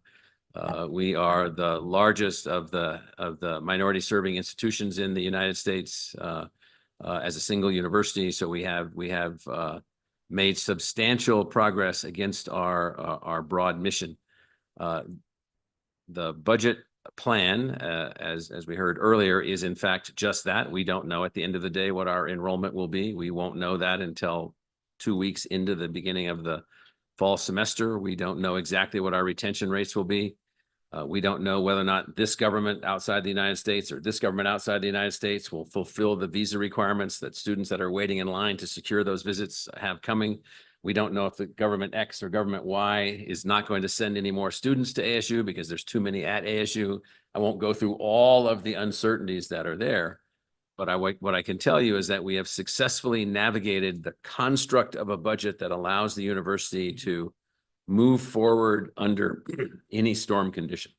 We are the largest of the minority serving institutions in the United States as a single university. So we have made substantial progress against our broad mission. The budget plan, as we heard earlier, is in fact just that. We don't know at the end of the day what our enrollment will be. We won't know that until 2 weeks into the beginning of the fall semester. We don't know exactly what our retention rates will be. We don't know whether or not this government outside the United States or this government outside the United States will fulfill the visa requirements that students that are waiting in line to secure those visits have coming. We don't know if the government X or government Y is not going to send any more students to ASU because there's too many at ASU. I won't go through all of the uncertainties that are there, but what I can tell you is that we have successfully navigated the construct of a budget that allows the university to move forward under any storm condition.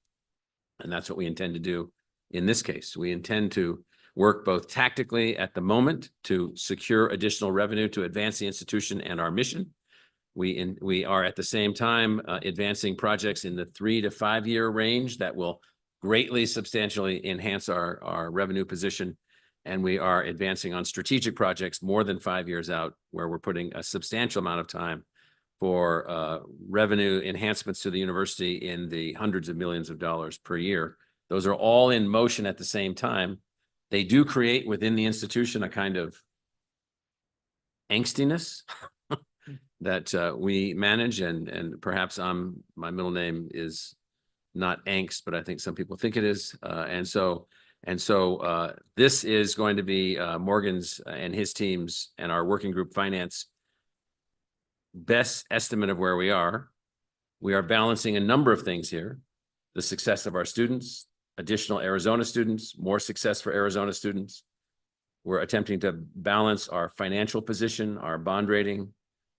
And that's what we intend to do in this case. We intend to work both tactically at the moment to secure additional revenue to advance the institution and our mission. We are at the same time advancing projects in the 3 to 5 year range that will greatly substantially enhance our revenue position. And we are advancing on strategic projects more than 5 years out, where we're putting a substantial amount of time for revenue enhancements to the university in the hundreds of millions of dollars per year. Those are all in motion at the same time. They do create within the institution a kind of angstiness that we manage, and perhaps my middle name is not angst, but I think some people think it is. And so this is going to be Morgan's and his team's and our working group finance best estimate of where we are. We are balancing a number of things here: the success of our students, additional Arizona students, more success for Arizona students. We're attempting to balance our financial position, our bond rating,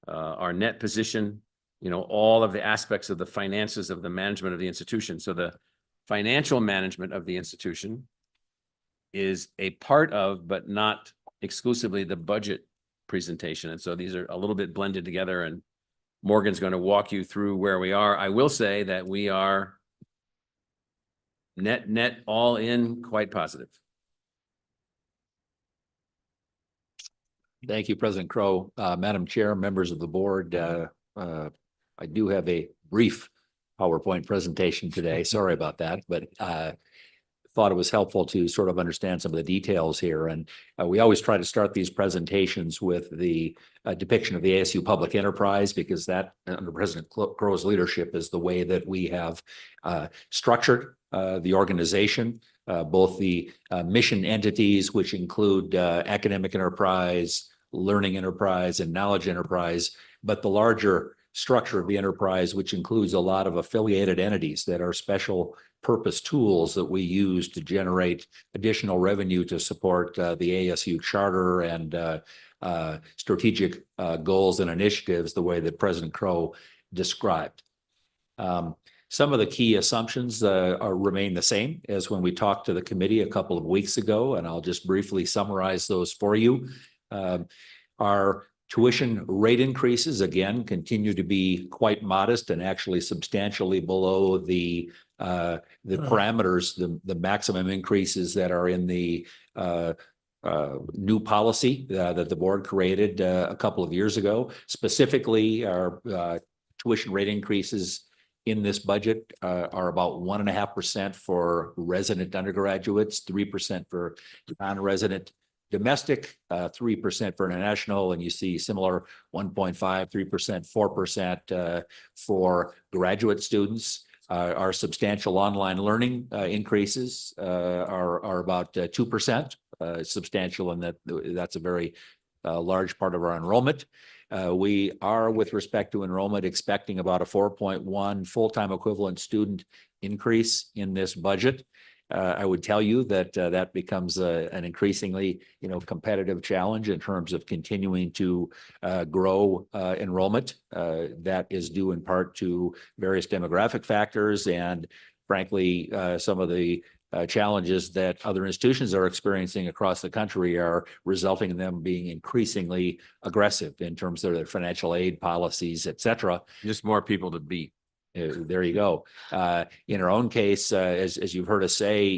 our net position, all of the aspects of the finances of the management of the institution. So the financial management of the institution is a part of, but not exclusively, the budget presentation. And so these are a little bit blended together, and Morgan's going to walk you through where we are. I will say that we are net all in quite positive. Thank you, President Crow. Madam Chair, members of the board, I do have a brief PowerPoint presentation today. Sorry about that, but thought it was helpful to sort of understand some of the details here. And we always try to start these presentations with the depiction of the ASU public enterprise, because that, under President Crow's leadership, is the way that we have structured the organization, both the mission entities, which include academic enterprise, learning enterprise, and knowledge enterprise, but the larger structure of the enterprise, which includes a lot of affiliated entities that are special purpose tools that we use to generate additional revenue to support the ASU charter and strategic goals and initiatives, the way that President Crow described. Some of the key assumptions remain the same as when we talked to the committee a couple of weeks ago, and I'll just briefly summarize those for you. Our tuition rate increases, again, continue to be quite modest and actually substantially below the parameters, the maximum increases that are in the new policy that the board created a couple of years ago. Specifically, our tuition rate increases in this budget are about 1.5% for resident undergraduates, 3% for non-resident domestic, 3% for international, and you see similar 1.5%, 3%, 4% for graduate students. Our substantial online learning increases are about 2%, substantial in that that's a very large part of our enrollment. We are, with respect to enrollment, expecting about a 4.1 full-time equivalent student increase in this budget. I would tell you that that becomes an increasingly, competitive challenge in terms of continuing to grow enrollment. That is due in part to various demographic factors and, frankly, some of the challenges that other institutions are experiencing across the country are resulting in them being increasingly aggressive in terms of their financial aid policies, et cetera. Just more people to beat. There you go. In our own case, as you've heard us say,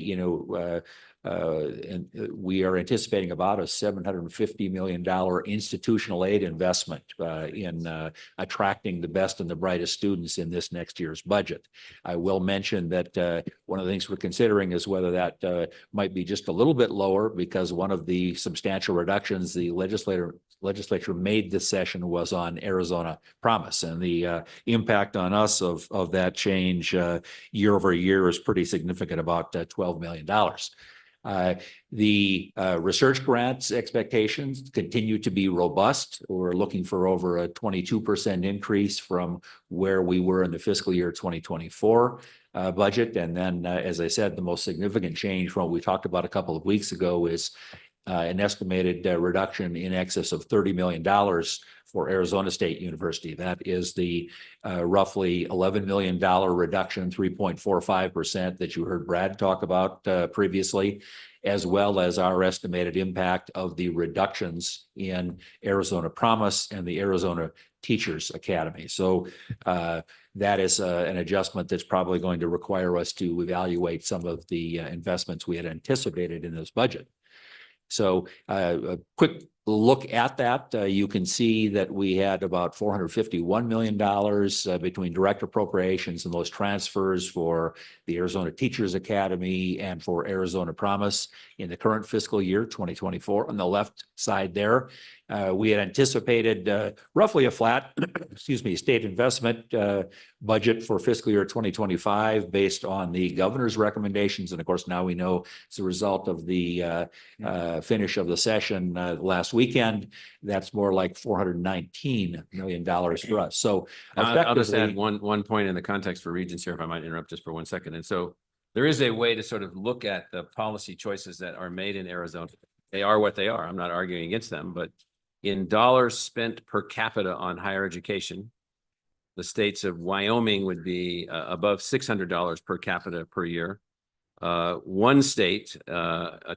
and we are anticipating about a $750 million institutional aid investment in attracting the best and the brightest students in this next year's budget. I will mention that one of the things we're considering is whether that might be just a little bit lower, because one of the substantial reductions the legislature made this session was on Arizona Promise, and the impact on us of that change year over year is pretty significant, about $12 million. The research grants expectations continue to be robust. We're looking for over a 22% increase from where we were in the fiscal year 2024 budget. And then, as I said, the most significant change from what we talked about a couple of weeks ago is an estimated reduction in excess of $30 million for Arizona State University. That is the roughly $11 million reduction, 3.45% that you heard Brad talk about previously, as well as our estimated impact of the reductions in Arizona Promise and the Arizona Teachers Academy. So that is an adjustment that's probably going to require us to evaluate some of the investments we had anticipated in this budget. So a quick look at that, you can see that we had about $451 million between direct appropriations and those transfers for the Arizona Teachers Academy and for Arizona Promise in the current fiscal year 2024. On the left side there, we had anticipated roughly a flat, state investment budget for fiscal year 2025 based on the governor's recommendations. And of course, now we know as a result of the finish of the session last weekend, that's more like $419 million for us. So I'll just add one point in the context for Regents here, if I might interrupt just for 1 second. And so there is a way to sort of look at the policy choices that are made in Arizona. They are what they are. I'm not arguing against them, but in dollars spent per capita on higher education, the states of Wyoming would be above $600 per capita per year. One state,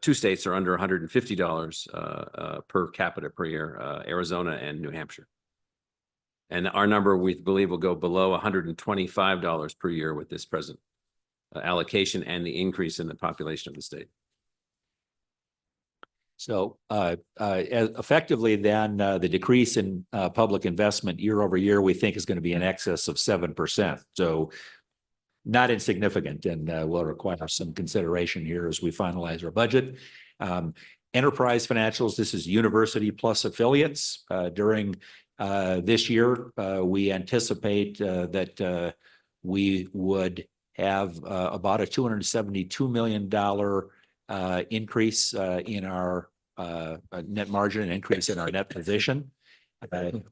two states are under $150 per capita per year, Arizona and New Hampshire. And our number, we believe, will go below $125 per year with this present allocation and the increase in the population of the state. So effectively then the decrease in public investment year over year, we think is going to be in excess of 7%. So not insignificant and will require some consideration here as we finalize our budget. Enterprise financials, this is university plus affiliates. During this year, we anticipate that we would have about a $272 million increase in our net margin, an increase in our net position.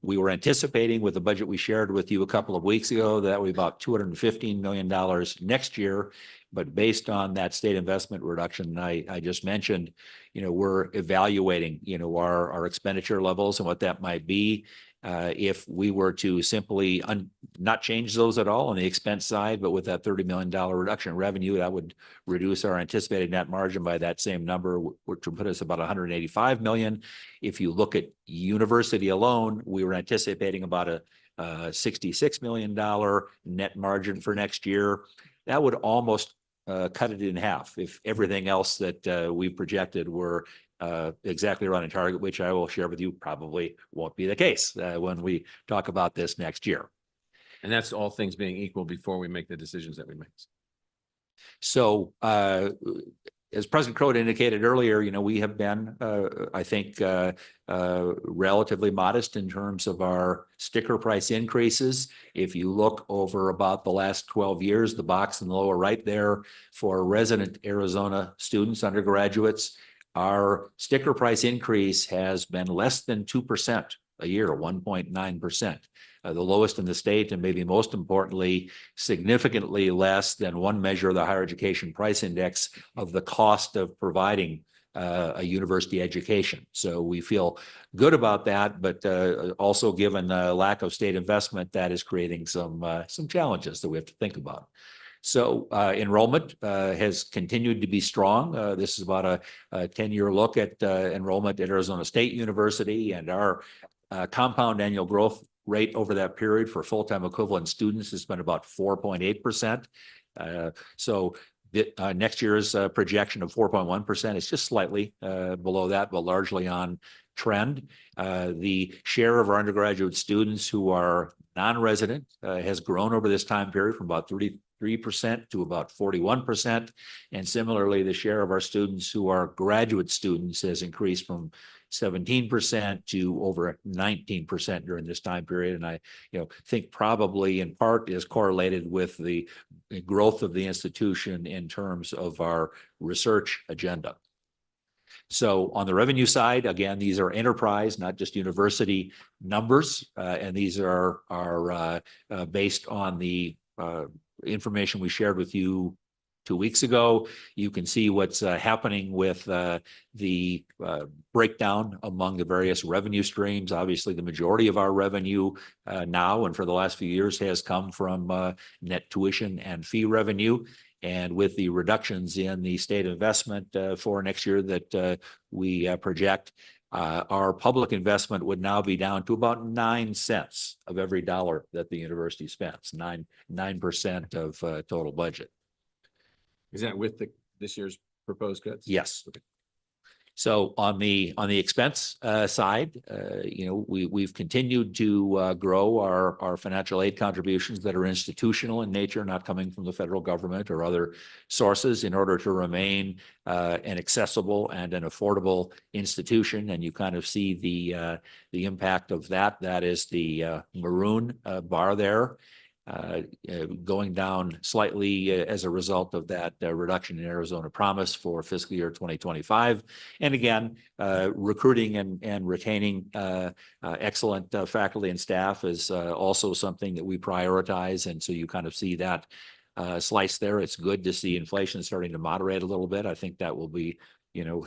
We were anticipating with the budget we shared with you a couple of weeks ago that we about $215 million next year. But based on that state investment reduction I just mentioned, we're evaluating, our expenditure levels and what that might be. If we were to simply not change those at all on the expense side, but with that $30 million reduction in revenue, that would reduce our anticipated net margin by that same number, which would put us about $185 million. If you look at university alone, we were anticipating about a $66 million net margin for next year. That would almost cut it in half if everything else that we projected were exactly around a target, which I will share with you probably won't be the case when we talk about this next year. And that's all things being equal before we make the decisions that we make. So as President Crow indicated earlier, we have been, I think, relatively modest in terms of our sticker price increases. If you look over about the last 12 years, the box in the lower right there for resident Arizona students, undergraduates, our sticker price increase has been less than 2% a year, 1.9%. The lowest in the state, and maybe most importantly, significantly less than one measure of the higher education price index of the cost of providing a university education. So we feel good about that, but also given the lack of state investment, that is creating some challenges that we have to think about. So enrollment has continued to be strong. This is about a 10-year look at enrollment at Arizona State University, and our compound annual growth rate over that period for full-time equivalent students has been about 4.8%. So next year's projection of 4.1% is just slightly below that, but largely on trend. The share of our undergraduate students who are non-resident has grown over this time period from about 33% to about 41%. And similarly, the share of our students who are graduate students has increased from 17% to over 19% during this time period. And I think probably in part is correlated with the growth of the institution in terms of our research agenda. So on the revenue side, again, these are enterprise, not just university numbers. And these are based on the information we shared with you 2 weeks ago. You can see what's happening with the breakdown among the various revenue streams. Obviously, the majority of our revenue now and for the last few years has come from net tuition and fee revenue. And with the reductions in the state investment for next year that we project, our public investment would now be down to about 9 cents of every dollar that the university spends, 9% of total budget. Is that with this year's proposed cuts? Yes. Okay. So on the expense side, we've continued to grow our financial aid contributions that are institutional in nature, not coming from the federal government or other sources, in order to remain an accessible and an affordable institution. And you kind of see the impact of that. That is the maroon bar there. Going down slightly as a result of that reduction in Arizona Promise for fiscal year 2025. And again, recruiting and retaining excellent faculty and staff is also something that we prioritize. And so you kind of see that slice there. It's good to see inflation starting to moderate a little bit. I think that will be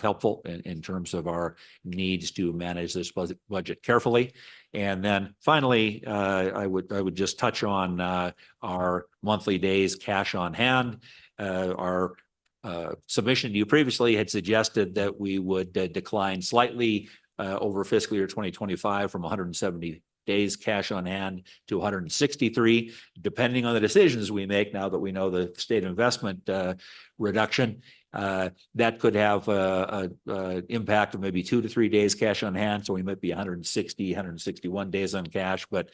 helpful in terms of our needs to manage this budget carefully. And then finally, I would just touch on our monthly days cash on hand. Our submission to you previously had suggested that we would decline slightly over fiscal year 2025 from 170 days cash on hand to 163, depending on the decisions we make now that we know the state investment reduction. That could have a impact of maybe 2 to 3 days cash on hand. So we might be 160, 161 days on cash, but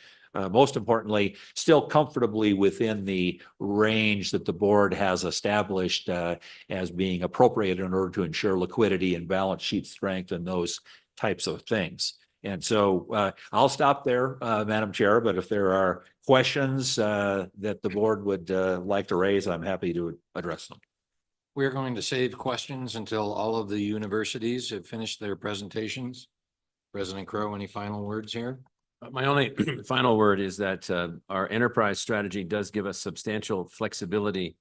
most importantly, still comfortably within the range that the board has established as being appropriate in order to ensure liquidity and balance sheet strength and those types of things. And so I'll stop there, Madam Chair, but if there are questions that the board would like to raise, I'm happy to address them. We're going to save questions until all of the universities have finished their presentations. President Crow, any final words here? My only final word is that our enterprise strategy does give us substantial flexibility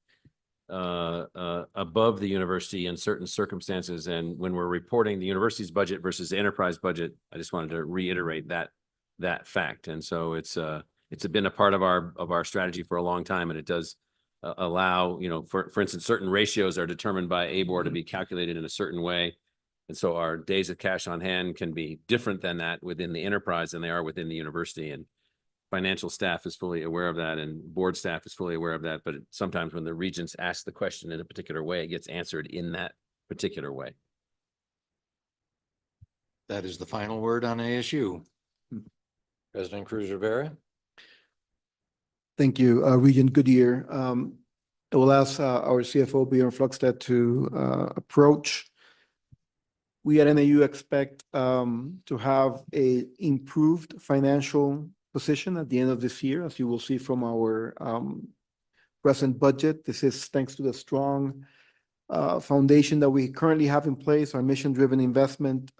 above the university in certain circumstances. And when we're reporting the university's budget versus the enterprise budget, I just wanted to reiterate that fact. And so it's been a part of our strategy for a long time, and it does allow, for instance, certain ratios are determined by ABOR to be calculated in a certain way. And so our days of cash on hand can be different than that within the enterprise than they are within the university. And financial staff is fully aware of that, and board staff is fully aware of that. But sometimes when the regents ask the question in a particular way, it gets answered in that particular way. That is the final word on ASU. President Cruz Rivera. Thank you, Regent Goodyear. I will ask our CFO, Bjorn Flugstad, to approach. We at NAU expect to have a improved financial position at the end of this year, as you will see from our present budget. This is thanks to the strong foundation that we currently have in place, our mission-driven investment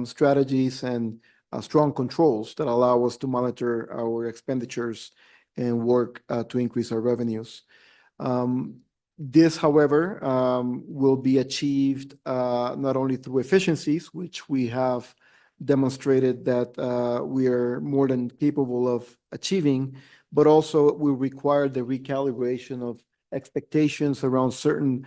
strategies, and strong controls that allow us to monitor our expenditures and work to increase our revenues. This, however, will be achieved not only through efficiencies, which we have demonstrated that we are more than capable of achieving, but also will require the recalibration of expectations around certain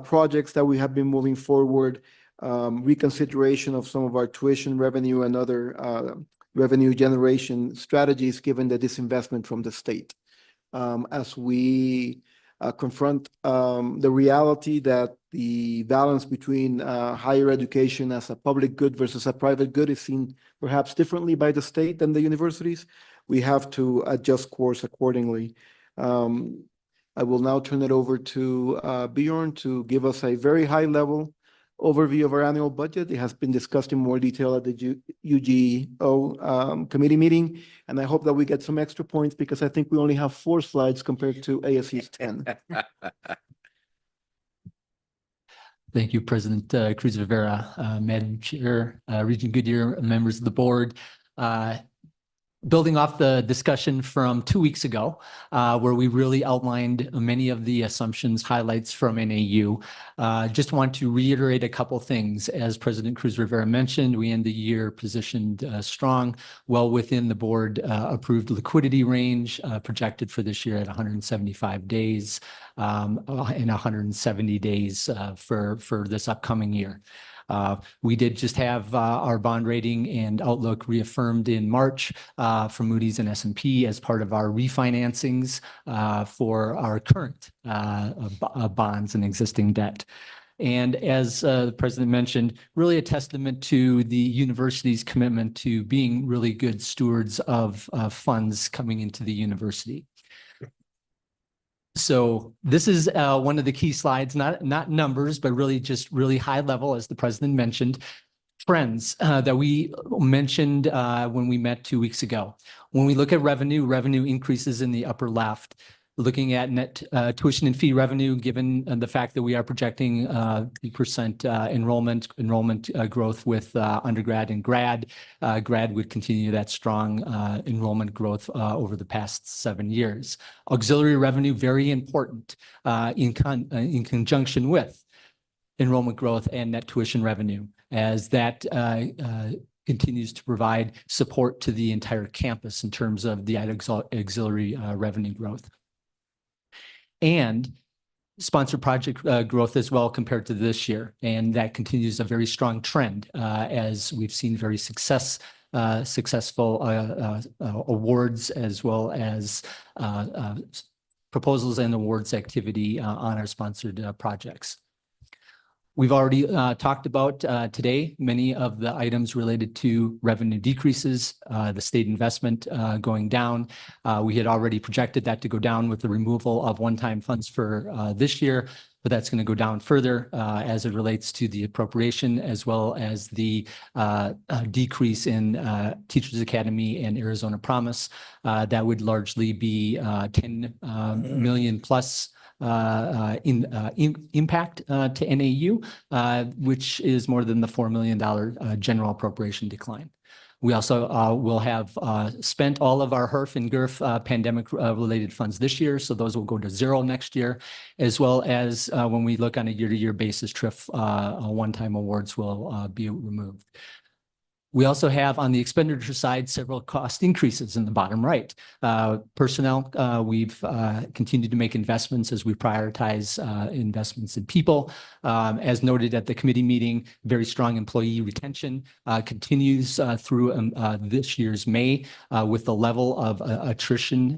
projects that we have been moving forward, reconsideration of some of our tuition revenue and other revenue generation strategies, given the disinvestment from the state. As we confront the reality that the balance between higher education as a public good versus a private good is seen perhaps differently by the state than the universities, we have to adjust course accordingly. I will now turn it over to Bjorn to give us a very high-level overview of our annual budget. It has been discussed in more detail at the UGO committee meeting, and I hope that we get some extra points because I think we only have 4 slides compared to ASC's 10. Thank you, President Cruz Rivera, Madam Chair, Regent Goodyear, members of the board. Building off the discussion from 2 weeks ago, where we really outlined many of the assumptions, highlights from NAU, just want to reiterate a couple things. As President Cruz Rivera mentioned, we end the year positioned strong, well within the board approved liquidity range projected for this year at 175 days and 170 days for this upcoming year. We did just have our bond rating and outlook reaffirmed in March from Moody's and S&P as part of our refinancings for our current bonds and existing debt. And as the president mentioned, really a testament to the university's commitment to being really good stewards of funds coming into the university. So this is one of the key slides, not numbers, but really just really high level, as the president mentioned, trends that we mentioned when we met 2 weeks ago. When we look at revenue increases in the upper left. Looking at net tuition and fee revenue, given the fact that we are projecting 3% enrollment growth with undergrad and grad would continue that strong enrollment growth over the past 7 years. Auxiliary revenue, very important in conjunction with enrollment growth and net tuition revenue, as that continues to provide support to the entire campus in terms of the auxiliary revenue growth. And sponsored project growth as well compared to this year. And that continues a very strong trend as we've seen very successful awards as well as proposals and awards activity on our sponsored projects. We've already talked about today many of the items related to revenue decreases, the state investment going down. We had already projected that to go down with the removal of one-time funds for this year, but that's going to go down further as it relates to the appropriation as well as the decrease in Teachers Academy and Arizona Promise. That would largely be 10 million plus impact to NAU, which is more than the $4 million general appropriation decline. We also will have spent all of our HERF and GERF pandemic related funds this year, so those will go to zero next year, as well as when we look on a year-to-year basis, TRIF one-time awards will be removed. We also have on the expenditure side several cost increases in the bottom right. Personnel, we've continued to make investments as we prioritize investments in people. As noted at the committee meeting, very strong employee retention continues through this year's May with the level of attrition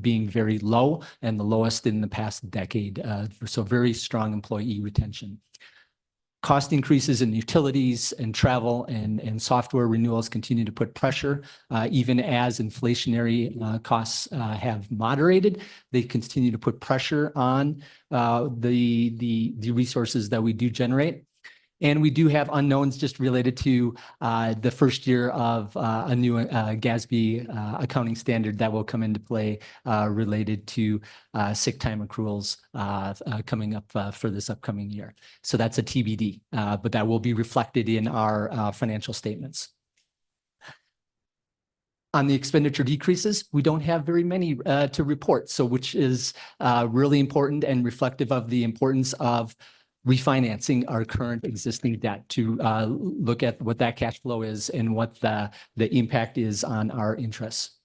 being very low and the lowest in the past decade. So very strong employee retention. Cost increases in utilities and travel and software renewals continue to put pressure, even as inflationary costs have moderated. They continue to put pressure on the resources that we do generate. And we do have unknowns just related to the first year of a new GASB accounting standard that will come into play related to sick time accruals coming up for this upcoming year. So that's a TBD, but that will be reflected in our financial statements. On the expenditure decreases, we don't have very many to report, so which is really important and reflective of the importance of refinancing our current existing debt to look at what that cash flow is and what the impact is on our interests.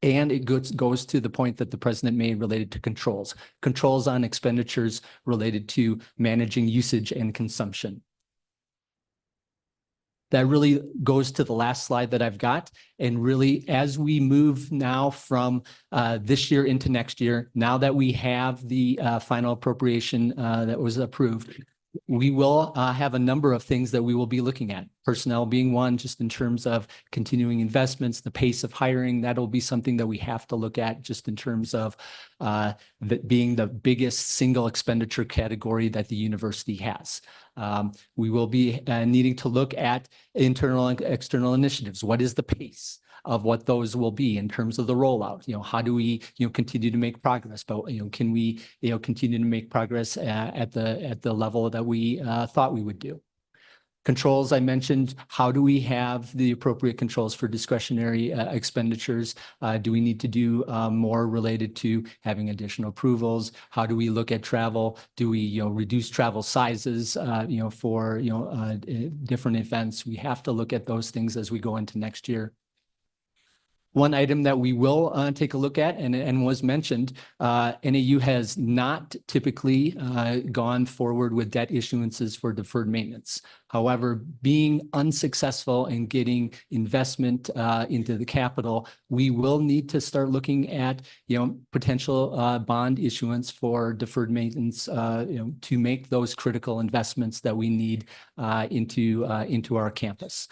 And it goes to the point that the president made related to controls on expenditures related to managing usage and consumption. That really goes to the last slide that I've got. And really, as we move now from this year into next year, now that we have the final appropriation that was approved, we will have a number of things that we will be looking at. Personnel being one, just in terms of continuing investments, the pace of hiring, that'll be something that we have to look at just in terms of that being the biggest single expenditure category that the university has. We will be needing to look at internal and external initiatives. What is the pace of what those will be in terms of the rollout? How do we, continue to make progress? But, can we, continue to make progress at the level that we thought we would do? Controls, I mentioned, how do we have the appropriate controls for discretionary expenditures? Do we need to do more related to having additional approvals? How do we look at travel? Do we, reduce travel sizes, for, different events? We have to look at those things as we go into next year. One item that we will take a look at and was mentioned, NAU has not typically gone forward with debt issuances for deferred maintenance. However, being unsuccessful in getting investment into the capital, we will need to start looking at, potential bond issuance for deferred maintenance, to make those critical investments that we need into our campus.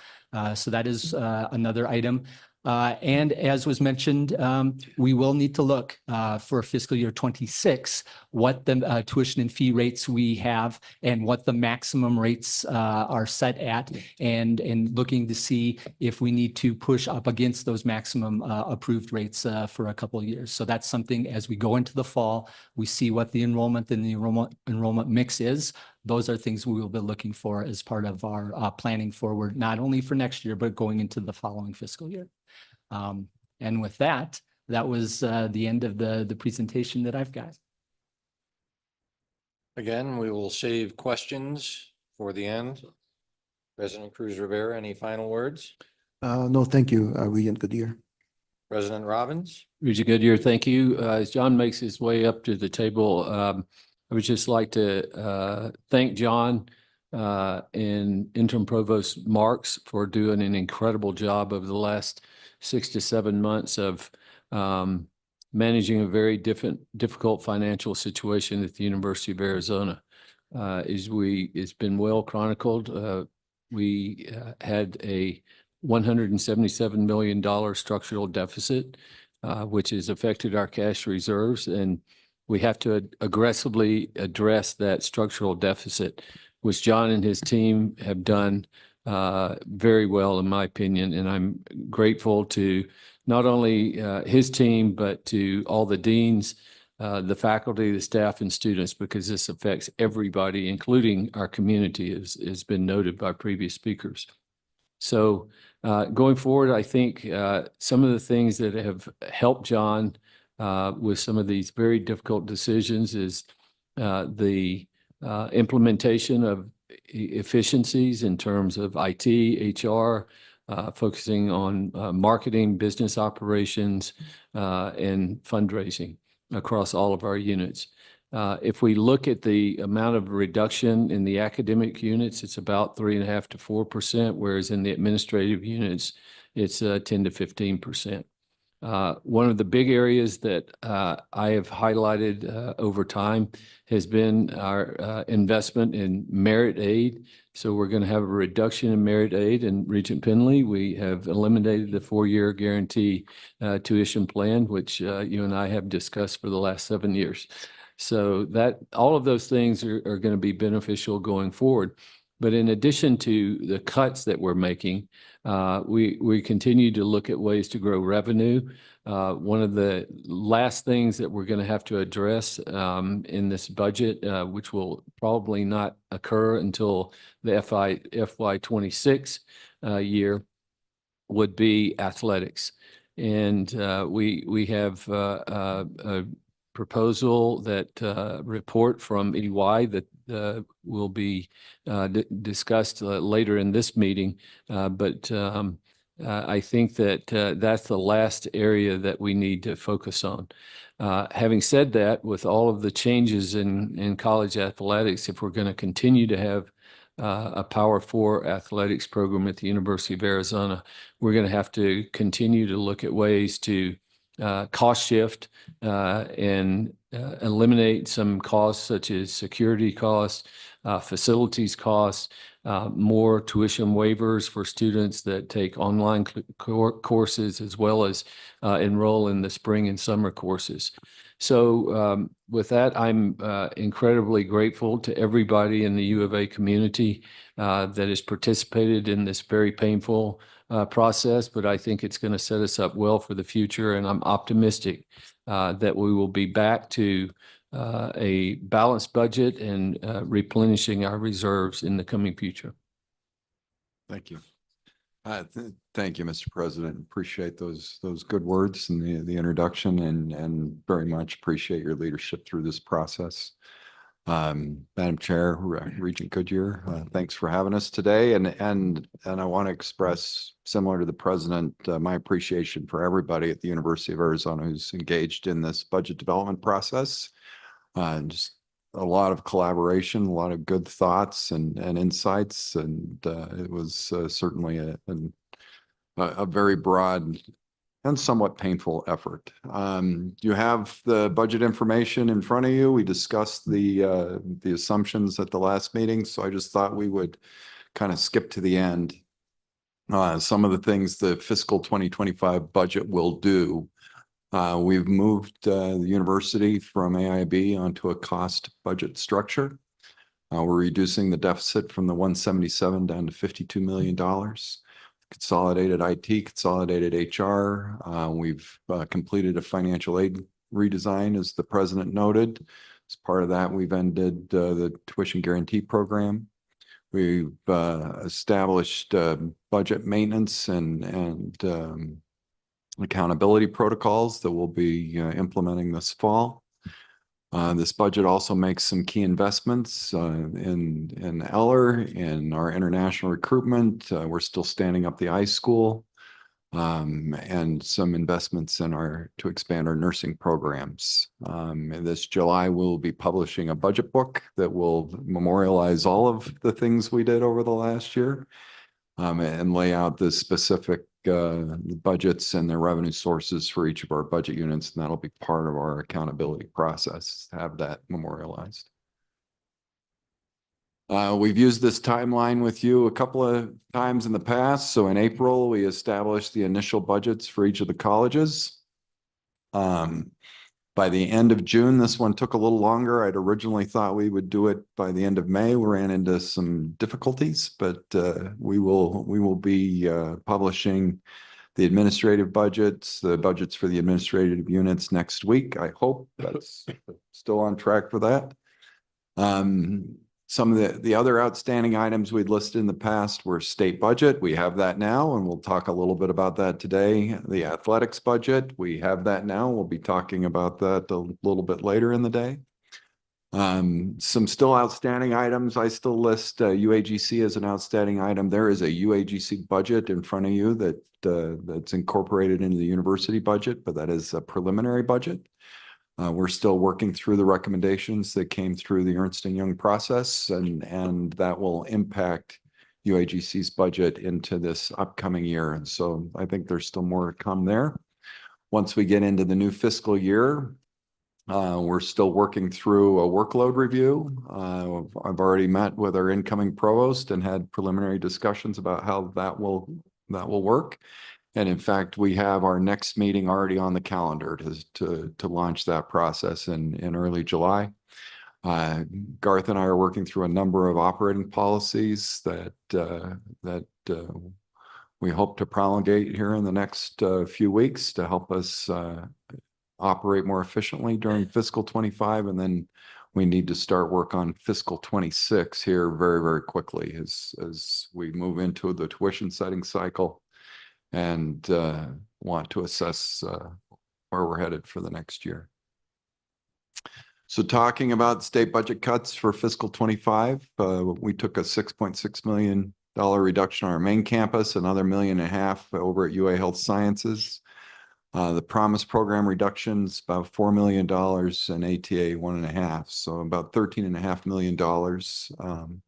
So that is another item. And as was mentioned, we will need to look for fiscal year 26, what the tuition and fee rates we have and what the maximum rates are set at, and looking to see if we need to push up against those maximum approved rates for a couple of years. So that's something as we go into the fall, we see what the enrollment and the enrollment mix is. Those are things we will be looking for as part of our planning forward, not only for next year, but going into the following fiscal year. And with that, that was the end of the presentation that I've got. Again, we will save questions for the end. President Cruz Rivera, any final words? No, thank you, Regent Goodyear. President Robbins? Regent Goodyear, thank you. As John makes his way up to the table, I would just like to thank John and Interim Provost Marks for doing an incredible job over the last 6 to 7 months of managing a very difficult financial situation at the University of Arizona. it's been well chronicled. We had a $177 million structural deficit, which has affected our cash reserves, and we have to aggressively address that structural deficit, which John and his team have done very well, in my opinion. And I'm grateful to not only his team, but to all the deans, the faculty, the staff, and students, because this affects everybody, including our community, as has been noted by previous speakers. So going forward, I think some of the things that have helped John with some of these very difficult decisions is the implementation of efficiencies in terms of IT, HR, focusing on marketing, business operations, and fundraising across all of our units. If we look at the amount of reduction in the academic units, it's about 3.5% to 4%, whereas in the administrative units, it's 10 to 15%. One of the big areas that I have highlighted over time has been our investment in merit aid. So we're going to have a reduction in merit aid in Regent Penley. We have eliminated the 4-year guarantee tuition plan, which you and I have discussed for the last 7 years. So that all of those things are going to be beneficial going forward. But in addition to the cuts that we're making, we continue to look at ways to grow revenue. One of the last things that we're going to have to address in this budget, which will probably not occur until the FY26 year, would be athletics. And we have a proposal that report from EY that will be discussed later in this meeting. But I think that that's the last area that we need to focus on. Having said that, with all of the changes in college athletics, if we're going to continue to have a Power 4 athletics program at the University of Arizona, we're going to have to continue to look at ways to cost shift and eliminate some costs such as security costs, facilities costs, more tuition waivers for students that take online courses, as well as enroll in the spring and summer courses. So with that, I'm incredibly grateful to everybody in the U of A community that has participated in this very painful process, but I think it's going to set us up well for the future. And I'm optimistic that we will be back to a balanced budget and replenishing our reserves in the coming future. Thank you. Thank you, Mr. President. Appreciate those good words and the introduction, and very much appreciate your leadership through this process. Madam Chair, Regent Goodyear, thanks for having us today. And I want to express, similar to the President, my appreciation for everybody at the University of Arizona who's engaged in this budget development process. Just a lot of collaboration, a lot of good thoughts and insights, and it was certainly a very broad and somewhat painful effort. You have the budget information in front of you. We discussed the assumptions at the last meeting, so I just thought we would kind of skip to the end. Some of the things the fiscal 2025 budget will do. We've moved the university from AIB onto a cost budget structure. We're reducing the deficit from the 177 down to $52 million. Consolidated IT, consolidated HR. We've completed a financial aid redesign, as the President noted. As part of that, we've ended the tuition guarantee program. We've established budget maintenance and accountability protocols that we'll be implementing this fall. This budget also makes some key investments in Eller, in our international recruitment. We're still standing up the iSchool, and some investments to expand our nursing programs. This July, we'll be publishing a budget book that will memorialize all of the things we did over the last year, and lay out the specific budgets and their revenue sources for each of our budget units, and that'll be part of our accountability process to have that memorialized. We've used this timeline with you a couple of times in the past. So in April, we established the initial budgets for each of the colleges. By the end of June, this one took a little longer. I'd originally thought we would do it by the end of May. We ran into some difficulties, but we will be publishing the administrative budgets, the budgets for the administrative units next week. I hope that's still on track for that. Some of the other outstanding items we'd listed in the past were state budget. We have that now, and we'll talk a little bit about that today. The athletics budget, we have that now. We'll be talking about that a little bit later in the day. Some still outstanding items. I still list UAGC as an outstanding item. There is a UAGC budget in front of you that's incorporated into the university budget, but that is a preliminary budget. We're still working through the recommendations that came through the Ernst & Young process, and that will impact UAGC's budget into this upcoming year. And so I think there's still more to come there. Once we get into the new fiscal year, we're still working through a workload review. I've already met with our incoming provost and had preliminary discussions about how that will work. And in fact, we have our next meeting already on the calendar to launch that process in early July. Garth and I are working through a number of operating policies that we hope to promulgate here in the next few weeks to help us operate more efficiently during fiscal 25. And then we need to start work on fiscal 26 here very, very quickly as we move into the tuition setting cycle and want to assess where we're headed for the next year. So talking about state budget cuts for fiscal 25, we took a $6.6 million reduction on our main campus, another $1.5 million over at UA Health Sciences. The Promise program reductions, about $4 million and ATA 1.5, so about $13.5 million.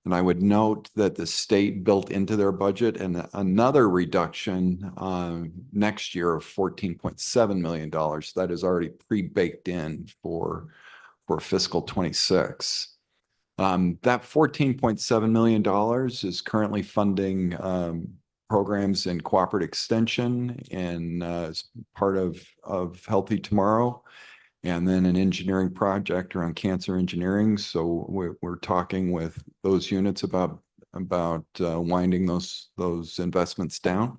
And I would note that the state built into their budget and another reduction next year of $14.7 million. That is already pre-baked in for fiscal 26. That $14.7 million is currently funding programs in cooperative extension and as part of Healthy Tomorrow, and then an engineering project around cancer engineering. So we're talking with those units about winding those investments down.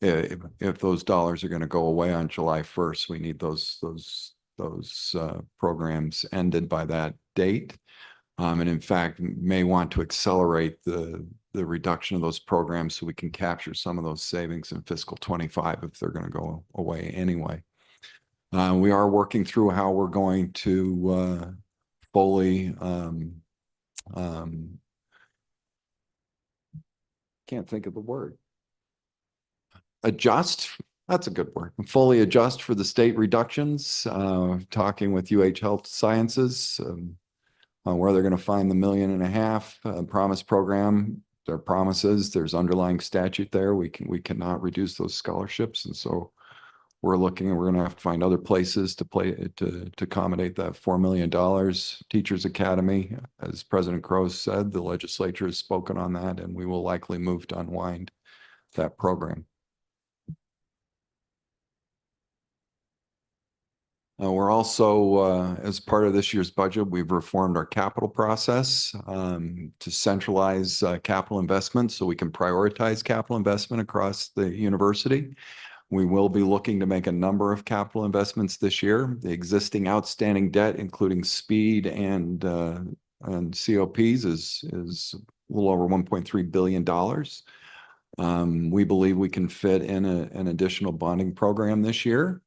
If those dollars are going to go away on July 1st, we need those programs ended by that date. And in fact, may want to accelerate the reduction of those programs so we can capture some of those savings in fiscal 25 if they're going to go away anyway. We are working through how we're going to fully can't think of the word. Adjust. That's a good word. Fully adjust for the state reductions. Talking with UH Health Sciences, where they're going to find the $1.5 million Promise program. Their promises. There's underlying statute there. We cannot reduce those scholarships, and so we're going to have to find other places to accommodate that $4 million. Teachers Academy, as President Crowe said, the legislature has spoken on that, and we will likely move to unwind that program. We're also, as part of this year's budget, we've reformed our capital process to centralize capital investments so we can prioritize capital investment across the university. We will be looking to make a number of capital investments this year. The existing outstanding debt, including speed and COPs, is a little over $1.3 billion. We believe we can fit in an additional bonding program this year.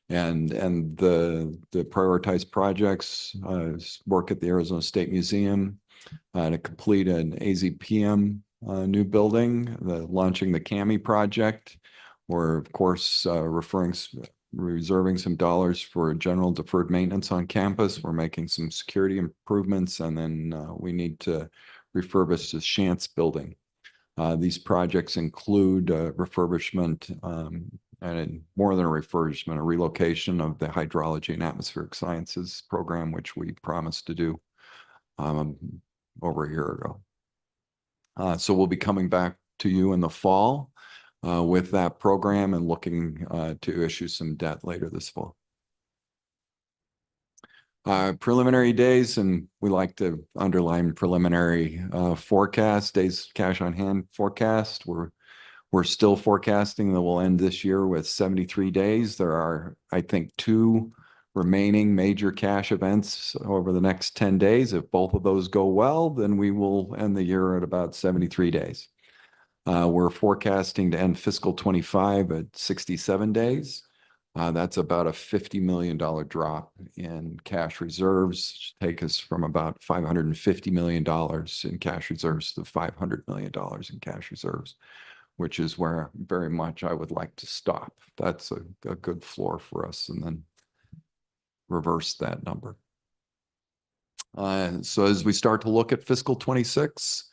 And the prioritized projects work at the Arizona State Museum to complete an AZPM new building, launching the CAMI project. We're, of course, reserving some dollars for general deferred maintenance on campus. We're making some security improvements, and then we need to refurbish the Chance building. These projects include refurbishment, and more than a refurbishment, a relocation of the hydrology and atmospheric sciences program, which we promised to do over a year ago. So we'll be coming back to you in the fall with that program and looking to issue some debt later this fall. Preliminary days, and we like to underline preliminary forecast, days cash on hand forecast. We're still forecasting that we'll end this year with 73 days. There are, I think, 2 remaining major cash events over the next 10 days. If both of those go well, then we will end the year at about 73 days. We're forecasting to end fiscal 25 at 67 days. That's about a $50 million drop in cash reserves, take us from about $550 million in cash reserves to $500 million in cash reserves, which is where very much I would like to stop. That's a good floor for us, and then reverse that number. So as we start to look at fiscal 26,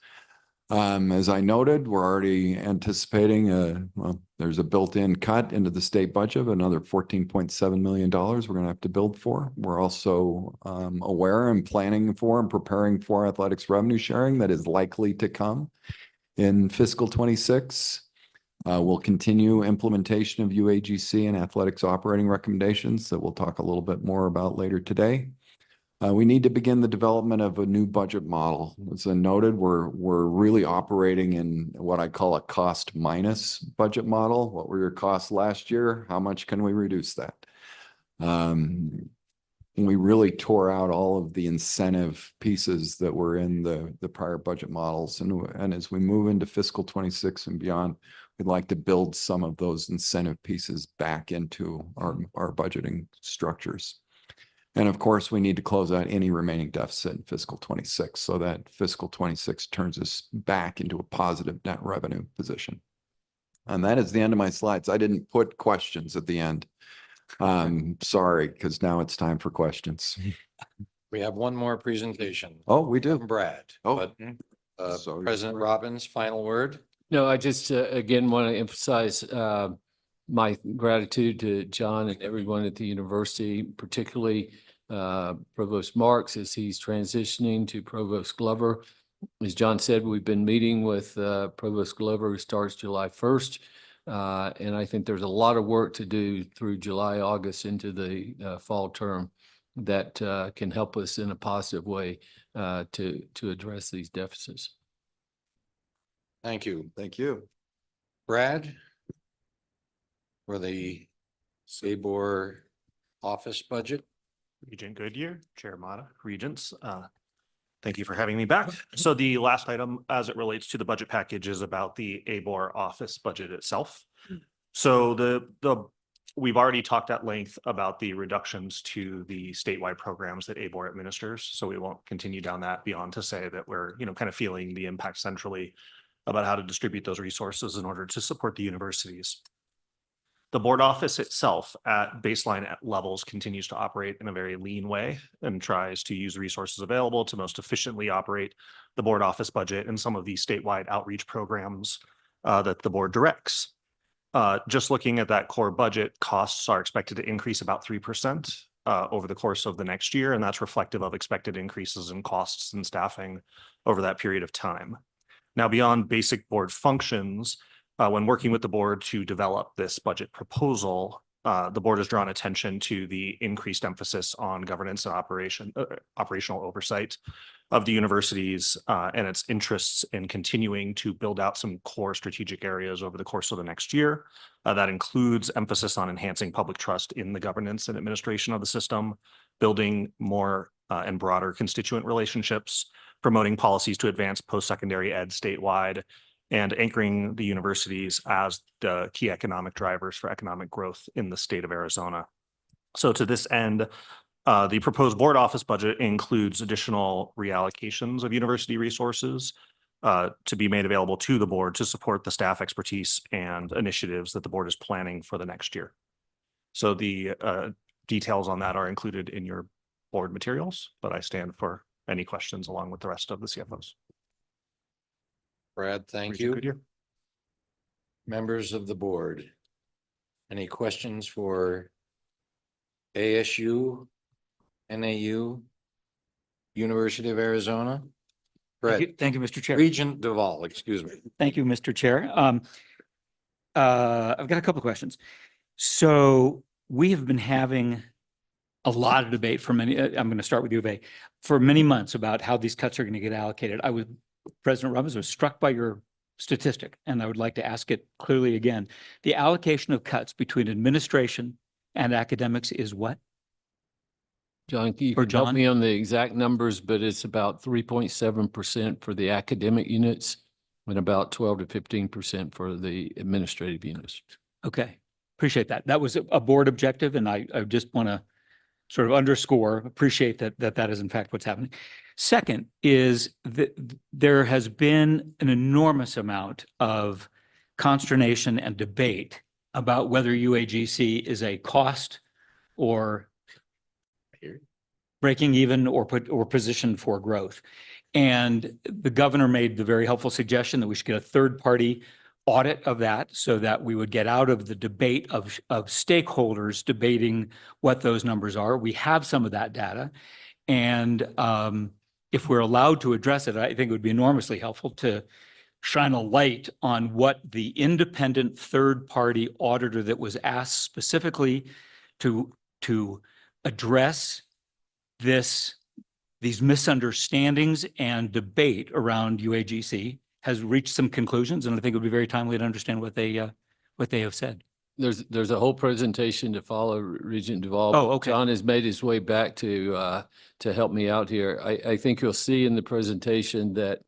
as I noted, we're already anticipating well, there's a built-in cut into the state budget of another $14.7 million we're going to have to build for. We're also aware and planning for and preparing for athletics revenue sharing that is likely to come in fiscal 26. We'll continue implementation of UAGC and athletics operating recommendations that we'll talk a little bit more about later today. We need to begin the development of a new budget model. As I noted, we're really operating in what I call a cost minus budget model. What were your costs last year? How much can we reduce that? We really tore out all of the incentive pieces that were in the prior budget models. And as we move into fiscal 26 and beyond, we'd like to build some of those incentive pieces back into our budgeting structures. And of course, we need to close out any remaining deficit in fiscal 26 so that fiscal 26 turns us back into a positive net revenue position. And that is the end of my slides. I didn't put questions at the end. Sorry, because now it's time for questions. We have one more presentation. Oh, we do. From Brad. Oh, but President Robbins, final word. No, I just again want to emphasize my gratitude to John and everyone at the university, particularly Provost Marks as he's transitioning to Provost Glover. As John said, we've been meeting with Provost Glover, who starts July 1st. And I think there's a lot of work to do through July, August into the fall term that can help us in a positive way to address these deficits. Thank you. Thank you. Brad, for the SABOR office budget. Regent Goodyear, Chair Mata, Regents. Thank you for having me back. So the last item as it relates to the budget package is about the ABOR office budget itself. So we've already talked at length about the reductions to the statewide programs that ABOR administers. So we won't continue down that beyond to say that we're, kind of feeling the impact centrally about how to distribute those resources in order to support the universities. The board office itself at baseline levels continues to operate in a very lean way and tries to use resources available to most efficiently operate the board office budget and some of these statewide outreach programs that the board directs. Just looking at that core budget, costs are expected to increase about 3% over the course of the next year, and that's reflective of expected increases in costs and staffing over that period of time. Now, beyond basic board functions, when working with the board to develop this budget proposal, the board has drawn attention to the increased emphasis on governance and operational oversight of the universities and its interests in continuing to build out some core strategic areas over the course of the next year. That includes emphasis on enhancing public trust in the governance and administration of the system, building more and broader constituent relationships, promoting policies to advance post-secondary ed statewide, and anchoring the universities as the key economic drivers for economic growth in the state of Arizona. So to this end, the proposed board office budget includes additional reallocations of university resources to be made available to the board to support the staff expertise and initiatives that the board is planning for the next year. So the details on that are included in your board materials, but I stand for any questions along with the rest of the CFOs. Brad, thank you. Members of the board, any questions for ASU, NAU, University of Arizona. Thank you, Mr. Chair. Regent Duvall, excuse me. Thank you, Mr. Chair. I've got a couple of questions. So we have been having a lot of debate for many, I'm going to start with U of A, for many months about how these cuts are going to get allocated. President Robbins, was struck by your statistic, and I would like to ask it clearly again. The allocation of cuts between administration and academics is what? John, you Or can help John? me on the exact numbers, but it's about 3.7% for the academic units and about 12 to 15% for the administrative units. Okay, appreciate that. That was a board objective, and I just want to sort of underscore, appreciate that is in fact what's happening. Second is that there has been an enormous amount of consternation and debate about whether UAGC is a cost or breaking even or positioned for growth. And the governor made the very helpful suggestion that we should get a third-party audit of that so that we would get out of the debate of stakeholders debating what those numbers are. We have some of that data. And if we're allowed to address it, I think it would be enormously helpful to shine a light on what the independent third-party auditor that was asked specifically to address these misunderstandings and debate around UAGC has reached some conclusions, and I think it would be very timely to understand what they have said. There's a whole presentation to follow, Regent Duvall. Oh, okay. John has made his way back to help me out here. I think you'll see in the presentation that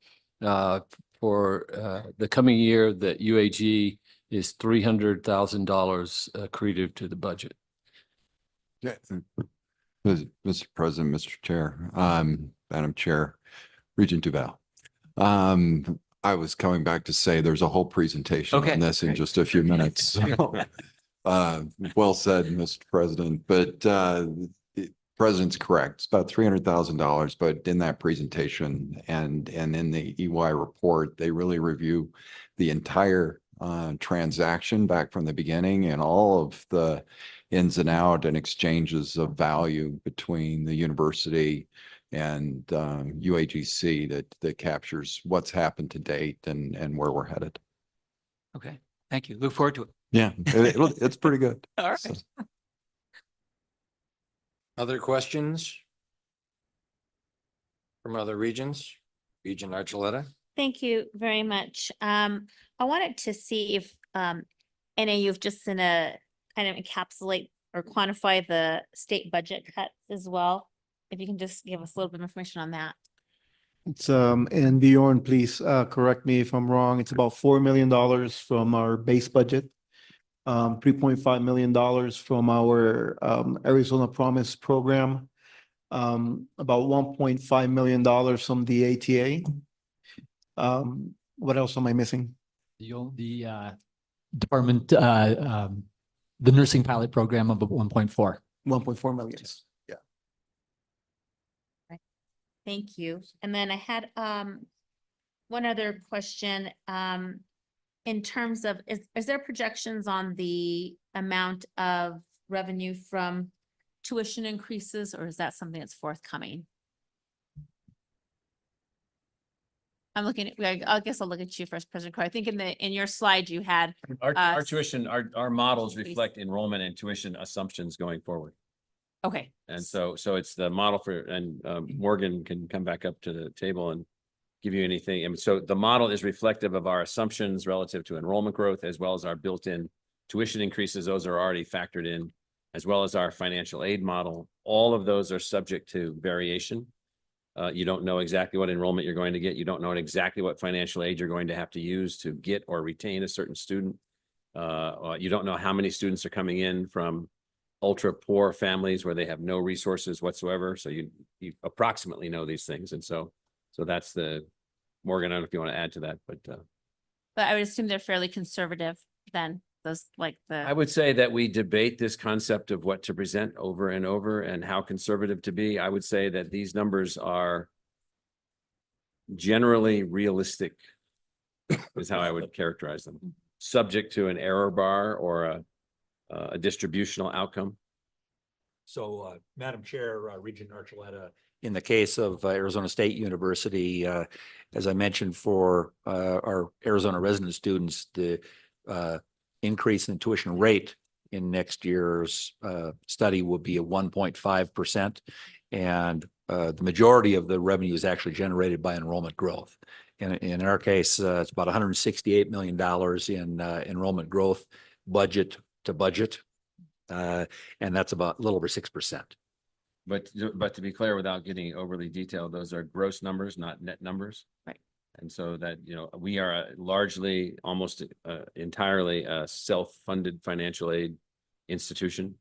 for the coming year that UAG is $300,000 accretive to the budget. Yeah. Mr. President, Mr. Chair, Madam Chair, Regent Duval. I was coming back to say there's a whole presentation on this in just a few minutes. So, well said, Mr. President, but the President's correct. It's about $300,000, but in that presentation and in the EY report, they really review the entire transaction back from the beginning and all of the ins and out and exchanges of value between the university and UAGC that captures what's happened to date and where we're headed. Okay, thank you. Look forward to it. Yeah, it's pretty good. All right. So. Other questions from other regions? Regent Archuleta? Thank you very much. I wanted to see if NAU just in a kind of encapsulate or quantify the state budget cuts as well. If you can just give us a little bit of information on that. It's, and Bjorn, please, correct me if I'm wrong. It's about $4 million from our base budget. $3.5 million from our, Arizona Promise program. About $1.5 million from the ATA. What else am I missing? The department, the nursing pilot program of 1.4. 1.4 million. Yeah. Thank you. And then I had one other question. In terms of, is there projections on the amount of revenue from tuition increases, or is that something that's forthcoming? I'm looking at, I guess I'll look at you first, President Crowe. I think in your slide you had. Our tuition, our models increase. reflect enrollment and tuition assumptions going forward. Okay. And so it's the model for, and Morgan can come back up to the table and give you anything. And so the model is reflective of our assumptions relative to enrollment growth, as well as our built-in tuition increases. Those are already factored in, as well as our financial aid model. All of those are subject to variation. You don't know exactly what enrollment you're going to get. You don't know exactly what financial aid you're going to have to use to get or retain a certain student. You don't know how many students are coming in from ultra poor families where they have no resources whatsoever. So you approximately know these things. And so that's the, Morgan, I don't know if you want to add to that, but I would assume they're fairly conservative then, those like the. I would say that we debate this concept of what to present over and over and how conservative to be. I would say that these numbers are generally realistic is how I would characterize them, subject to an error bar or a distributional outcome. So, Madam Chair, Regent Archuleta, In the case of Arizona State University, as I mentioned, for our Arizona resident students, the increase in tuition rate in next year's study will be at 1.5%. And the majority of the revenue is actually generated by enrollment growth. In our case, it's about $168 million in enrollment growth budget to budget. And that's about a little over 6%. But to be clear, without getting overly detailed, those are gross numbers, not net numbers. Right. And so that, we are largely, almost entirely a self-funded financial aid institution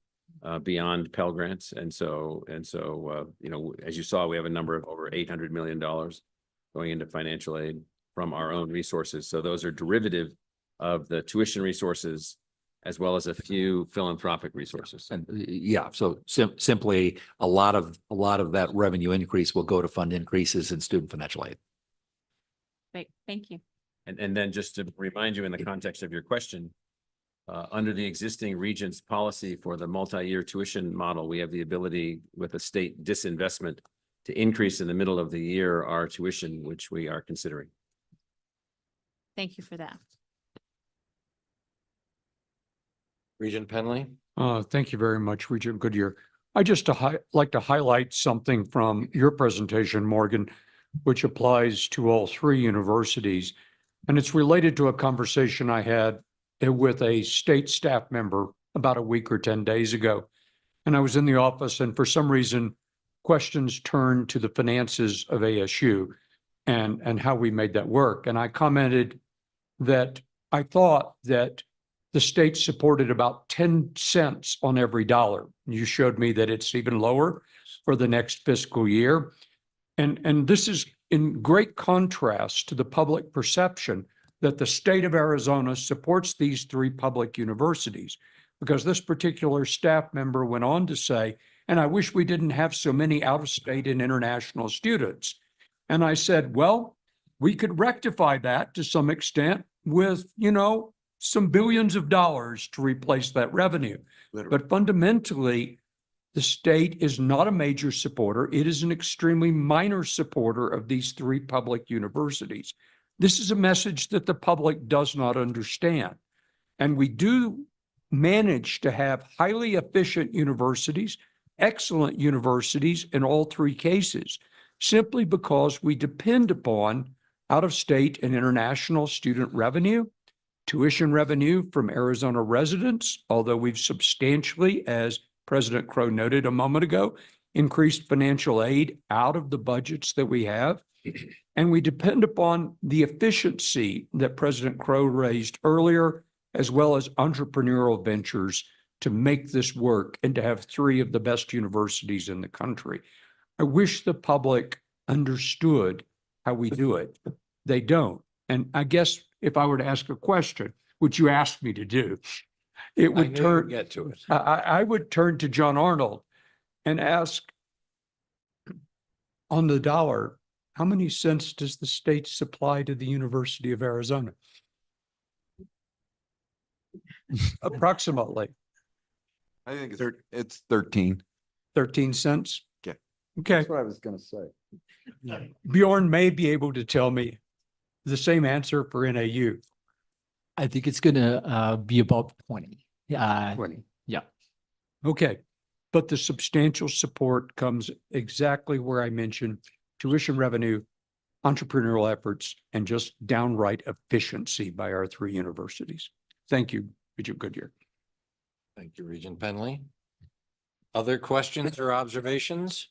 beyond Pell Grants. And so, as you saw, we have a number of over $800 million going into financial aid from our own resources. So those are derivative of the tuition resources as well as a few philanthropic resources. And yeah, so simply a lot of that revenue increase will go to fund increases in student financial aid. Great, thank you. And then just to remind you in the context of your question, under the existing Regents policy for the multi-year tuition model, we have the ability with a state disinvestment to increase in the middle of the year our tuition, which we are considering. Thank you for that. Regent Penley? Thank you very much, Regent Goodyear. I just like to highlight something from your presentation, Morgan, which applies to all three universities. And it's related to a conversation I had with a state staff member about a week or 10 days ago. And I was in the office, and for some reason, questions turned to the finances of ASU and how we made that work. And I commented that I thought that the state supported about 10 cents on every dollar. You showed me that it's even lower for the next fiscal year. And this is in great contrast to the public perception that the state of Arizona supports these three public universities, because this particular staff member went on to say, and I wish we didn't have so many out-of-state and international students. And I said, well, we could rectify that to some extent with, some billions of dollars to replace that revenue. Literally. But fundamentally, the state is not a major supporter. It is an extremely minor supporter of these three public universities. This is a message that the public does not understand. And we do manage to have highly efficient universities, excellent universities in all three cases, simply because we depend upon out-of-state and international student revenue, tuition revenue from Arizona residents, although we've substantially, as President Crow noted a moment ago, increased financial aid out of the budgets that we have. And we depend upon the efficiency that President Crow raised earlier, as well as entrepreneurial ventures to make this work and to have three of the best universities in the country. I wish the public understood how we do it. They don't. And I guess if I were to ask a question, which you asked me to do, it would turn, get to it. I would turn to John Arnold and ask, on the dollar, how many cents does the state supply to the University of Arizona? Approximately. I think it's 13. 13 cents? Yeah. Okay. That's what I was going to say. Bjorn may be able to tell me the same answer for NAU. I think it's gonna be about 20. 20. Yeah. Okay. But the substantial support comes exactly where I mentioned tuition revenue, entrepreneurial efforts, and just downright efficiency by our three universities. Thank you, Regent Goodyear. Thank you, Regent Penley. Other questions or observations?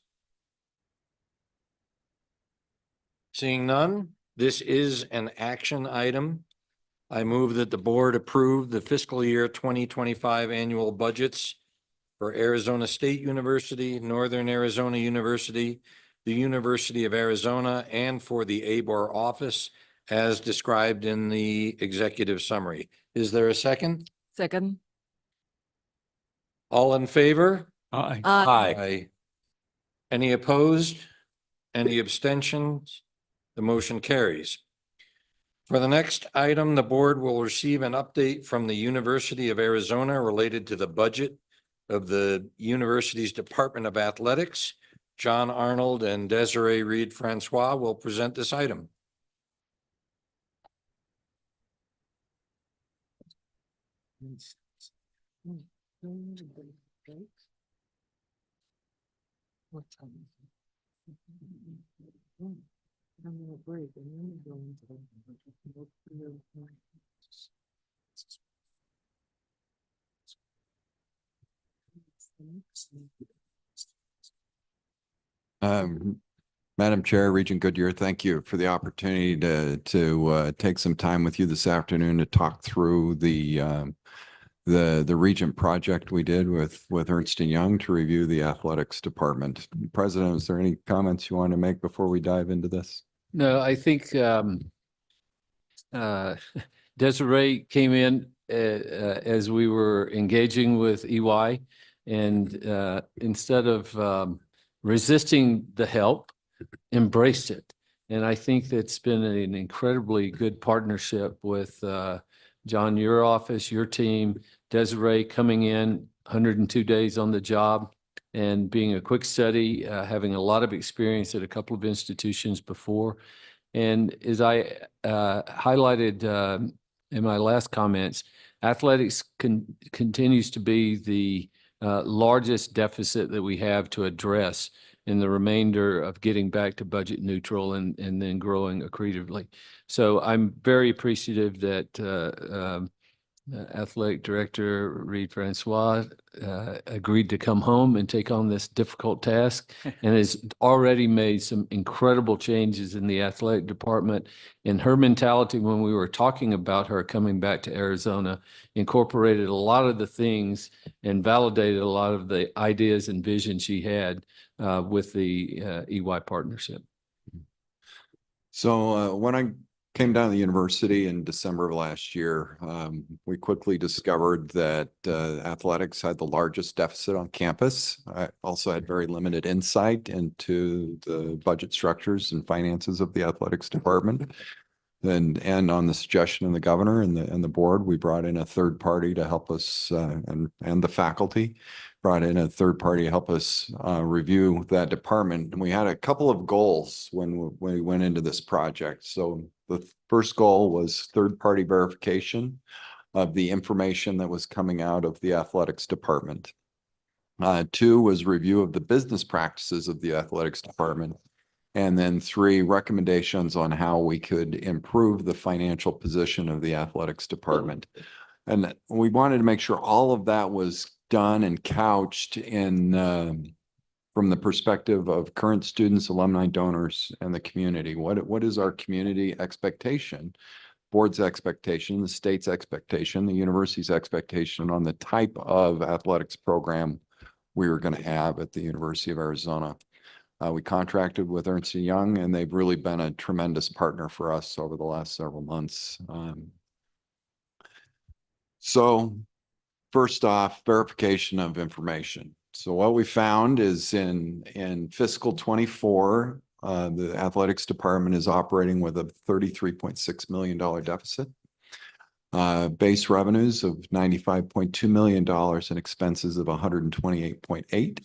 Seeing none, this is an action item. I move that the board approve the fiscal year 2025 annual budgets for Arizona State University, Northern Arizona University, the University of Arizona, and for the ABOR office as described in the executive summary. Is there a second? Second. All in favor? Aye. Aye. Any opposed? Any abstentions? The motion carries. For the next item, the board will receive an update from the University of Arizona related to the budget of the university's Department of Athletics John Arnold and Desiree Reed Francois will present this item. Madam Chair, Regent Goodyear, thank you for the opportunity to take some time with you this afternoon to talk through the Regent project we did with Ernst & Young to review the athletics department. President, is there any comments you want to make before we dive into this? No, I think Desiree came in as we were engaging with EY, and instead of resisting the help, embraced it. And I think that's been an incredibly good partnership with John, your office, your team, Desiree coming in 102 days on the job and being a quick study, having a lot of experience at a couple of institutions before. And as I highlighted in my last comments, athletics continues to be the largest deficit that we have to address in the remainder of getting back to budget neutral and then growing accretively. So I'm very appreciative that Athletic Director Reed Francois agreed to come home and take on this difficult task and has already made some incredible changes in the athletic department. And her mentality when we were talking about her coming back to Arizona incorporated a lot of the things and validated a lot of the ideas and vision she had with the EY partnership. So when I came down to the university in December of last year, we quickly discovered that athletics had the largest deficit on campus. I also had very limited insight into the budget structures and finances of the athletics department. And on the suggestion of the governor and the board, we brought in a third party to help us, and the faculty brought in a third party to help us review that department. And we had a couple of goals when we went into this project. So the first goal was third-party verification of the information that was coming out of the athletics department. Two was review of the business practices of the athletics department. And then three, recommendations on how we could improve the financial position of the athletics department. And we wanted to make sure all of that was done and couched in from the perspective of current students, alumni, donors, and the community. What is our community expectation, board's expectation, the state's expectation, the university's expectation on the type of athletics program we were going to have at the University of Arizona? We contracted with Ernst & Young, and they've really been a tremendous partner for us over the last several months. So first off, verification of information. So what we found is in fiscal 24, the athletics department is operating with a $33.6 million deficit, base revenues of $95.2 million and expenses of $128.8.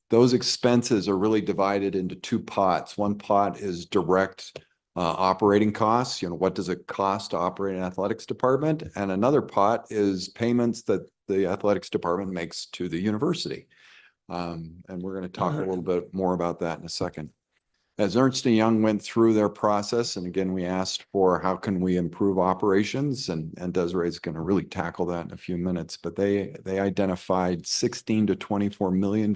Those expenses are really divided into two pots. One pot is direct operating costs. What does it cost to operate an athletics department? And another pot is payments that the athletics department makes to the university. And we're going to talk a little bit more about that in a second. As Ernst & Young went through their process, and again, we asked for how can we improve operations, and Desiree is going to really tackle that in a few minutes, but they identified $16 to $24 million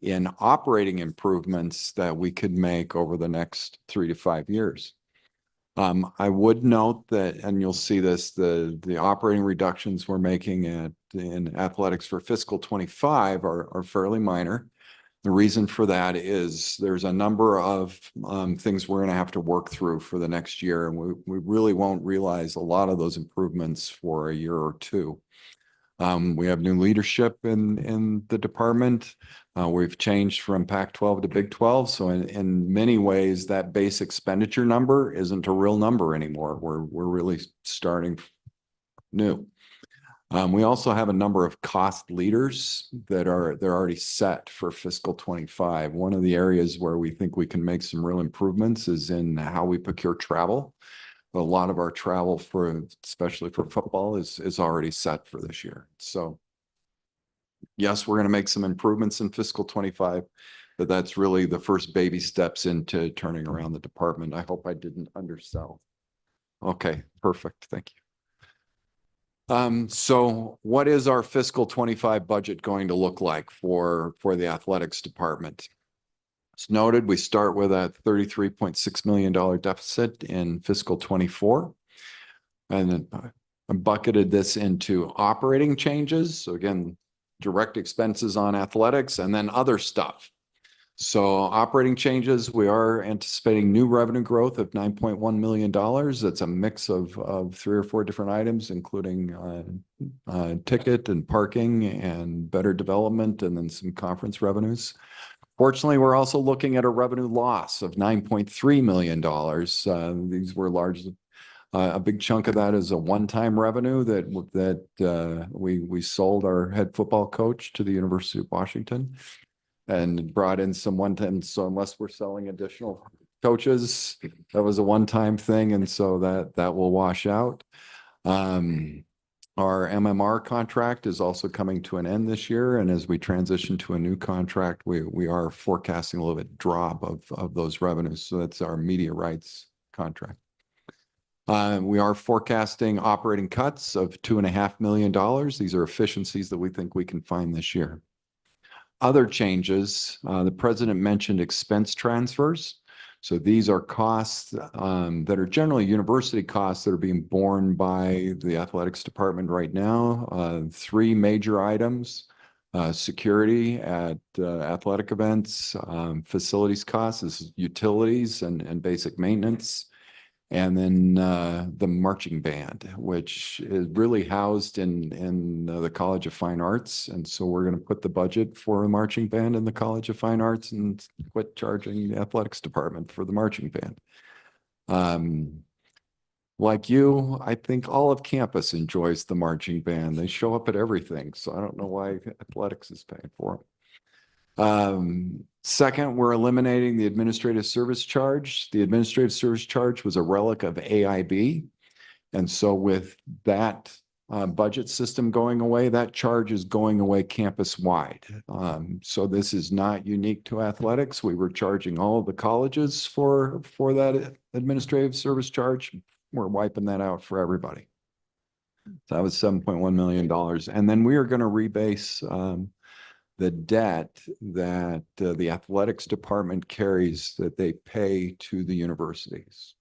in operating improvements that we could make over the next 3 to 5 years. I would note that, and you'll see this, the operating reductions we're making in athletics for fiscal 25 are fairly minor. The reason for that is there's a number of things we're going to have to work through for the next year, and we really won't realize a lot of those improvements for a year or two. We have new leadership in the department. We've changed from Pac-12 to Big 12. So in many ways, that base expenditure number isn't a real number anymore. We're really starting new. We also have a number of cost leaders they're already set for fiscal 25. One of the areas where we think we can make some real improvements is in how we procure travel. A lot of our travel especially for football is already set for this year. So yes, we're going to make some improvements in fiscal 25, but that's really the first baby steps into turning around the department. I hope I didn't undersell. Okay, perfect. Thank you. So what is our fiscal 25 budget going to look like for the athletics department? As noted, we start with a $33.6 million deficit in fiscal 24. And then I bucketed this into operating changes. So again, direct expenses on athletics and then other stuff. So operating changes, we are anticipating new revenue growth of $9.1 million. That's a mix of 3 or 4 different items, including ticket and parking and better development, and then some conference revenues. Fortunately, we're also looking at a revenue loss of $9.3 million. These were largely a big chunk of that is a one-time revenue that we sold our head football coach to the University of Washington and brought in some one-time. So unless we're selling additional coaches, that was a one-time thing, and so that will wash out. Our MMR contract is also coming to an end this year, and as we transition to a new contract, we are forecasting a little bit drop of those revenues. So that's our media rights contract. We are forecasting operating cuts of $2.5 million. These are efficiencies that we think we can find this year. Other changes, the president mentioned expense transfers. So these are costs that are generally university costs that are being borne by the athletics department right now. 3 major items: security at athletic events, facilities costs, this is utilities and basic maintenance, and then the marching band, which is really housed in the College of Fine Arts. And so we're going to put the budget for a marching band in the College of Fine Arts and quit charging the athletics department for the marching band. Like you, I think all of campus enjoys the marching band. They show up at everything, so I don't know why athletics is paying for them. Second, we're eliminating the administrative service charge. The administrative service charge was a relic of AIB. And so with that budget system going away, that charge is going away campus-wide. So this is not unique to athletics. We were charging all of the colleges for that administrative service charge. We're wiping that out for everybody. So that was $7.1 million. And then we are going to rebase the debt that the athletics department carries that they pay to the universities.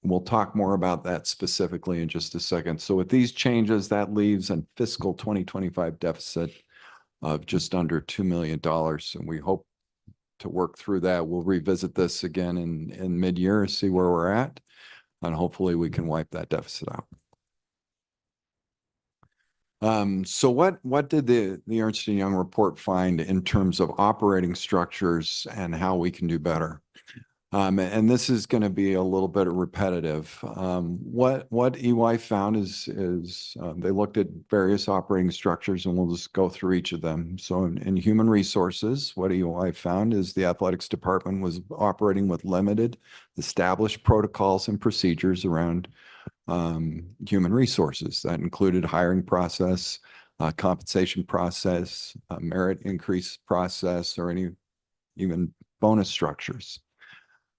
And we'll talk more about that specifically in just a second. So with these changes, that leaves a fiscal 2025 deficit of just under $2 million. And we hope to work through that. We'll revisit this again in mid-year, see where we're at, and hopefully we can wipe that deficit out. So what did the Ernst & Young report find in terms of operating structures and how we can do better? And this is going to be a little bit repetitive. What EY found is they looked at various operating structures, and we'll just go through each of them. So in human resources, what EY found is the athletics department was operating with limited established protocols and procedures around human resources. That included hiring process, compensation process, merit increase process, or even bonus structures.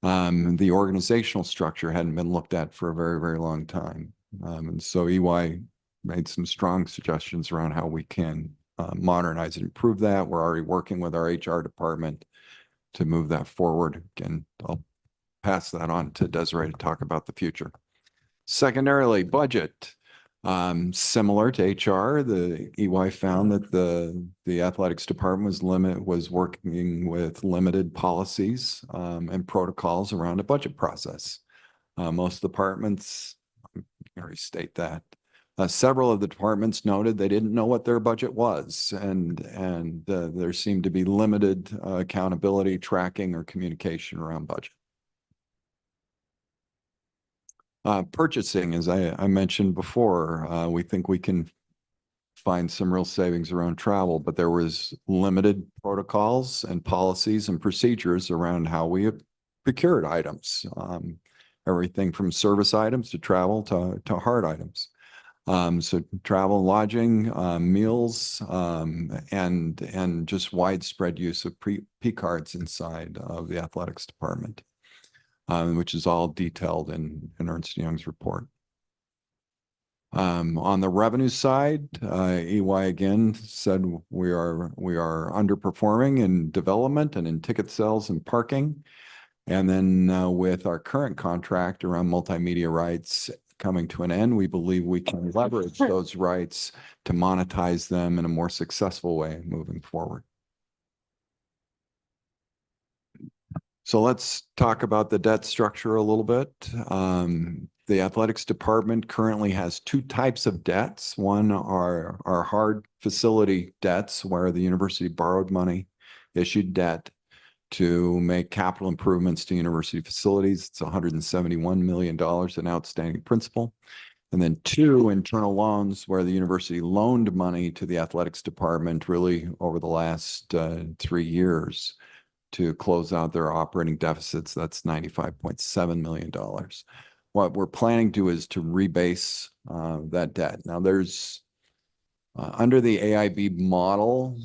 The organizational structure hadn't been looked at for a very, very long time. And so EY made some strong suggestions around how we can modernize and improve that. We're already working with our HR department to move that forward. Again, I'll pass that on to Desiree to talk about the future. Secondarily, budget. Similar to HR, the EY found that the athletics department was working with limited policies and protocols around a budget process. Most departments, I already state that. Several of the departments noted they didn't know what their budget was, and there seemed to be limited accountability, tracking, or communication around budget. Purchasing, as I mentioned before, we think we can find some real savings around travel, but there was limited protocols and policies and procedures around how we procured items. Everything from service items to travel to hard items. So travel, lodging, meals, and just widespread use of P cards inside of the athletics department, which is all detailed in Ernst & Young's report. On the revenue side, EY again said we are underperforming in development and in ticket sales and parking. And then with our current contract around multimedia rights coming to an end, we believe we can leverage those rights to monetize them in a more successful way moving forward. So let's talk about the debt structure a little bit. The athletics department currently has two types of debts. One are hard facility debts, where the university borrowed money, issued debt to make capital improvements to university facilities. It's $171 million in outstanding principal. And then two internal loans, where the university loaned money to the athletics department really over the last 3 years to close out their operating deficits. That's $95.7 million. What we're planning to do is to rebase that debt. Now there's under the AIB model,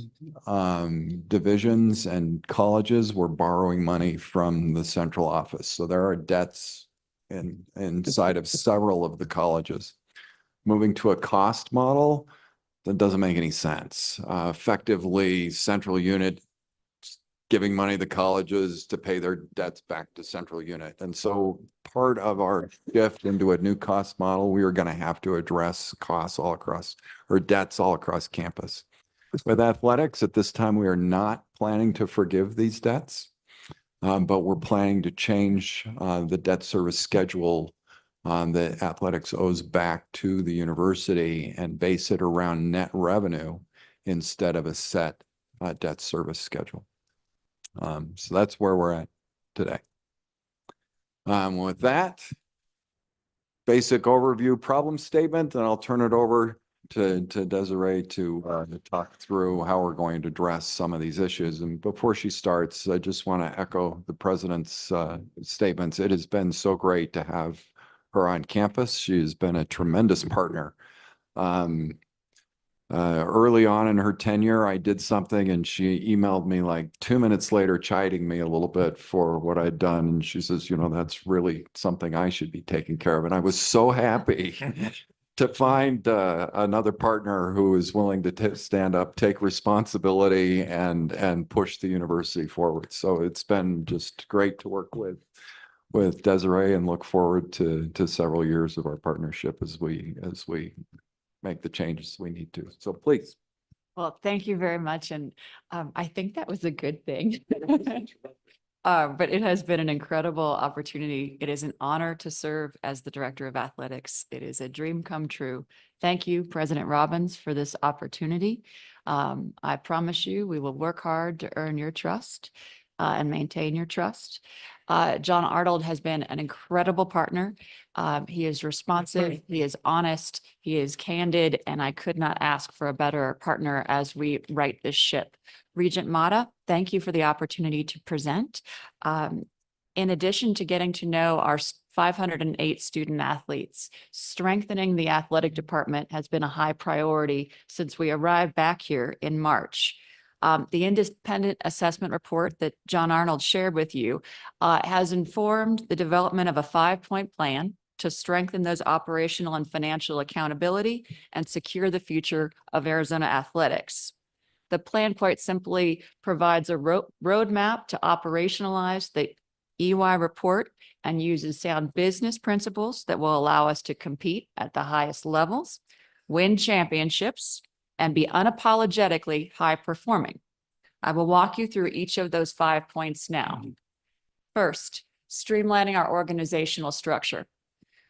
divisions and colleges were borrowing money from the central office. So there are debts inside of several of the colleges. Moving to a cost model, that doesn't make any sense. Effectively, central unit giving money to colleges to pay their debts back to central unit. And so part of our shift into a new cost model, we are going to have to address costs all across, or debts all across campus. With athletics, at this time, we are not planning to forgive these debts, but we're planning to change the debt service schedule that athletics owes back to the university and base it around net revenue instead of a set debt service schedule. So that's where we're at today. With that basic overview problem statement, and I'll turn it over to Desiree to talk through how we're going to address some of these issues. And before she starts, I just want to echo the president's statements. It has been so great to have her on campus. She has been a tremendous partner. Early on in her tenure, I did something and she emailed me like 2 minutes later, chiding me a little bit for what I'd done. And she says, you know, that's really something I should be taking care of. And I was so happy to find another partner who is willing to stand up, take responsibility, and push the university forward. So it's been just great to work with Desiree, and look forward to several years of our partnership as we make the changes we need to. So please. Well, thank you very much. And I think that was a good thing. But it has been an incredible opportunity. It is an honor to serve as the Director of Athletics. It is a dream come true. Thank you, President Robbins, for this opportunity. I promise you, we will work hard to earn your trust and maintain your trust. John Arnold has been an incredible partner. He is responsive, he is honest, he is candid, and I could not ask for a better partner as we right this ship. Regent Mata, thank you for the opportunity to present. In addition to getting to know our 508 student athletes, strengthening the athletic department has been a high priority since we arrived back here in March. The independent assessment report that John Arnold shared with you has informed the development of a 5-point plan to strengthen those operational and financial accountability and secure the future of Arizona athletics. The plan quite simply provides a roadmap to operationalize the EY report and uses sound business principles that will allow us to compete at the highest levels, win championships, and be unapologetically high performing. I will walk you through each of those 5 points now. First, streamlining our organizational structure.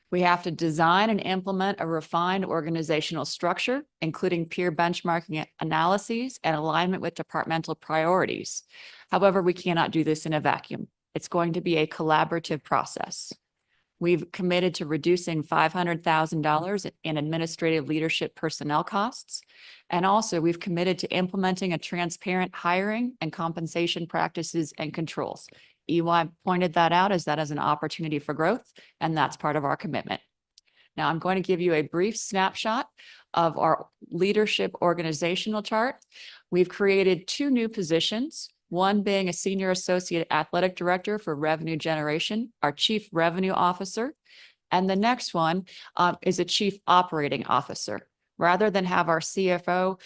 We have to design and implement a refined organizational structure, including peer benchmarking analyses and alignment with departmental priorities. However, we cannot do this in a vacuum. It's going to be a collaborative process. We've committed to reducing $500,000 in administrative leadership personnel costs. And also we've committed to implementing a transparent hiring and compensation practices and controls. EY pointed that out as an opportunity for growth, and that's part of our commitment. Now I'm going to give you a brief snapshot of our leadership organizational chart. We've created 2 new positions, one being a senior associate athletic director for revenue generation, our chief revenue officer, and the next one is a chief operating officer. Rather than have our CFO,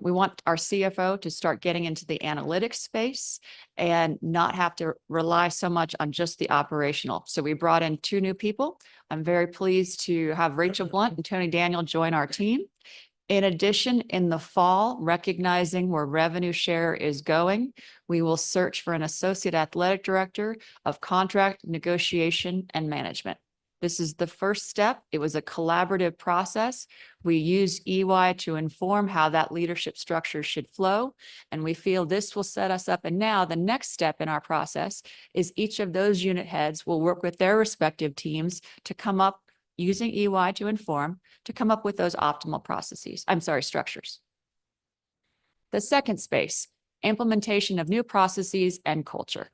we want our CFO to start getting into the analytics space and not have to rely so much on just the operational. So we brought in 2 new people. I'm very pleased to have Rachel Blunt and Tony Daniel join our team. In addition, in the fall, recognizing where revenue share is going, we will search for an associate athletic director of contract negotiation and management. This is the first step. It was a collaborative process. We use EY to inform how that leadership structure should flow, and we feel this will set us up. And now the next step in our process is each of those unit heads will work with their respective teams to come up, using EY to inform, to come up with those optimal structures. The second space, implementation of new processes and culture.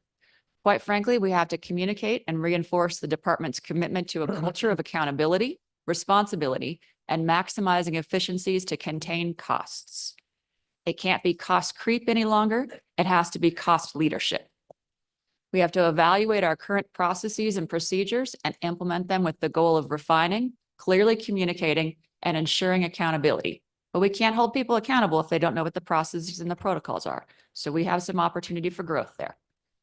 Quite frankly, we have to communicate and reinforce the department's commitment to a culture of accountability, responsibility, and maximizing efficiencies to contain costs. It can't be cost creep any longer. It has to be cost leadership. We have to evaluate our current processes and procedures and implement them with the goal of refining, clearly communicating, and ensuring accountability. But we can't hold people accountable if they don't know what the processes and the protocols are. So we have some opportunity for growth there.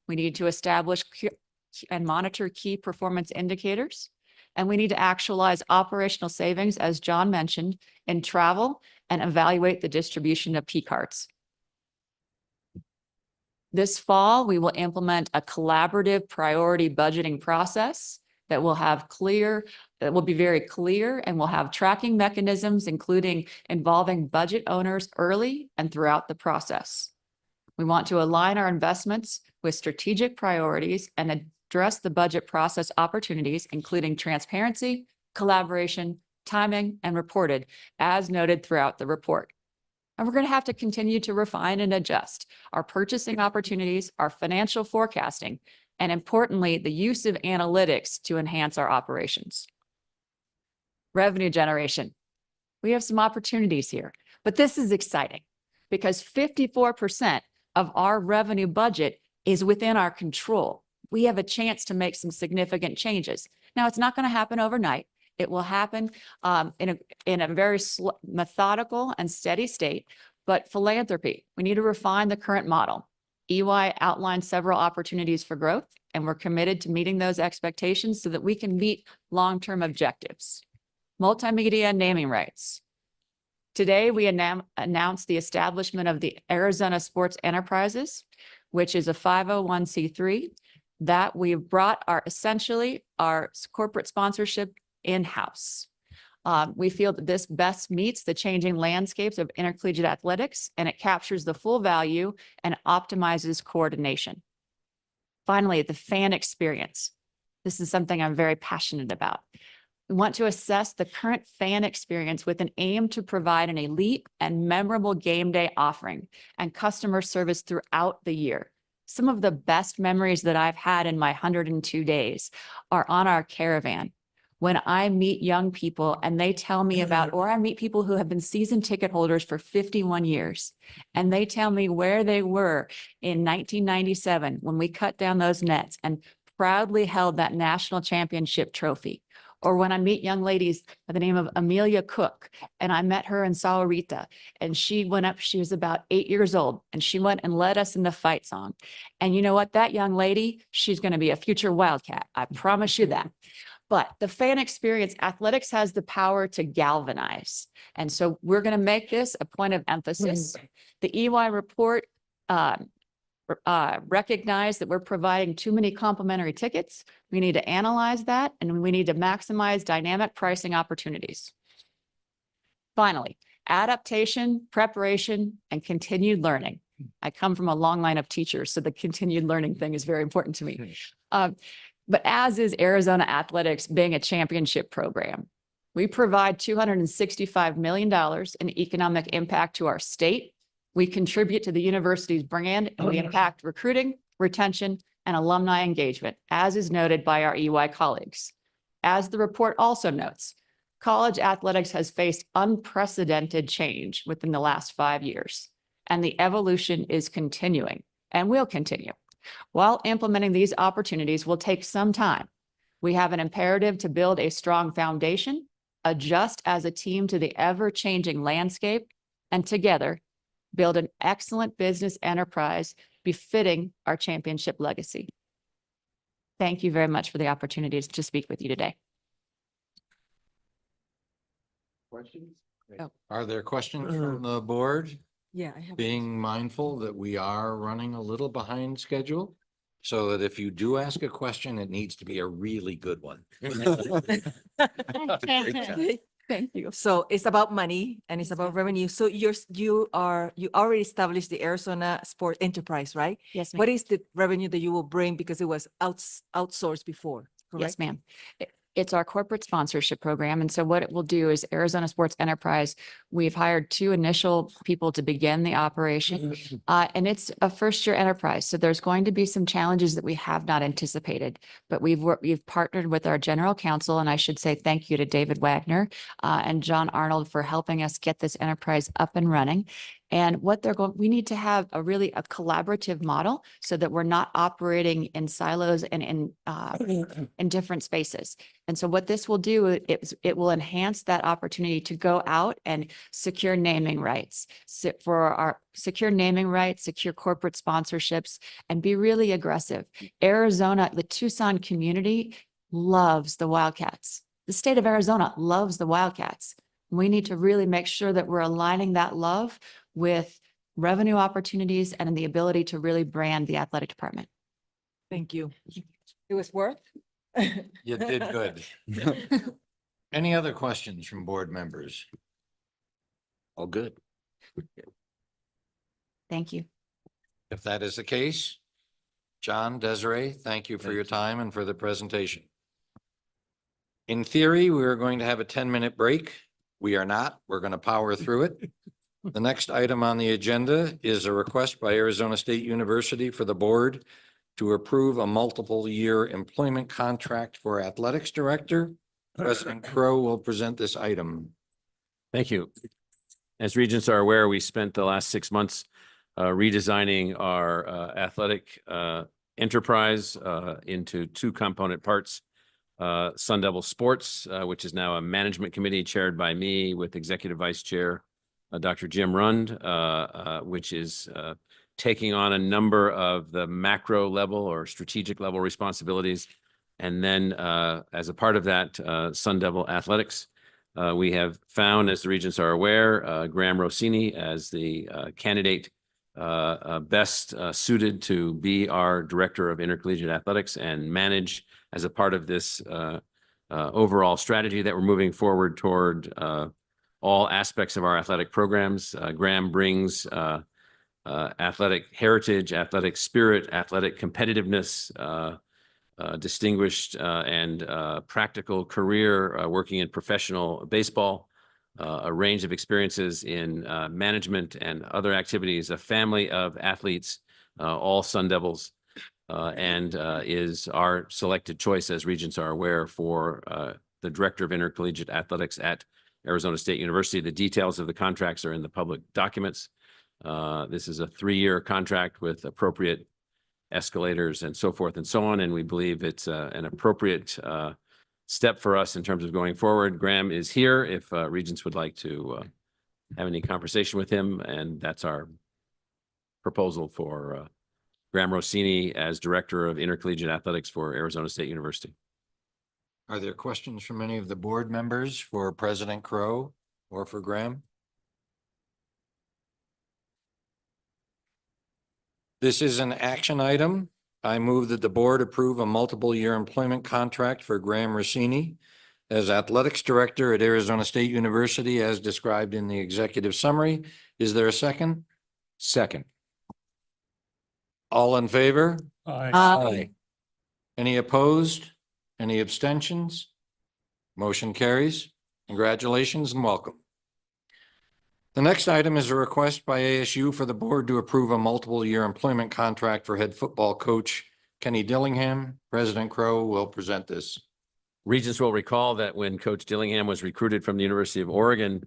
We need to establish and monitor key performance indicators, and we need to actualize operational savings, as John mentioned, in travel, and evaluate the distribution of P cards. This fall, we will implement a collaborative priority budgeting process that will be very clear, and will have tracking mechanisms, including involving budget owners early and throughout the process. We want to align our investments with strategic priorities and address the budget process opportunities, including transparency, collaboration, timing, and reported, as noted throughout the report. And we're going to have to continue to refine and adjust our purchasing opportunities, our financial forecasting, and importantly, the use of analytics to enhance our operations. Revenue generation. We have some opportunities here, but this is exciting because 54% of our revenue budget is within our control. We have a chance to make some significant changes. Now, it's not going to happen overnight. It will happen in a very methodical and steady state, but philanthropy, we need to refine the current model. EY outlined several opportunities for growth, and we're committed to meeting those expectations so that we can meet long-term objectives. Multimedia naming rights. Today, we announced the establishment of the Arizona Sports Enterprises, which is a 501c3 that we've brought essentially our corporate sponsorship in-house. We feel that this best meets the changing landscapes of intercollegiate athletics, and it captures the full value and optimizes coordination. Finally, the fan experience. This is something I'm very passionate about. We want to assess the current fan experience with an aim to provide an elite and memorable game day offering and customer service throughout the year. Some of the best memories that I've had in my 102 days are on our caravan. When I meet young people and they tell me about, or I meet people who have been season ticket holders for 51 years, and they tell me where they were in 1997 when we cut down those nets and proudly held that national championship trophy. Or when I meet young ladies by the name of Amelia Cook, and I met her in Sahuarita, and she went up, she was about 8 years old, and she went and led us in the fight song. And you know what, that young lady, she's going to be a future Wildcat. I promise you that. But the fan experience, athletics has the power to galvanize. And so we're going to make this a point of emphasis. The EY report recognize that we're providing too many complimentary tickets. We need to analyze that, and we need to maximize dynamic pricing opportunities. Finally, adaptation, preparation, and continued learning. I come from a long line of teachers, so the continued learning thing is very important to me. but as is Arizona Athletics being a championship program. We provide $265 million in economic impact to our state. We contribute to the university's brand and we impact recruiting, retention, and alumni engagement, as is noted by our EY colleagues. As the report also notes, college athletics has faced unprecedented change within the last 5 years, and the evolution is continuing and will continue. While implementing these opportunities will take some time, we have an imperative to build a strong foundation, adjust as a team to the ever-changing landscape, and together build an excellent business enterprise befitting our championship legacy. Thank you very much for the opportunity to speak with you today. Questions? Oh. Are there questions from the board? Yeah, I have. Being mindful that we are running a little behind schedule, so that if you do ask a question, it needs to be a really good one. Thank you. So it's about money and it's about revenue. So you already established the Arizona Sport Enterprise, right? Yes, ma'am. What is the revenue that you will bring because it was outsourced before? Yes, Correct? ma'am. It's our corporate sponsorship program. And so what it will do is Arizona Sports Enterprise, we've hired 2 initial people to begin the operation. And it's a first-year enterprise. So there's going to be some challenges that we have not anticipated, but we've partnered with our general counsel. And I should say thank you to David Wagner and John Arnold for helping us get this enterprise up and running. And what we need to have a collaborative model so that we're not operating in silos and in different spaces. And so what this will do is it will enhance that opportunity to go out and secure naming rights secure corporate sponsorships, and be really aggressive. Arizona, the Tucson community loves the Wildcats. The state of Arizona loves the Wildcats. We need to really make sure that we're aligning that love with revenue opportunities and the ability to really brand the athletic department. Thank you. It was worth. You did good. Any other questions from board members? All good. Thank you. If that is the case, John, Desiree, thank you for your time and for the presentation. In theory, we are going to have a 10-minute break. We are not. We're going to power through it. The next item on the agenda is a request by Arizona State University for the board to approve a multiple-year employment contract for athletics director. President Crow will present this item. Thank you. As regents are aware, we spent the last 6 months redesigning our athletic enterprise into 2 component parts. Sun Devil Sports, which is now a management committee chaired by me with Executive Vice Chair Dr. Jim Rund, which is taking on a number of the macro level or strategic level responsibilities. And then as a part of that, Sun Devil Athletics, we have found, as the regents are aware, Graham Rossini as the candidate best suited to be our Director of Intercollegiate Athletics and manage as a part of this overall strategy that we're moving forward toward all aspects of our athletic programs. Graham brings athletic heritage, athletic spirit, athletic competitiveness, distinguished and practical career working in professional baseball, a range of experiences in management and other activities, a family of athletes, all Sun Devils, and is our selected choice, as regents are aware, for the Director of Intercollegiate Athletics at Arizona State University. The details of the contracts are in the public documents. This is a 3-year contract with appropriate escalators and so forth and so on, and we believe it's an appropriate step for us in terms of going forward. Graham is here if regents would like to have any conversation with him, and that's our proposal for Graham Rossini as Director of Intercollegiate Athletics for Arizona State University. Are there questions from any of the board members for President Crow or for Graham? This is an action item. I move that the board approve a multiple-year employment contract for Graham Rossini as Athletics Director at Arizona State University as described in the executive summary. Is there a second? Second. All in favor? Aye. Aye. Any opposed? Any abstentions? Motion carries. Congratulations and welcome. The next item is a request by ASU for the board to approve a multiple-year employment contract for head football coach Kenny Dillingham. President Crow will present this. Regents will recall that when Coach Dillingham was recruited from the University of Oregon,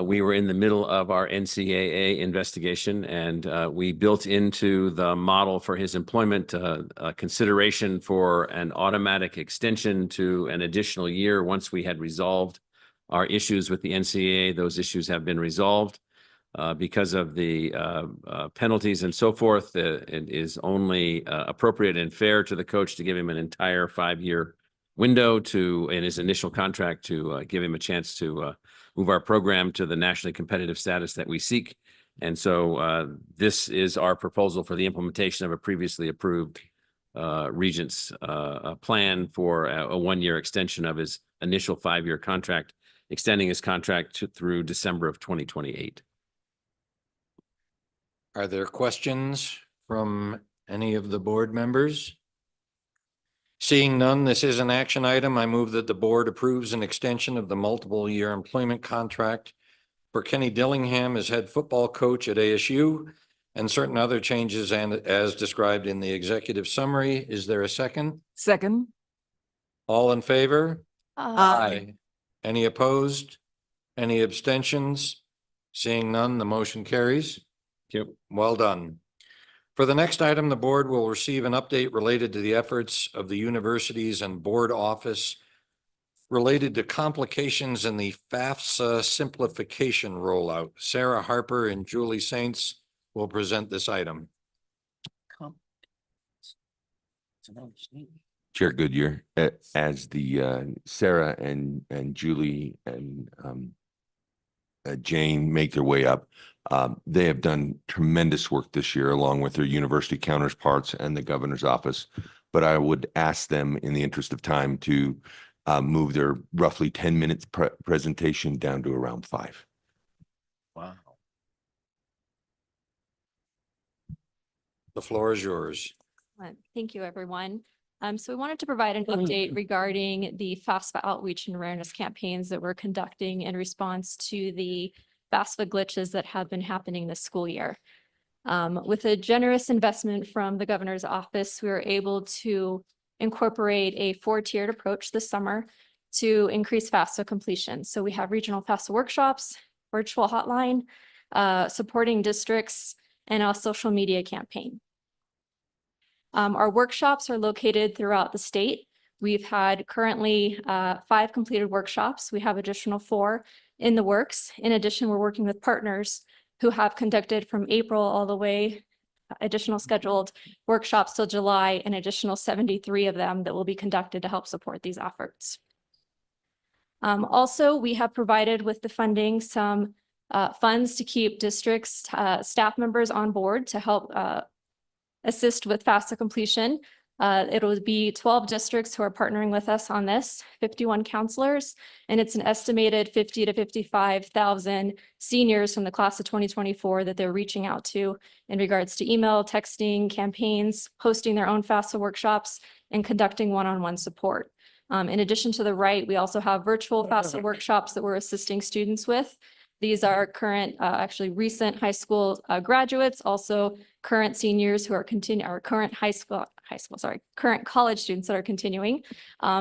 we were in the middle of our NCAA investigation, and we built into the model for his employment a consideration for an automatic extension to an additional year once we had resolved our issues with the NCAA. Those issues have been resolved. Because of the penalties and so forth, it is only appropriate and fair to the coach to give him an entire 5-year window in his initial contract to give him a chance to move our program to the nationally competitive status that we seek. And so this is our proposal for the implementation of a previously approved Regents plan for a 1-year extension of his initial 5-year contract, extending his contract through December of 2028. Are there questions from any of the board members? Seeing none, this is an action item. I move that the board approves an extension of the multiple-year employment contract for Kenny Dillingham as head football coach at ASU and certain other changes and as described in the executive summary. Is there a second? Second. All in favor? Aye. Any opposed? Any abstentions? Seeing none, the motion carries. Yep. Well done. For the next item, the board will receive an update related to the efforts of the universities and board office related to complications in the FAFSA simplification rollout. Sarah Harper and Julie Saints will present this item. Chair Goodyear, as the Sarah and Julie and Jane make their way up, they have done tremendous work this year along with their university counterparts and the governor's office. But I would ask them, in the interest of time, to move their roughly 10 minutes presentation down to around 5. Wow. The floor is yours. Thank you, everyone. So we wanted to provide an update regarding the FAFSA outreach and awareness campaigns that we're conducting in response to the FAFSA glitches that have been happening this school year. With a generous investment from the governor's office, we were able to incorporate a 4-tiered approach this summer to increase FAFSA completion. So we have regional FAFSA workshops, virtual hotline, supporting districts, and a social media campaign. Our workshops are located throughout the state. We've had currently 5 completed workshops. We have additional 4 in the works. In addition, we're working with partners who have conducted from April all the way additional scheduled workshops till July, an additional 73 of them that will be conducted to help support these efforts. Also, we have provided with the funding some funds to keep districts, staff members on board to help assist with FAFSA completion. It'll be 12 districts who are partnering with us on this, 51 counselors, and it's an estimated 50 to 55,000 seniors from the class of 2024 that they're reaching out to in regards to email, texting, campaigns, hosting their own FAFSA workshops, and conducting one-on-one support. In addition to the right, we also have virtual FAFSA workshops that we're assisting students with. These are current, actually recent high school graduates, also current seniors who are current current college students that are continuing.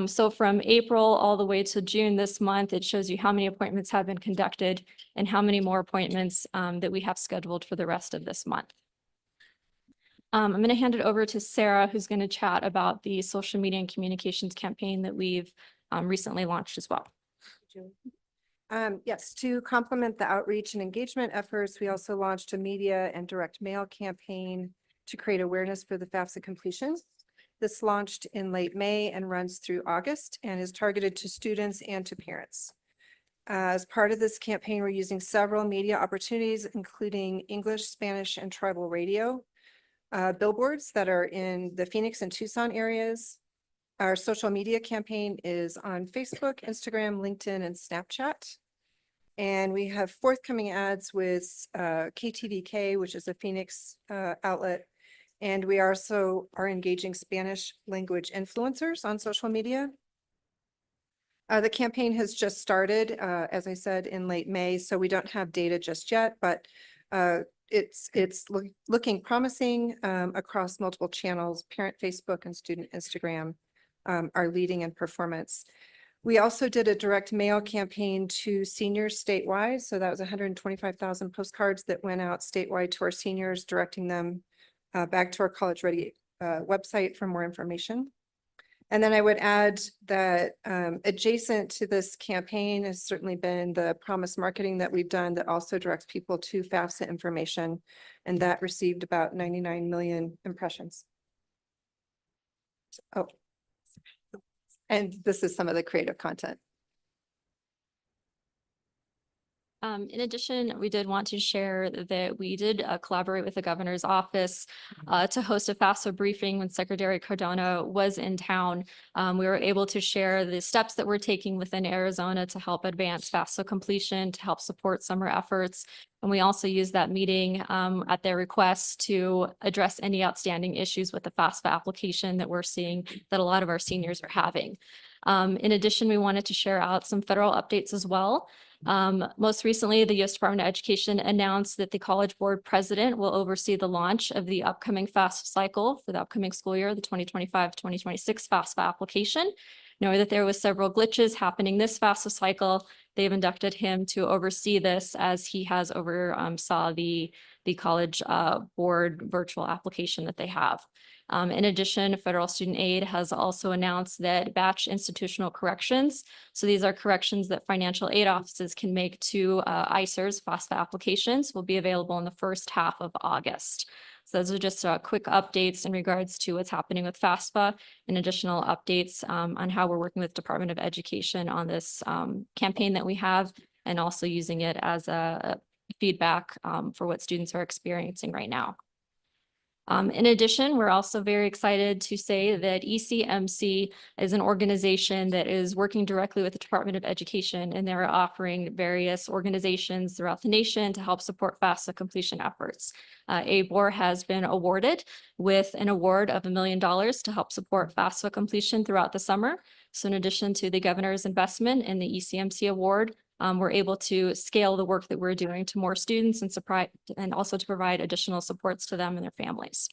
So from April all the way to June this month, it shows you how many appointments have been conducted and how many more appointments that we have scheduled for the rest of this month. I'm going to hand it over to Sarah, who's going to chat about the social media and communications campaign that we've recently launched as well. Yes, to complement the outreach and engagement efforts, we also launched a media and direct mail campaign to create awareness for the FAFSA completion. This launched in late May and runs through August and is targeted to students and to parents. As part of this campaign, we're using several media opportunities, including English, Spanish, and tribal radio, billboards that are in the Phoenix and Tucson areas. Our social media campaign is on Facebook, Instagram, LinkedIn, and Snapchat. And we have forthcoming ads with KTVK, which is a Phoenix outlet, And we also are engaging Spanish language influencers on social media. The campaign has just started, as I said, in late May, so we don't have data just yet, but it's looking promising across multiple channels. Parent Facebook and student Instagram are leading in performance. We also did a direct mail campaign to seniors statewide. So that was 125,000 postcards that went out statewide to our seniors, directing them back to our College Ready website for more information. And then I would add that adjacent to this campaign has certainly been the promise marketing that we've done that also directs people to FAFSA information. And that received about 99 million impressions. Oh, and this is some of the creative content. In addition, we did want to share that we did collaborate with the governor's office to host a FAFSA briefing when Secretary Cardona was in town. We were able to share the steps that we're taking within Arizona to help advance FAFSA completion, to help support summer efforts. And we also used that meeting at their request to address any outstanding issues with the FAFSA application that we're seeing that a lot of our seniors are having. In addition, we wanted to share out some federal updates as well. Most recently, the U.S. Department of Education announced that the College Board President will oversee the launch of the upcoming FAFSA cycle for the upcoming school year, the 2025-2026 FAFSA application. Knowing that there was several glitches happening this FAFSA cycle, they've inducted him to oversee this as he has oversaw the College Board virtual application that they have. In addition, Federal Student Aid has also announced that batch institutional corrections, so these are corrections that financial aid offices can make to ICER's FAFSA applications, will be available in the first half of August. So those are just quick updates in regards to what's happening with FAFSA and additional updates on how we're working with Department of Education on this campaign that we have, and also using it as a feedback for what students are experiencing right now. In addition, we're also very excited to say that ECMC is an organization that is working directly with the Department of Education, and they're offering various organizations throughout the nation to help support FAFSA completion efforts. ABOR has been awarded with an award of $1 million to help support FAFSA completion throughout the summer. So in addition to the governor's investment in the ECMC award, we're able to scale the work that we're doing to more students and also to provide additional supports to them and their families.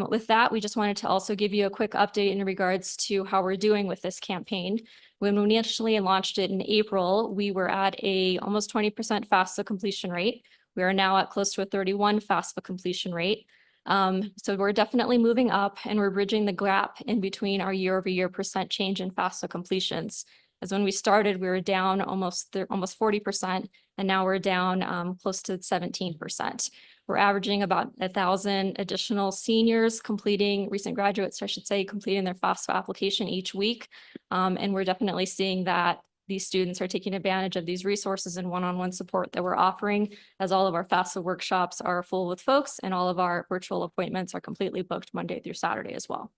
With that, we just wanted to also give you a quick update in regards to how we're doing with this campaign. When we initially launched it in April, we were at a almost 20% FAFSA completion rate. We are now at close to a 31 FAFSA completion rate. So we're definitely moving up, and we're bridging the gap in between our year-over-year percent change in FAFSA completions. As when we started, we were down almost 40%, and now we're down close to 17%. We're averaging about 1,000 additional seniors completing, recent graduates, I should say, completing their FAFSA application each week. And we're definitely seeing that these students are taking advantage of these resources and one-on-one support that we're offering, as all of our FAFSA workshops are full with folks, and all of our virtual appointments are completely booked Monday through Saturday as well.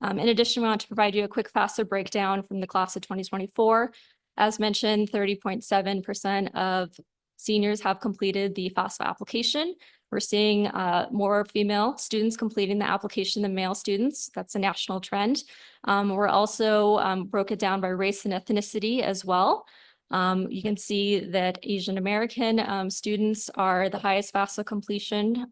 In addition, we want to provide you a quick FAFSA breakdown from the class of 2024. As mentioned, 30.7% of seniors have completed the FAFSA application. We're seeing more female students completing the application than male students. That's a national trend. We're also broke it down by race and ethnicity as well. You can see that Asian American students are the highest FAFSA completion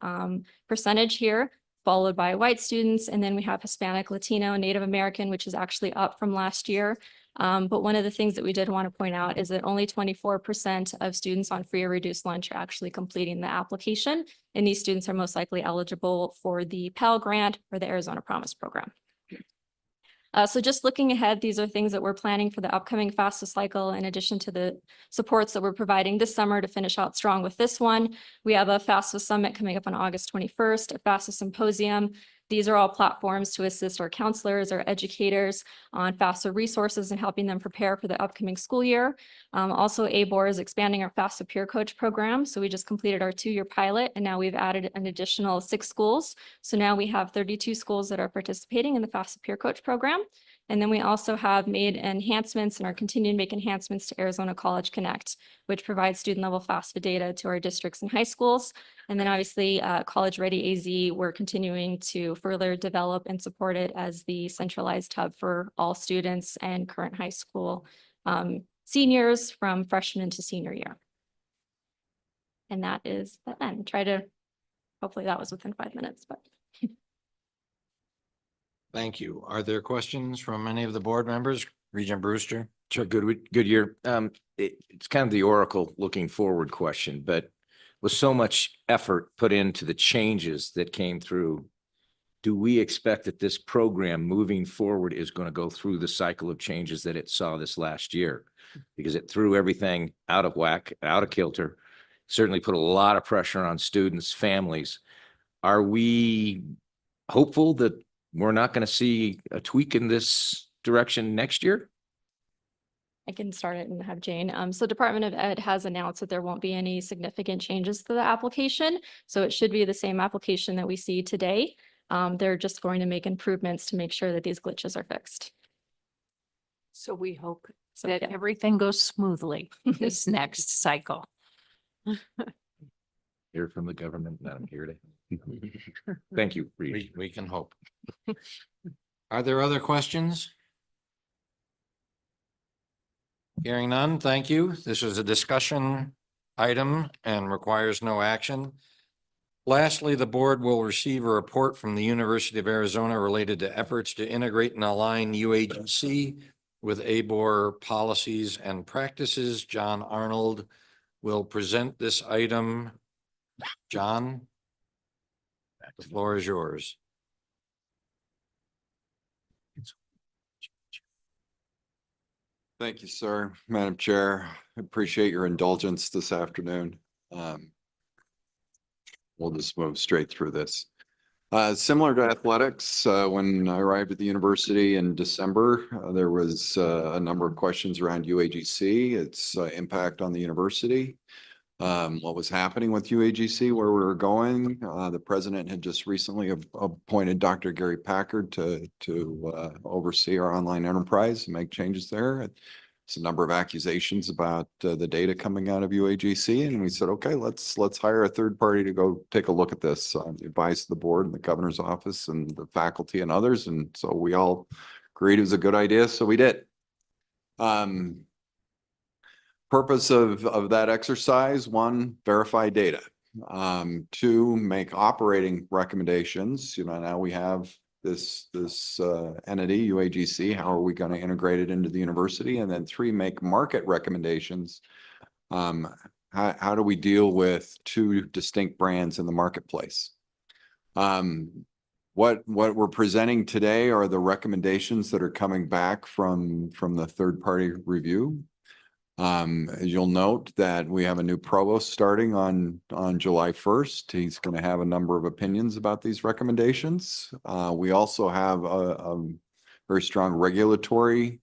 percentage here, followed by white students, and then we have Hispanic, Latino, Native American, which is actually up from last year. But one of the things that we did want to point out is that only 24% of students on free or reduced lunch are actually completing the application, and these students are most likely eligible for the Pell Grant or the Arizona Promise Program. So just looking ahead, these are things that we're planning for the upcoming FAFSA cycle. In addition to the supports that we're providing this summer to finish out strong with this one, we have a FAFSA Summit coming up on August 21st, a FAFSA Symposium. These are all platforms to assist our counselors, our educators on FAFSA resources and helping them prepare for the upcoming school year. Also, ABOR is expanding our FAFSA Peer Coach program. So we just completed our 2-year pilot, and now we've added an additional 6 schools. So now we have 32 schools that are participating in the FAFSA Peer Coach program. And then we also have made enhancements and are continuing to make enhancements to Arizona College Connect, which provides student level FAFSA data to our districts and high schools. And then obviously College Ready AZ, we're continuing to further develop and support it as the centralized hub for all students and current high school seniors from freshman to senior year. And that is the end. Hopefully that was within 5 minutes, but. Thank you. Are there questions from any of the board members? Regent Brewster? Sure, good year. It's kind of the oracle looking forward question, but with so much effort put into the changes that came through, do we expect that this program moving forward is going to go through the cycle of changes that it saw this last year? Because it threw everything out of whack, out of kilter, certainly put a lot of pressure on students, families. Are we hopeful that we're not going to see a tweak in this direction next year? I can start it and have Jane. So Department of Ed has announced that there won't be any significant changes to the application. So it should be the same application that we see today. They're just going to make improvements to make sure that these glitches are fixed. So we hope that everything goes smoothly this next cycle. Hear from the government, not here to. Thank you, Reed. We can hope. Are there other questions? Hearing none, thank you. This is a discussion item and requires no action. Lastly, the board will receive a report from the University of Arizona related to efforts to integrate and align UAGC with ABOR policies and practices. John Arnold will present this item. John, the floor is yours. Thank you, sir. Madam Chair, I appreciate your indulgence this afternoon. We'll just move straight through this. Similar to athletics, when I arrived at the university in December, there was a number of questions around UAGC, its impact on the university, what was happening with UAGC, where we were going. The president had just recently appointed Dr. Gary Packard to oversee our online enterprise and make changes there. There's a number of accusations about the data coming out of UAGC, and we said, okay, let's hire a third party to go take a look at this. The advice of the board and the governor's office and the faculty and others, and so we all agreed it was a good idea, so we did. Purpose of that exercise: one, verify data. Two, make operating recommendations. Now we have this entity, UAGC. How are we going to integrate it into the university? And then three, make market recommendations. How do we deal with two distinct brands in the marketplace? What we're presenting today are the recommendations that are coming back from the third-party review. As you'll note that we have a new provost starting on July 1st. He's going to have a number of opinions about these recommendations. We also have a very strong regulatory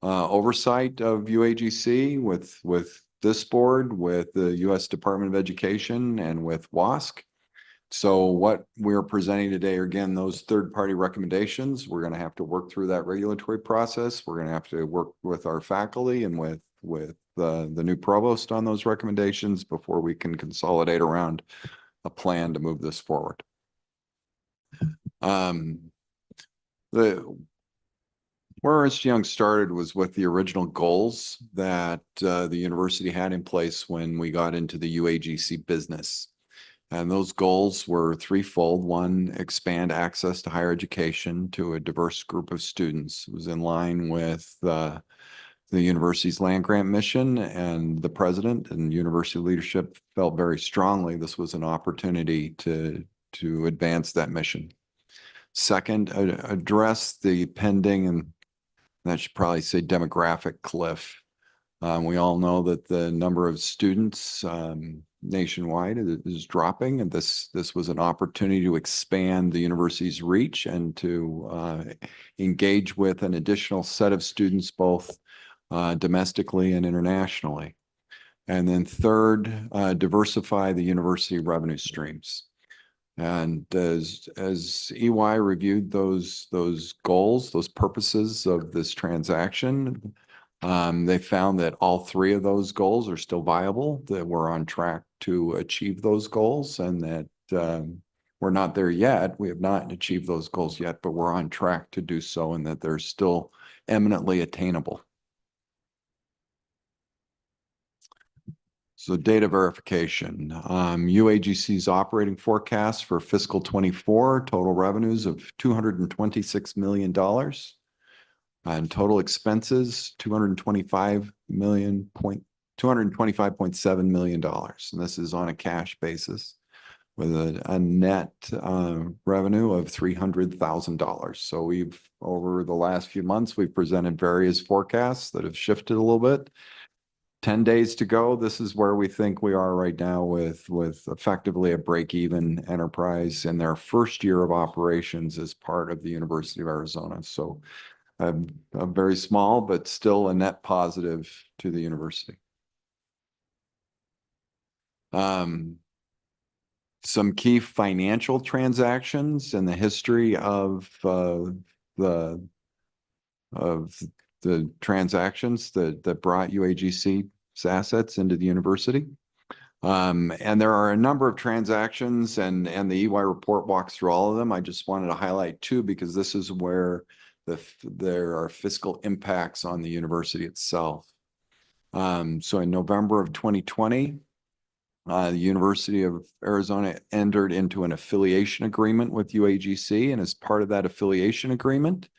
oversight of UAGC with this board, with the U.S. Department of Education, and with WASC. So what we're presenting today are, again, those third-party recommendations. We're going to have to work through that regulatory process. We're going to have to work with our faculty and with the new provost on those recommendations before we can consolidate around a plan to move this forward. Where Ernst & Young started was with the original goals that the university had in place when we got into the UAGC business. And those goals were threefold. One, expand access to higher education to a diverse group of students. It was in line with the university's land grant mission, and the president and university leadership felt very strongly this was an opportunity to advance that mission. Second, address the pending, and I should probably say, demographic cliff. We all know that the number of students nationwide is dropping, and this was an opportunity to expand the university's reach and to engage with an additional set of students, both domestically and internationally. And then third, diversify the university revenue streams. And as EY reviewed those goals, those purposes of this transaction, they found that all three of those goals are still viable, that we're on track to achieve those goals, and that we're not there yet. We have not achieved those goals yet, but we're on track to do so, and that they're still eminently attainable. So data verification, UAGC's operating forecast for fiscal 24, total revenues of $226 million. And total expenses, $225.7 million. And this is on a cash basis with a net revenue of $300,000. So we've, over the last few months, we've presented various forecasts that have shifted a little bit. 10 days to go. This is where we think we are right now with effectively a break-even enterprise in their first year of operations as part of the University of Arizona. So a very small, but still a net positive to the university. Some key financial transactions in the history of the transactions that brought UAGC's assets into the university. And there are a number of transactions, and the EY report walks through all of them. I just wanted to highlight two because this is where there are fiscal impacts on the university itself. So in November of 2020, the University of Arizona entered into an affiliation agreement with UAGC, and as part of that affiliation agreement,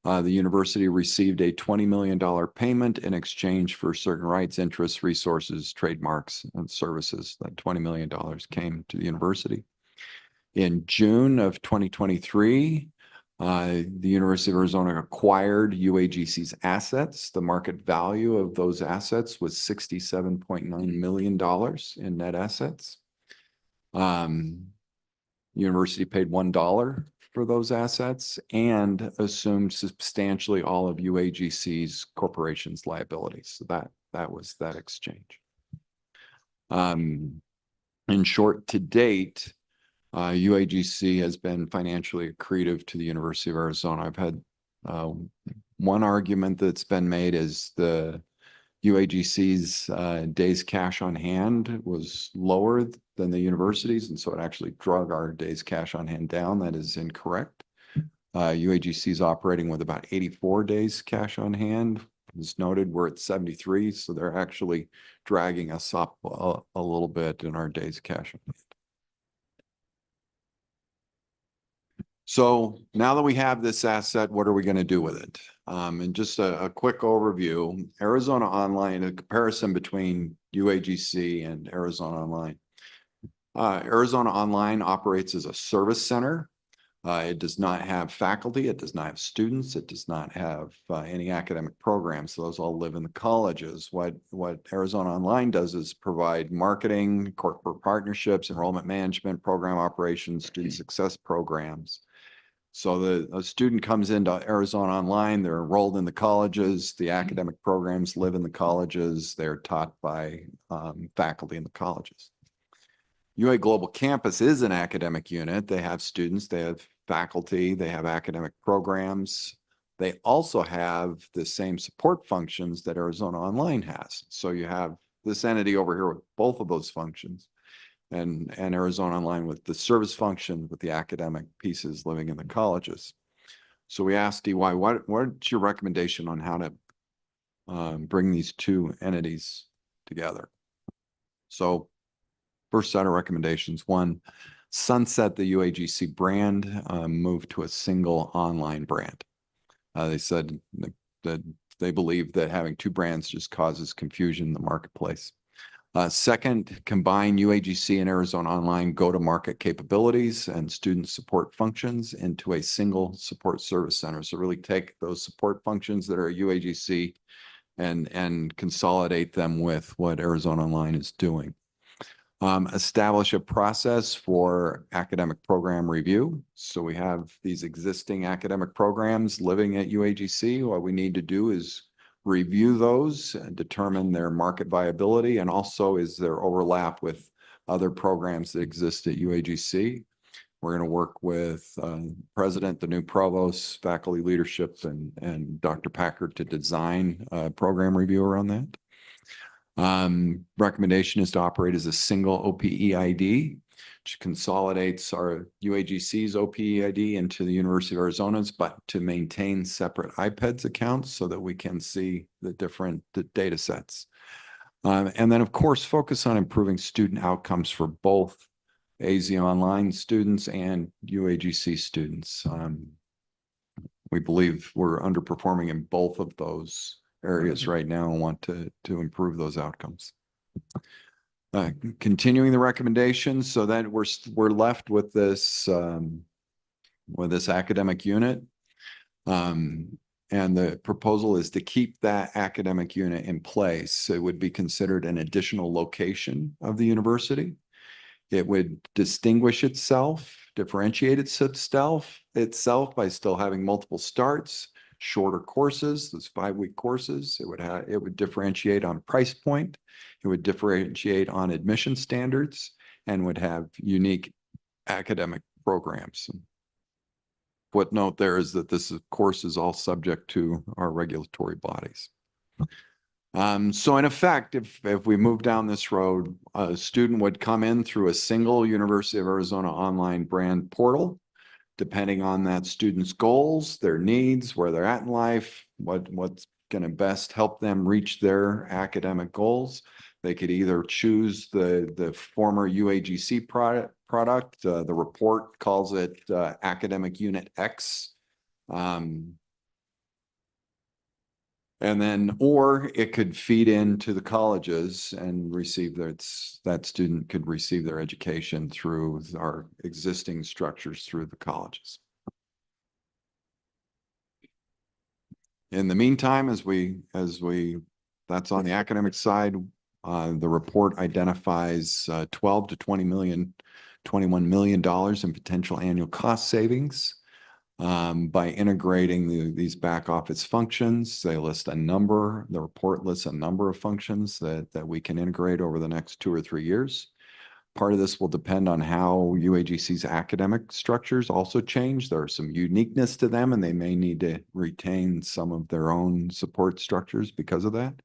the university received a $20 million payment in exchange for certain rights, interests, resources, trademarks, and services. That $20 million came to the university. In June of 2023, the University of Arizona acquired UAGC's assets. The market value of those assets was $67.9 million in net assets. University paid $1 for those assets and assumed substantially all of UAGC's corporation's liabilities. So that was that exchange. In short, to date, UAGC has been financially accretive to the University of Arizona. I've had one argument that's been made is the UAGC's days cash on hand was lower than the university's, and so it actually drug our days cash on hand down. That is incorrect. UAGC is operating with about 84 days cash on hand. As noted, we're at 73, so they're actually dragging us up a little bit in our days cash on hand. So now that we have this asset, what are we going to do with it? And just a quick overview, Arizona Online, a comparison between UAGC and Arizona Online. Arizona Online operates as a service center. It does not have faculty. It does not have students. It does not have any academic programs. Those all live in the colleges. What Arizona Online does is provide marketing, corporate partnerships, enrollment management, program operations, student success programs. So a student comes into Arizona Online, they're enrolled in the colleges, the academic programs live in the colleges, they're taught by faculty in the colleges. UA Global Campus is an academic unit. They have students, they have faculty, they have academic programs. They also have the same support functions that Arizona Online has. So you have this entity over here with both of those functions. And Arizona Online with the service function, with the academic pieces living in the colleges. So we asked DY, what's your recommendation on how to bring these two entities together? So first set of recommendations, one, sunset the UAGC brand, move to a single online brand. They said that they believe that having two brands just causes confusion in the marketplace. Second, combine UAGC and Arizona Online go-to-market capabilities and student support functions into a single support service center. So really take those support functions that are at UAGC and consolidate them with what Arizona Online is doing. Establish a process for academic program review. So we have these existing academic programs living at UAGC. What we need to do is review those and determine their market viability, and also is there overlap with other programs that exist at UAGC. We're going to work with president, the new provost, faculty leadership, and Dr. Packard to design a program review around that. Recommendation is to operate as a single OPEID, which consolidates our UAGC's OPEID into the University of Arizona's, but to maintain separate iPads accounts so that we can see the different data sets. And then, of course, focus on improving student outcomes for both AZ Online students and UAGC students. We believe we're underperforming in both of those areas right now and want to improve those outcomes. Continuing the recommendations, so that we're left with this academic unit. And the proposal is to keep that academic unit in place. It would be considered an additional location of the university. It would distinguish itself, differentiate itself by still having multiple starts, shorter courses, those 5-week courses. It would differentiate on price point. It would differentiate on admission standards and would have unique academic programs. Footnote there is that this, of course, is all subject to our regulatory bodies. So in effect, if we move down this road, a student would come in through a single University of Arizona online brand portal, depending on that student's goals, their needs, where they're at in life, what's going to best help them reach their academic goals. They could either choose the former UAGC product. The report calls it Academic Unit X. And then, or it could feed into the colleges and receive that student could receive their education through our existing structures through the colleges. In the meantime, that's on the academic side, the report identifies 12 to 21 million in potential annual cost savings. By integrating these back office functions. The report lists a number of functions that we can integrate over the next 2 or 3 years. Part of this will depend on how UAGC's academic structures also change. There are some uniqueness to them, and they may need to retain some of their own support structures because of that.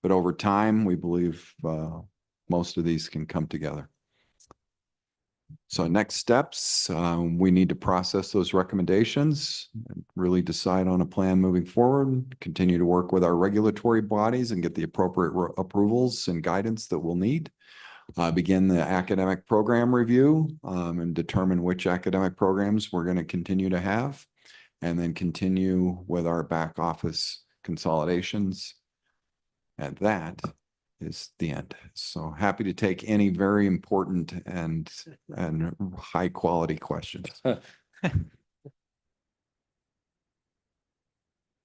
But over time, we believe most of these can come together. So next steps, we need to process those recommendations, and really decide on a plan moving forward, continue to work with our regulatory bodies and get the appropriate approvals and guidance that we'll need. Begin the academic program review and determine which academic programs we're going to continue to have, and then continue with our back office consolidations. And that is the end. So happy to take any very important and high quality questions.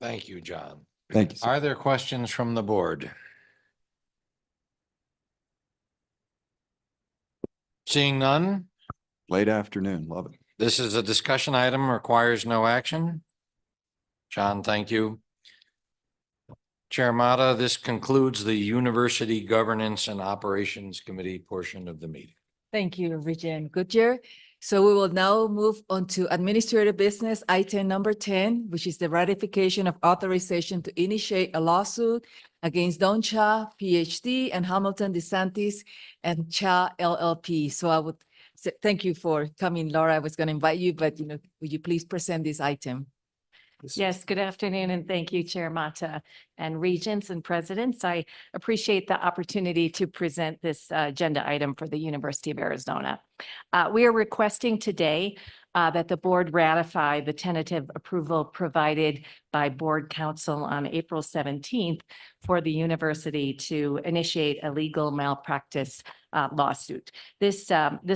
Thank you, John. Thank you, sir. Are there questions from the board? Seeing none? Late afternoon, love it. This is a discussion item, requires no action. John, thank you. Chair Mata, this concludes the University Governance and Operations Committee portion of the meeting. Thank you, Regent Goodyear. So we will now move on to administrative business, item number 10, which is the ratification of authorization to initiate a lawsuit against Don Cha, PhD, and Hamilton DeSantis and Cha LLP. So I would say thank you for coming, Laura. I was going to invite you, but would you please present this item? Yes, good afternoon, and thank you, Chair Mata and regents and presidents. I appreciate the opportunity to present this agenda item for the University of Arizona. We are requesting today that the board ratify the tentative approval provided by board counsel on April 17th for the university to initiate a legal malpractice lawsuit. This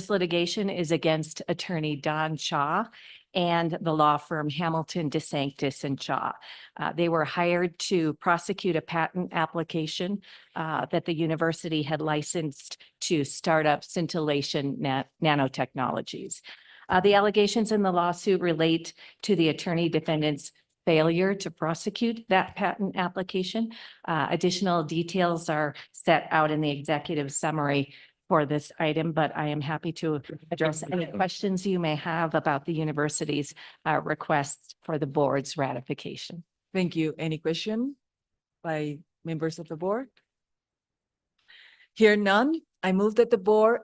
litigation is against attorney Don Cha and the law firm Hamilton DeSantis and Cha. They were hired to prosecute a patent application that the university had licensed to startup scintillation nanotechnologies. The allegations in the lawsuit relate to the attorney defendant's failure to prosecute that patent application. Additional details are set out in the executive summary for this item, but I am happy to address any questions you may have about the university's requests for the board's ratification. Thank you. Any question by members of the board? Hear none, I move that the board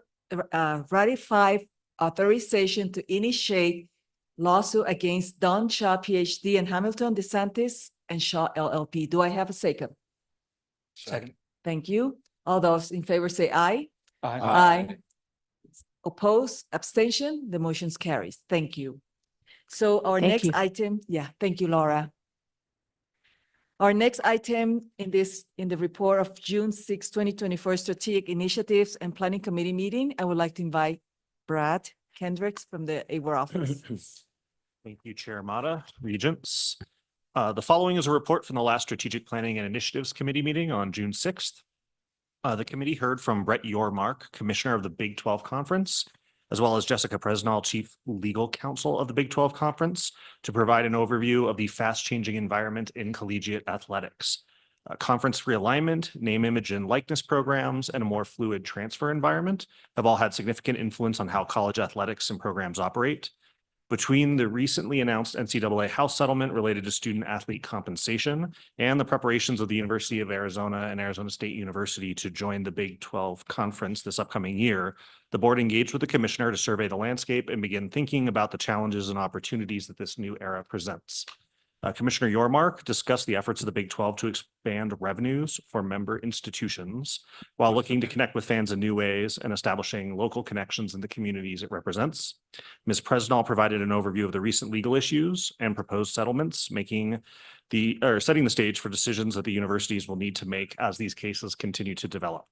ratify authorization to initiate lawsuit against Don Shaw, PhD, and Hamilton DeSantis and Shaw LLP. Do I have a second? Second. Thank you. All those in favor say aye. Aye. Aye. Oppose, abstention, the motion's carries. Thank you. So our Thank next you. item, yeah, thank you, Laura. Our next item in the report of June 6, 2024 Strategic Initiatives and Planning Committee meeting, I would like to invite Brad Kendricks from the AWAR office. Thank you, Chair Mata, Regents. The following is a report from the last Strategic Planning and Initiatives Committee meeting on June 6th. The committee heard from Brett Yormark, Commissioner of the Big 12 Conference, as well as Jessica Presnall, Chief Legal Counsel of the Big 12 Conference, to provide an overview of the fast-changing environment in collegiate athletics. Conference realignment, name, image, and likeness programs, and a more fluid transfer environment have all had significant influence on how college athletics and programs operate. Between the recently announced NCAA House settlement related to student athlete compensation and the preparations of the University of Arizona and Arizona State University to join the Big 12 Conference this upcoming year, the board engaged with the commissioner to survey the landscape and begin thinking about the challenges and opportunities that this new era presents. Commissioner Yormark discussed the efforts of the Big 12 to expand revenues for member institutions while looking to connect with fans in new ways and establishing local connections in the communities it represents. Ms. Presnall provided an overview of the recent legal issues and proposed settlements, setting the stage for decisions that the universities will need to make as these cases continue to develop.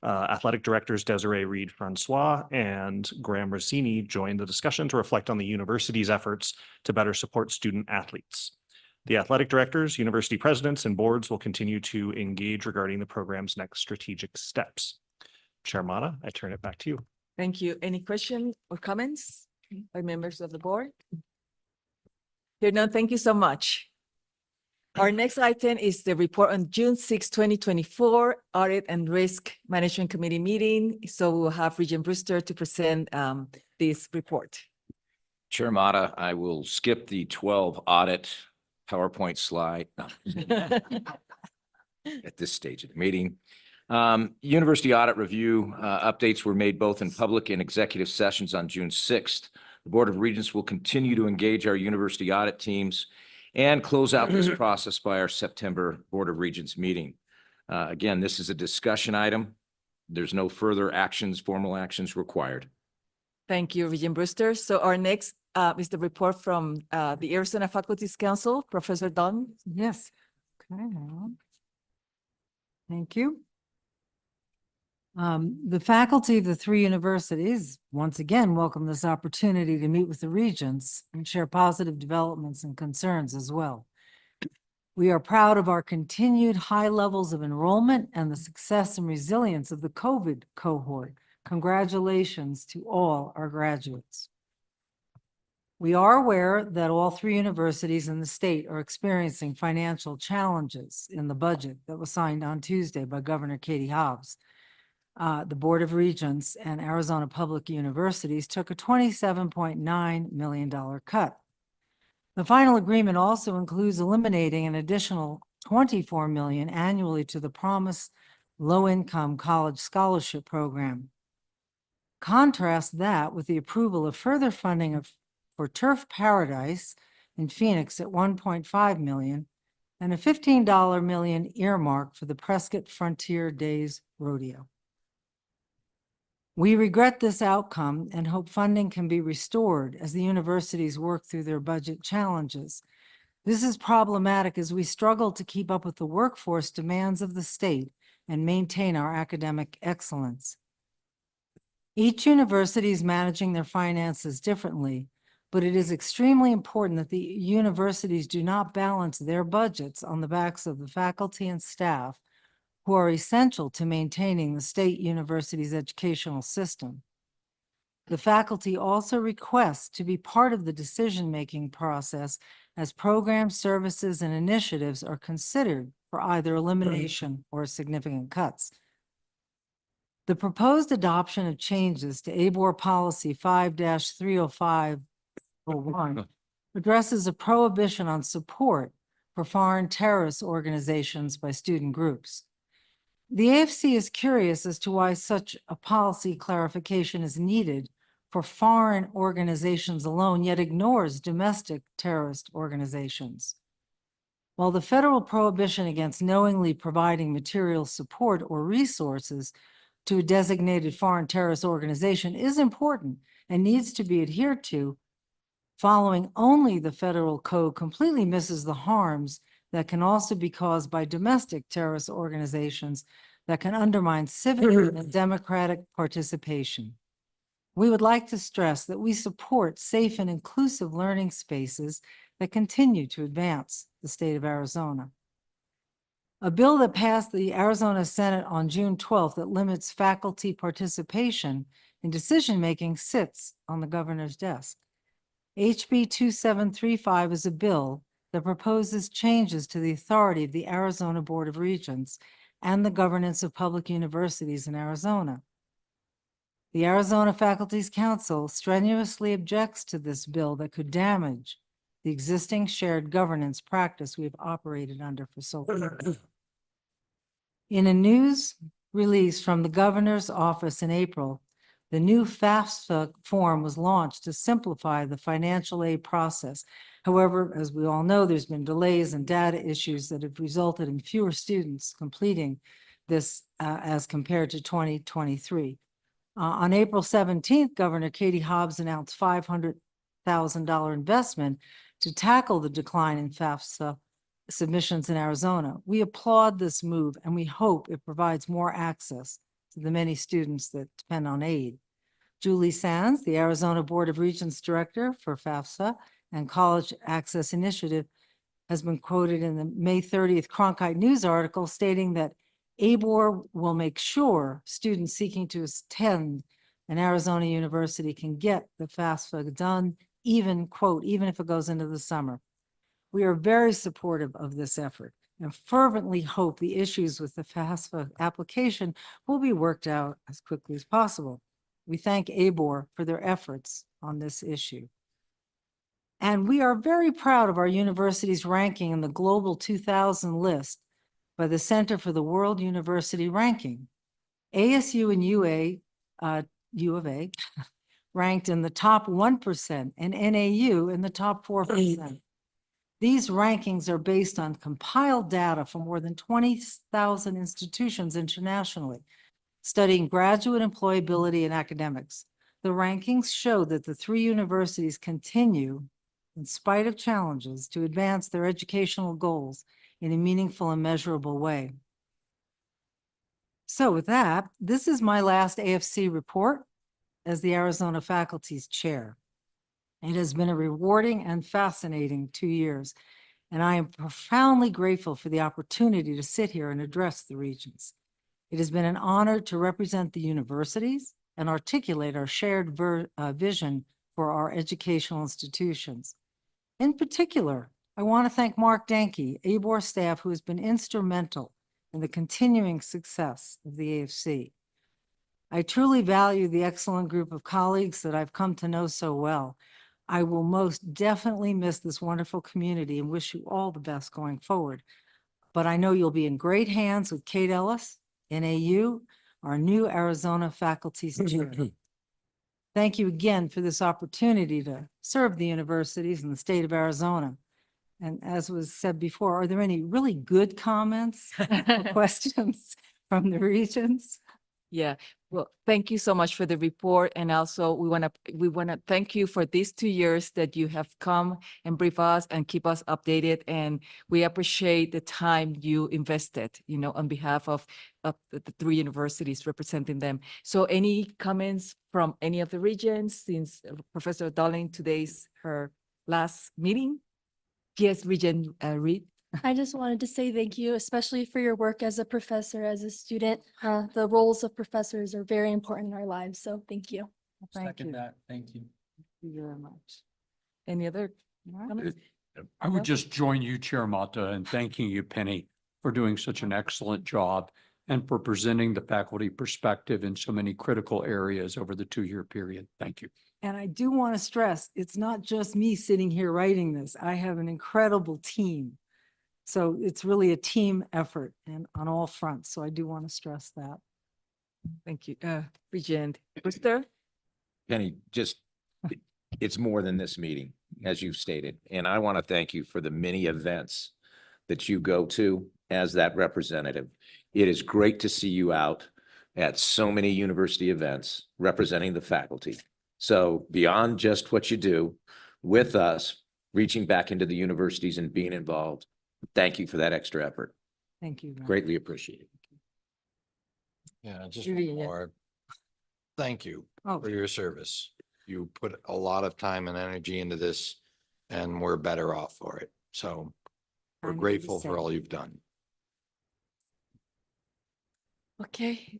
Athletic directors Desiree Reed-Francois and Graham Rossini joined the discussion to reflect on the university's efforts to better support student athletes. The athletic directors, university presidents, and boards will continue to engage regarding the program's next strategic steps. Chair Mata, I turn it back to you. Thank you. Any questions or comments by members of the board? Here none, thank you so much. Our next item is the report on June 6, 2024 Audit and Risk Management Committee meeting. So we'll have Regent Brewster to present this report. Chair Mata, I will skip the 12 audit PowerPoint slide at this stage of the meeting. University audit review updates were made both in public and executive sessions on June 6th. The Board of Regents will continue to engage our university audit teams and close out this process by our September Board of Regents meeting. Again, this is a discussion item. There's no further formal actions required. Thank you, Regent Brewster. So our next is the report from the Arizona Faculty's Council, Professor Dunn. Yes. Okay. Thank you. The faculty of the three universities once again welcome this opportunity to meet with the regents and share positive developments and concerns as well. We are proud of our continued high levels of enrollment and the success and resilience of the COVID cohort. Congratulations to all our graduates. We are aware that all three universities in the state are experiencing financial challenges in the budget that was signed on Tuesday by Governor Katie Hobbs. The Board of Regents and Arizona Public Universities took a $27.9 million cut. The final agreement also includes eliminating an additional $24 million annually to the Promise Low-Income College Scholarship Program. Contrast that with the approval of further funding for Turf Paradise in Phoenix at $1.5 million and a $15 million earmark for the Prescott Frontier Days Rodeo. We regret this outcome and hope funding can be restored as the universities work through their budget challenges. This is problematic as we struggle to keep up with the workforce demands of the state and maintain our academic excellence. Each university is managing their finances differently, but it is extremely important that the universities do not balance their budgets on the backs of the faculty and staff who are essential to maintaining the state university's educational system. The faculty also requests to be part of the decision-making process as programs, services, and initiatives are considered for either elimination or significant cuts. The proposed adoption of changes to ABOR Policy 5-30501 addresses a prohibition on support for foreign terrorist organizations by student groups. The AFC is curious as to why such a policy clarification is needed for foreign organizations alone, yet ignores domestic terrorist organizations. While the federal prohibition against knowingly providing material support or resources to a designated foreign terrorist organization is important and needs to be adhered to, following only the federal code completely misses the harms that can also be caused by domestic terrorist organizations that can undermine civic and democratic participation. We would like to stress that we support safe and inclusive learning spaces that continue to advance the state of Arizona. A bill that passed the Arizona Senate on June 12th that limits faculty participation in decision-making sits on the governor's desk. HB 2735 is a bill that proposes changes to the authority of the Arizona Board of Regents and the governance of public universities in Arizona. The Arizona Faculty's Council strenuously objects to this bill that could damage the existing shared governance practice we have operated under for so long. In a news release from the governor's office in April, the new FAFSA form was launched to simplify the financial aid process. However, as we all know, there's been delays and data issues that have resulted in fewer students completing this as compared to 2023. On April 17th, Governor Katie Hobbs announced $500,000 investment to tackle the decline in FAFSA submissions in Arizona. We applaud this move and we hope it provides more access to the many students that depend on aid. Julie Sands, the Arizona Board of Regents Director for FAFSA and College Access Initiative, has been quoted in the May 30th Cronkite News article stating that ABOR will make sure students seeking to attend an Arizona university can get the FAFSA done, even, quote, even if it goes into the summer. We are very supportive of this effort and fervently hope the issues with the FAFSA application will be worked out as quickly as possible. We thank ABOR for their efforts on this issue. And we are very proud of our university's ranking in the Global 2000 list by the Center for the World University Ranking. ASU and U of A ranked in the top 1% and NAU in the top 4%. These rankings are based on compiled data from more than 20,000 institutions internationally, studying graduate employability and academics. The rankings show that the three universities continue, in spite of challenges, to advance their educational goals in a meaningful and measurable way. So with that, this is my last AFC report as the Arizona Faculty's Chair. It has been a rewarding and fascinating 2 years, and I am profoundly grateful for the opportunity to sit here and address the Regents. It has been an honor to represent the universities and articulate our shared vision for our educational institutions. In particular, I want to thank Mark Danke, ABOR staff, who has been instrumental in the continuing success of the AFC. I truly value the excellent group of colleagues that I've come to know so well. I will most definitely miss this wonderful community and wish you all the best going forward. But I know you'll be in great hands with Kate Ellis, NAU, our new Arizona Faculty's Chair. Thank you again for this opportunity to serve the universities in the state of Arizona. And as was said before, are there any really good comments or questions from the Regents? Yeah, well, thank you so much for the report. And also we want to thank you for these 2 years that you have come and brief us and keep us updated. And we appreciate the time you invested, you know, on behalf of the three universities representing them. So any comments from any of the Regents, since Professor Darling today's her last meeting? Yes, Regent Reed. I just wanted to say thank you, especially for your work as a professor, as a student. The roles of professors are very important in our lives, so thank you. Thank you. Thank you. Thank you very much. Any other comments? I would just join you, Chair Mata, in thanking you, Penny, for doing such an excellent job and for presenting the faculty perspective in so many critical areas over the 2-year period. Thank you. And I do want to stress, it's not just me sitting here writing this. I have an incredible team. So it's really a team effort and on all fronts. So I do want to stress that. Thank you. Regent Brewster? Penny, it's more than this meeting, as you've stated. And I want to thank you for the many events that you go to as that representative. It is great to see you out at so many university events representing the faculty. So beyond just what you do with us, reaching back into the universities and being involved, thank you for that extra effort. Thank you. Greatly appreciated. Yeah, just Really, one yeah. more. Thank you Oh. for your service. You put a lot of time and energy into this, and we're better off for it. So we're I'm the grateful for same. all you've done. Okay.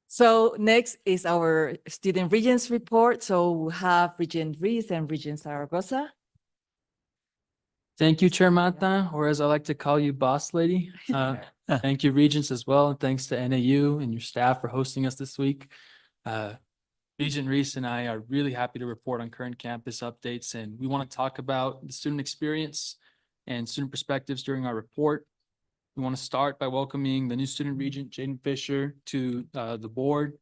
So next is our student regents report. So we have Regent Reese and Regent Zaragoza. Thank you, Chair Mata, or as I like to call you, Boss Lady. Thank you, Regents, as well. And thanks to NAU and your staff for hosting us this week. Regent Reese and I are really happy to report on current campus updates, and we want to talk about the student experience and student perspectives during our report. We want to start by welcoming the new student regent, Jaden Fisher, to the board.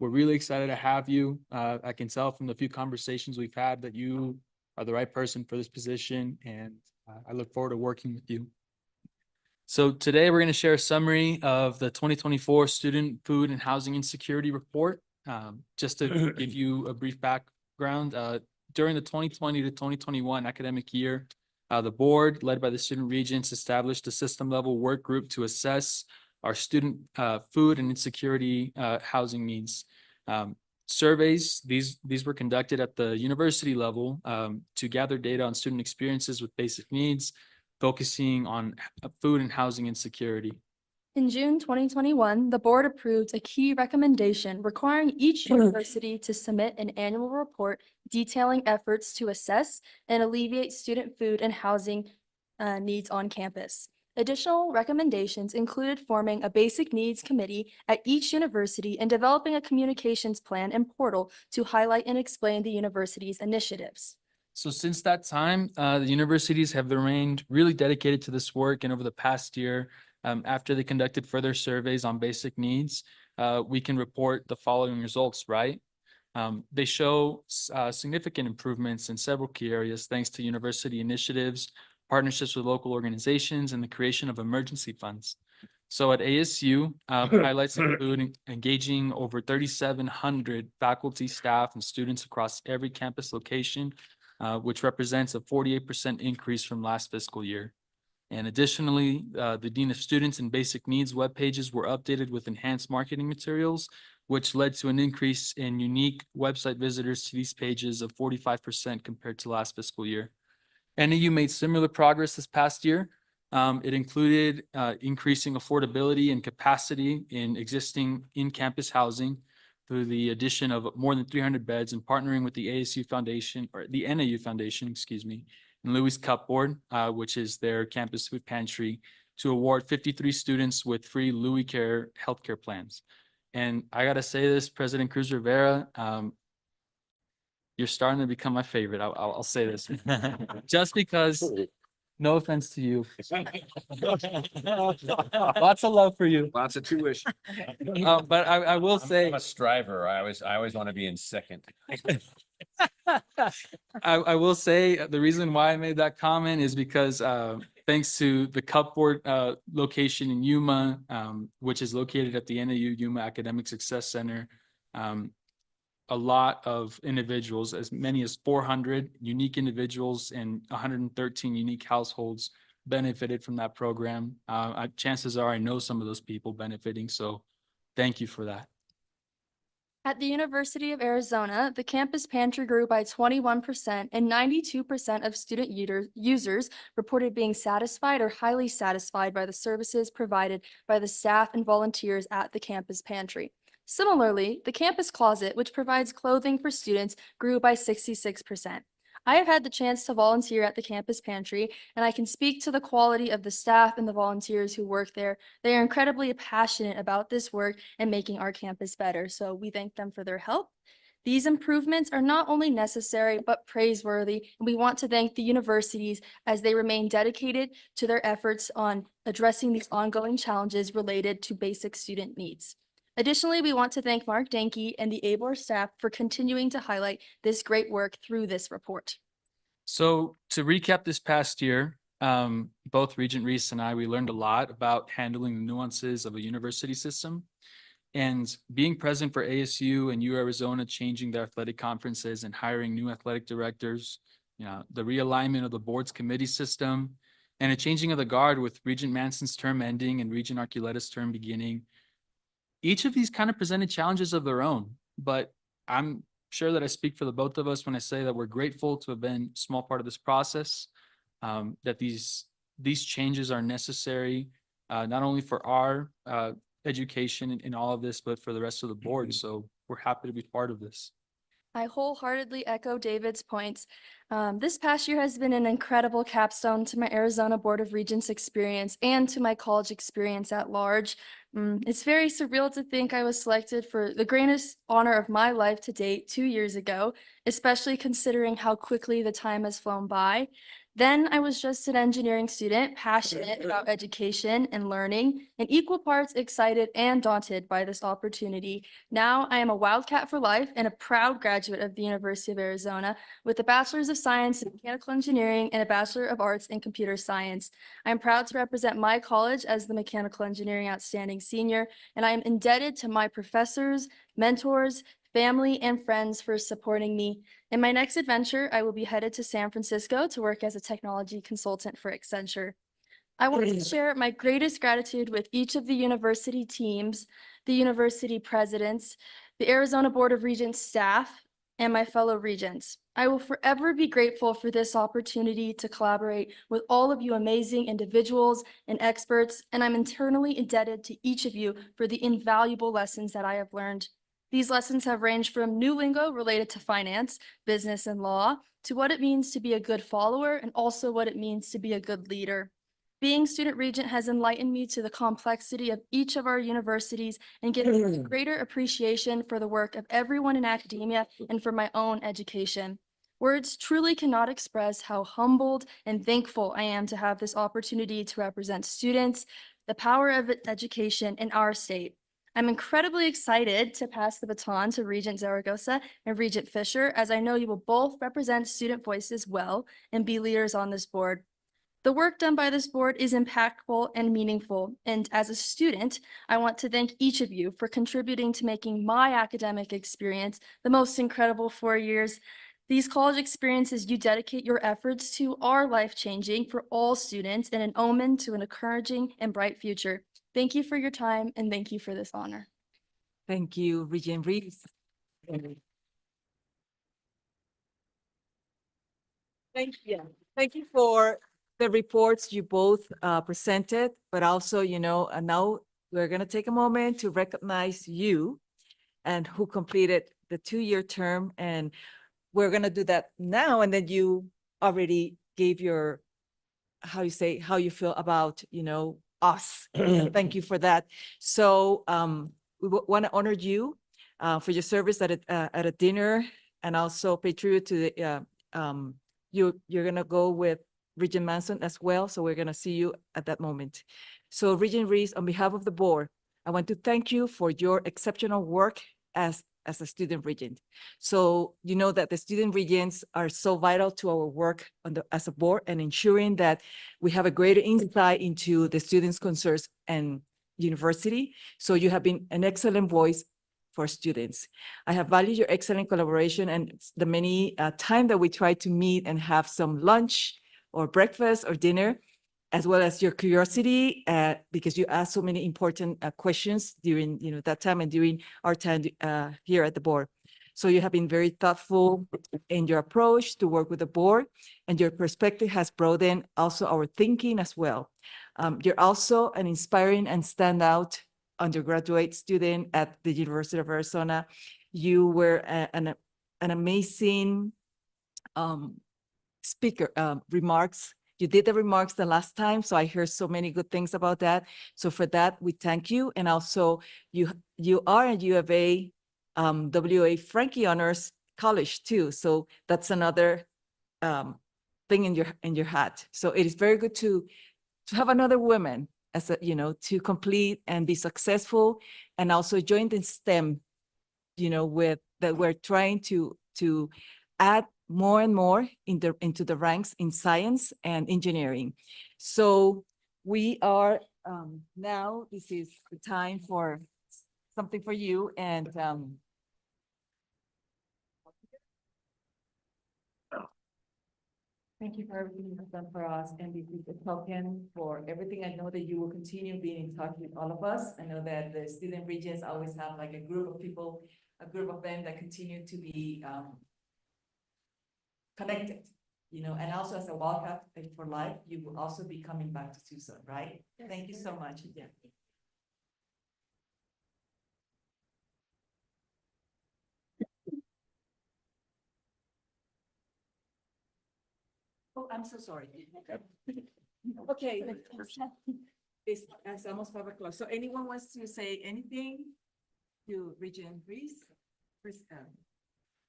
We're really excited to have you. I can tell from the few conversations we've had that you are the right person for this position, and I look forward to working with you. So today we're going to share a summary of the 2024 Student Food and Housing Insecurity Report. Just to give you a brief background, during the 2020 to 2021 academic year, the board, led by the student regents, established a system-level work group to assess our student food and insecurity housing needs. Surveys, these were conducted at the university level to gather data on student experiences with basic needs, focusing on food and housing insecurity. In June 2021, the board approved a key recommendation requiring each university to submit an annual report detailing efforts to assess and alleviate student food and housing needs on campus. Additional recommendations included forming a basic needs committee at each university and developing a communications plan and portal to highlight and explain the university's initiatives. So since that time, the universities have remained really dedicated to this work, and over the past year, after they conducted further surveys on basic needs, we can report the following results, right? They show significant improvements in several key areas thanks to university initiatives, partnerships with local organizations, and the creation of emergency funds. So at ASU, highlights include engaging over 3,700 faculty, staff, and students across every campus location, which represents a 48% increase from last fiscal year. And additionally, the Dean of Students and Basic Needs web pages were updated with enhanced marketing materials, which led to an increase in unique website visitors to these pages of 45% compared to last fiscal year. NAU made similar progress this past year. It included increasing affordability and capacity in existing in-campus housing through the addition of more than 300 beds and partnering with the ASU Foundation, or the NAU Foundation, excuse me, and Louis Cupboard, which is their campus food pantry, to award 53 students with free Louis Care healthcare plans. And I gotta say this, President Cruz Rivera, you're starting to become my favorite. I'll say this just because, no offense to you. Lots of love for you. Lots of tuition. But I will say, I'm a striver. I always want to be in second. I will say the reason why I made that comment is because thanks to the Cupboard location in Yuma, which is located at the NAU Yuma Academic Success Center, a lot of individuals, as many as 400 unique individuals and 113 unique households benefited from that program. Chances are I know some of those people benefiting, so thank you for that. At the University of Arizona, the campus pantry grew by 21% and 92% of student users reported being satisfied or highly satisfied by the services provided by the staff and volunteers at the campus pantry. Similarly, the campus closet, which provides clothing for students, grew by 66%. I have had the chance to volunteer at the campus pantry, and I can speak to the quality of the staff and the volunteers who work there. They are incredibly passionate about this work and making our campus better, so we thank them for their help. These improvements are not only necessary, but praiseworthy, and we want to thank the universities as they remain dedicated to their efforts on addressing these ongoing challenges related to basic student needs. Additionally, we want to thank Mark Danke and the ABOR staff for continuing to highlight this great work through this report. So to recap this past year, both Regent Reese and I, we learned a lot about handling the nuances of a university system and being present for ASU and U Arizona, changing their athletic conferences and hiring new athletic directors, the realignment of the board's committee system, and a changing of the guard with Regent Manson's term ending and Regent Archuleta's term beginning. Each of these kind of presented challenges of their own, but I'm sure that I speak for the both of us when I say that we're grateful to have been a small part of this process, that these changes are necessary, not only for our education in all of this, but for the rest of the board. So we're happy to be part of this. I wholeheartedly echo David's points. This past year has been an incredible capstone to my Arizona Board of Regents experience and to my college experience at large. It's very surreal to think I was selected for the greatest honor of my life to date 2 years ago, especially considering how quickly the time has flown by. Then I was just an engineering student, passionate about education and learning, and equal parts excited and daunted by this opportunity. Now I am a Wildcat for life and a proud graduate of the University of Arizona with a Bachelor's of Science in Mechanical Engineering and a Bachelor of Arts in Computer Science. I am proud to represent my college as the Mechanical Engineering Outstanding Senior, and I am indebted to my professors, mentors, family, and friends for supporting me. In my next adventure, I will be headed to San Francisco to work as a technology consultant for Accenture. I want to share my greatest gratitude with each of the university teams, the university presidents, the Arizona Board of Regents staff, and my fellow regents. I will forever be grateful for this opportunity to collaborate with all of you amazing individuals and experts, and I'm eternally indebted to each of you for the invaluable lessons that I have learned. These lessons have ranged from new lingo related to finance, business, and law, to what it means to be a good follower and also what it means to be a good leader. Being student regent has enlightened me to the complexity of each of our universities and given me a greater appreciation for the work of everyone in academia and for my own education. Words truly cannot express how humbled and thankful I am to have this opportunity to represent students, the power of education in our state. I'm incredibly excited to pass the baton to Regent Zaragoza and Regent Fisher, as I know you will both represent student voices well and be leaders on this board. The work done by this board is impactful and meaningful, and as a student, I want to thank each of you for contributing to making my academic experience the most incredible 4 years. These college experiences you dedicate your efforts to are life-changing for all students and an omen to an encouraging and bright future. Thank you for your time and thank you for this honor. Thank you, Regent Reese. Thank you for the reports you both presented, but also, now we're going to take a moment to recognize you and who completed the 2-year term. And we're going to do that now. And then you already gave your, how you feel about, us. Thank you for that. So we want to honor you for your service at a dinner, and also pay tribute to the, you're going to go with Regent Manson as well. So we're going to see you at that moment. So Regent Reese, on behalf of the board, I want to thank you for your exceptional work as a student regent. So you know that the student regents are so vital to our work as a board, and ensuring that we have a greater insight into the students' concerns and university. So you have been an excellent voice for students. I have valued your excellent collaboration and the many time that we try to meet and have some lunch or breakfast or dinner, as well as your curiosity, because you asked so many important questions during that time and during our time here at the board. So you have been very thoughtful in your approach to work with the board, and your perspective has broadened also our thinking as well. You're also an inspiring and standout undergraduate student at the University of Arizona. You were an amazing speaker, remarks. You did the remarks the last time, so I heard so many good things about that. So for that, we thank you. And also you are at U of A, WA Frankie Honors College too. So that's another thing in your hat. So it is very good to have another woman as a, to complete and be successful, and also join the STEM, with that we're trying to add more and more into the ranks in science and engineering. So we are now, this is the time for something for you, and thank you for everything you've done for us, and this is a token for everything. I know that you will continue being in touch with all of us. I know that the student regions always have like a group of people, a group of them that continue to be connected, and also as a Wildcat for Life, you will also be coming back to Tucson, right? Yes. Thank you so much. Yeah. Oh, I'm so sorry. Okay. It's almost 5 o'clock. So anyone wants to say anything to Regent Reese?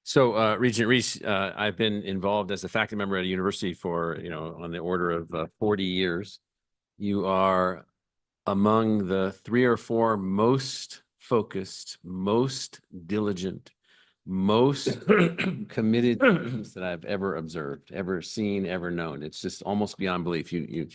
So Regent Reese, I've been involved as a faculty member at a university for, on the order of 40 years. You are among the 3 or 4 most focused, most diligent, most committed students that I've ever observed, ever seen, ever known. It's just almost beyond belief. You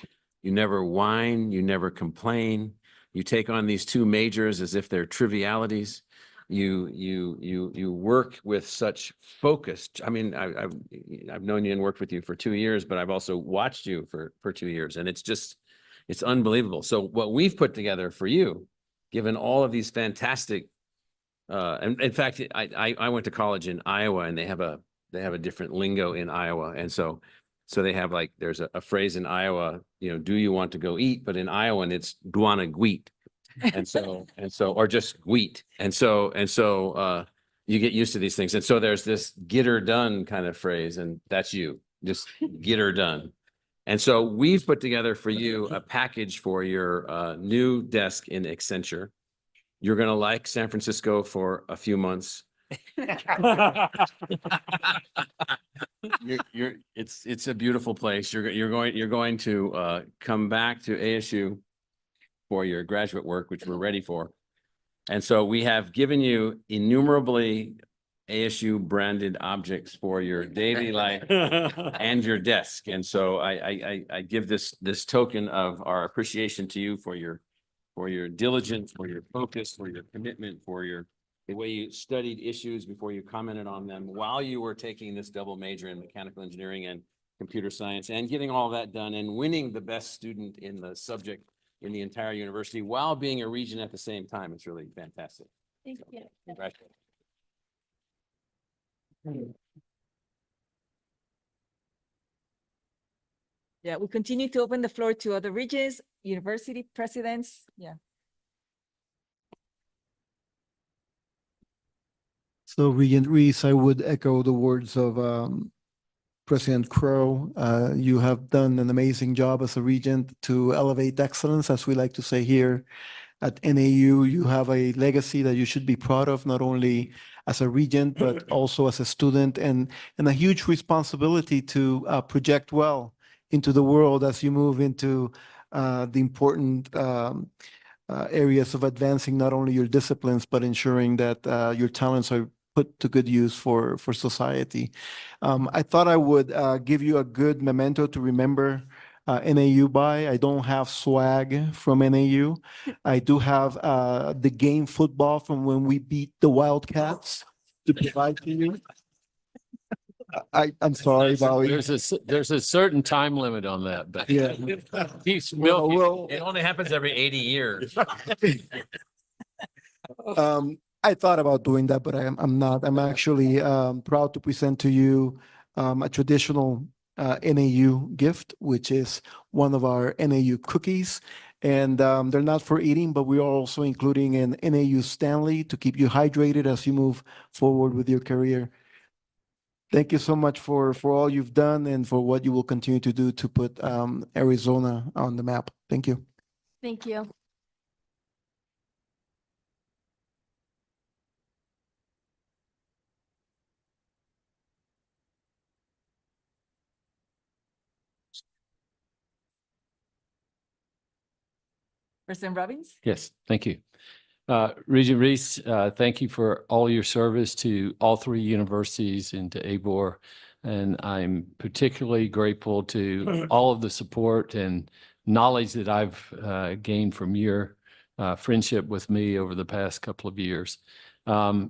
never whine, you never complain. You take on these 2 majors as if they're trivialities. You work with such focus. I mean, I've known you and worked with you for 2 years, but I've also watched you for 2 years, and it's unbelievable. So what we've put together for you, given all of these fantastic, and in fact, I went to college in Iowa, and they have a different lingo in Iowa, and so they have like, there's a phrase in Iowa, do you want to go eat? But in Iowan, it's "Dwana gweet." And so, or just wheat. And so, you get used to these things. And so there's this "get her done" kind of phrase, and that's you, just get her done. And so we've put together for you a package for your new desk in Accenture. You're going to like San Francisco for a few months. It's a beautiful place. You're going to come back to ASU for your graduate work, which we're ready for. And so we have given you innumerably ASU branded objects for your daily life and your desk. And so I give this token of our appreciation to you for your diligence, for your focus, for your commitment, for the way you studied issues before you commented on them while you were taking this double major in mechanical engineering and computer science, and getting all that done and winning the best student in the subject in the entire university while being a region at the same time. It's really fantastic. Thank you. Congratulations. Yeah, we continue to open the floor to other regions, university presidents. Yeah. So Regent Reese, I would echo the words of President Crow. You have done an amazing job as a regent to elevate excellence, as we like to say here at NAU. You have a legacy that you should be proud of, not only as a regent, but also as a student, and a huge responsibility to project well into the world as you move into the important areas of advancing not only your disciplines, but ensuring that your talents are put to good use for society. I thought I would give you a good memento to remember NAU by. I don't have swag from NAU. I do have the game football from when we beat the Wildcats to provide to you. I'm sorry, Bobby. There's a certain time limit on that, but Yeah. keeps milking. It only happens every 80 years. I thought about doing that, but I'm not. I'm actually proud to present to you a traditional NAU gift, which is one of our NAU cookies. And they're not for eating, but we are also including an NAU Stanley to keep you hydrated as you move forward with your career. Thank you so much for all you've done and for what you will continue to do to put Arizona on the map. Thank you. Thank you. President Robbins? Yes, thank you. Regent Reese, thank you for all your service to all three universities and to ABOR. And I'm particularly grateful to all of the support and knowledge that I've gained from your friendship with me over the past couple of years. Many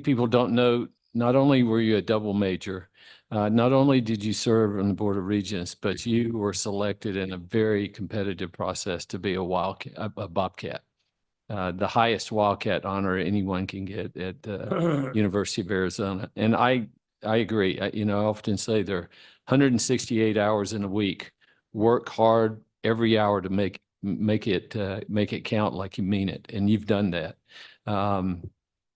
people don't know, not only were you a double major, not only did you serve on the Board of Regents, but you were selected in a very competitive process to be a Bobcat, the highest Wildcat honor anyone can get at the University of Arizona. And I agree. I often say there are 168 hours in a week. Work hard every hour to make it count like you mean it, and you've done that.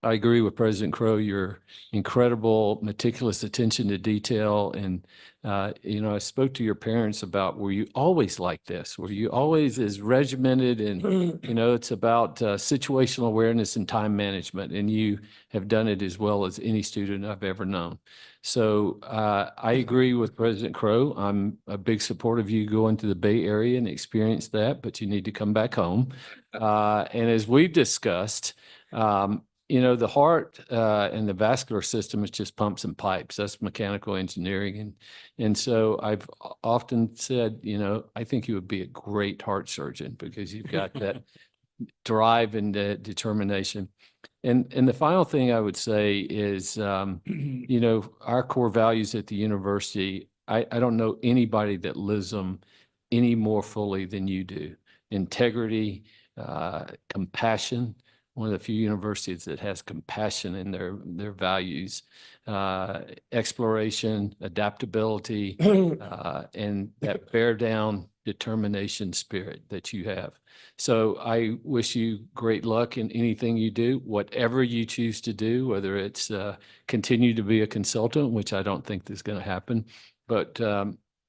I agree with President Crow, your incredible, meticulous attention to detail. And, I spoke to your parents about, were you always like this? Were you always as regimented? And, it's about situational awareness and time management. And you have done it as well as any student I've ever known. So I agree with President Crow. I'm a big supporter of you going to the Bay Area and experience that, but you need to come back home. And as we've discussed, the heart and the vascular system is just pumps and pipes. That's mechanical engineering. And so I've often said, I think you would be a great heart surgeon because you've got that drive and determination. And the final thing I would say is, our core values at the university, I don't know anybody that lives them any more fully than you do. Integrity, compassion, one of the few universities that has compassion in their values, exploration, adaptability, and that bear down determination spirit that you have. So I wish you great luck in anything you do, whatever you choose to do, whether it's continue to be a consultant, which I don't think is going to happen, but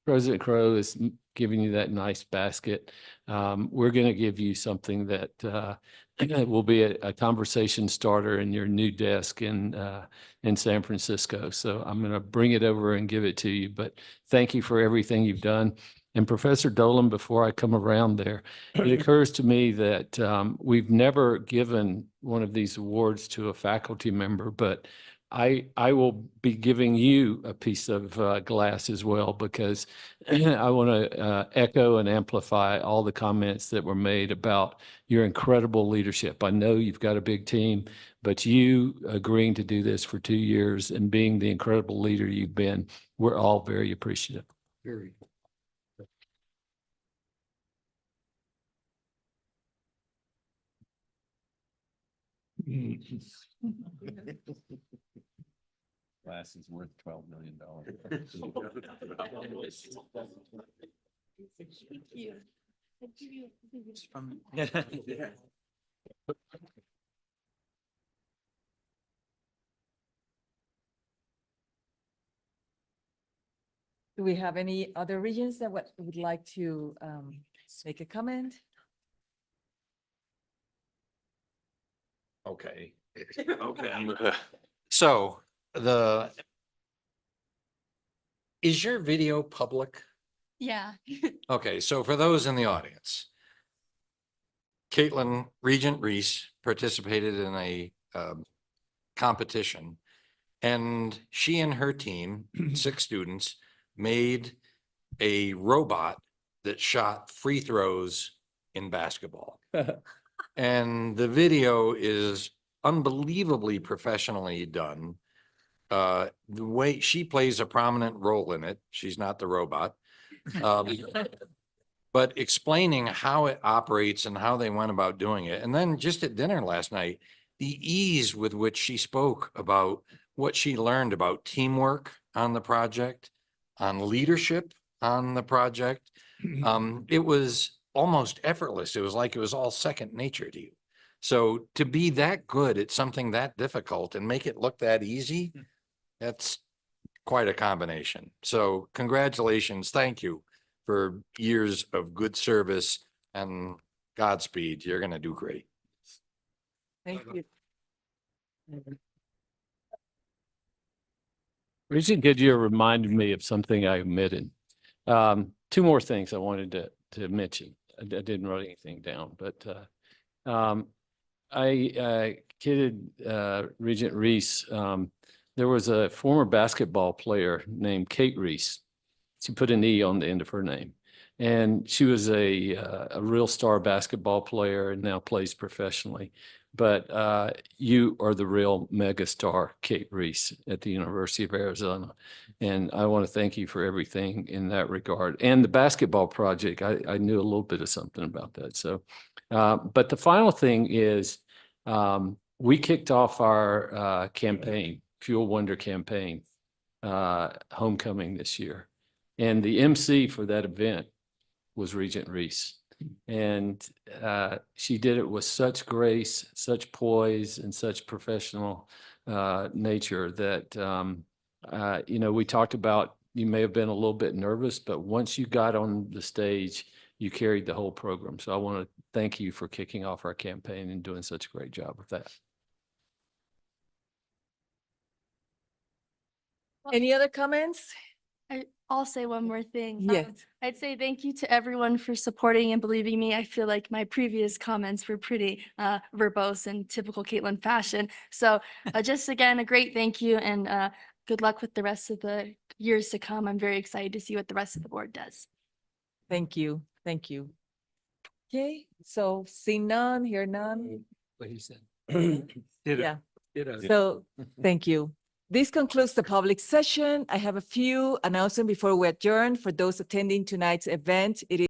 President Crow is giving you that nice basket. We're going to give you something that will be a conversation starter in your new desk in San Francisco. So I'm going to bring it over and give it to you. But thank you for everything you've done. And Professor Dolan, before I come around there, it occurs to me that we've never given one of these awards to a faculty member, but I will be giving you a piece of glass as well, because I want to echo and amplify all the comments that were made about your incredible leadership. I know you've got a big team, but you agreeing to do this for 2 years and being the incredible leader you've been, we're all very appreciative. Very. Glass is worth $12 million. Do we have any other regions that would like to make a comment? Okay. Okay. So is your video public? Yeah. Okay, so for those in the audience, Caitlin, Regent Reese participated in a competition, and she and her team, 6 students, made a robot that shot free throws in basketball. And the video is unbelievably professionally done. The way she plays a prominent role in it, she's not the robot. But explaining how it operates and how they went about doing it. And then just at dinner last night, the ease with which she spoke about what she learned about teamwork on the project, on leadership, on the project. It was almost effortless. It was like it was all second nature to you. So to be that good at something that difficult and make it look that easy, that's quite a combination. So congratulations. Thank you for years of good service and Godspeed. You're going to do great. Thank you. Regent Goodyear reminded me of something I omitted. Two more things I wanted to mention. I didn't write anything down, but I kidded Regent Reese. There was a former basketball player named Kate Reese. She put an E on the end of her name. And she was a real star basketball player and now plays professionally. But you are the real mega star, Kate Reese, at the University of Arizona. And I want to thank you for everything in that regard. And the basketball project, I knew a little bit of something about that. So, but the final thing is we kicked off our campaign, Fuel Wonder campaign, homecoming this year. And the MC for that event was Regent Reese. And she did it with such grace, such poise, and such professional nature that, you know, we talked about, you may have been a little bit nervous, but once you got on the stage, you carried the whole program. So I want to thank you for kicking off our campaign and doing such a great job with that. Any other comments? I'll say one more thing. Yes. I'd say thank you to everyone for supporting and believing me. I feel like my previous comments were pretty verbose in typical Caitlin fashion. So just again, a great thank you and good luck with the rest of the years to come. I'm very excited to see what the rest of the board does. Thank you. Thank you. Okay, so see none, hear none. What he said. Yeah. So thank you. This concludes the public session. I have a few announcements before we adjourn. For those attending tonight's event, it is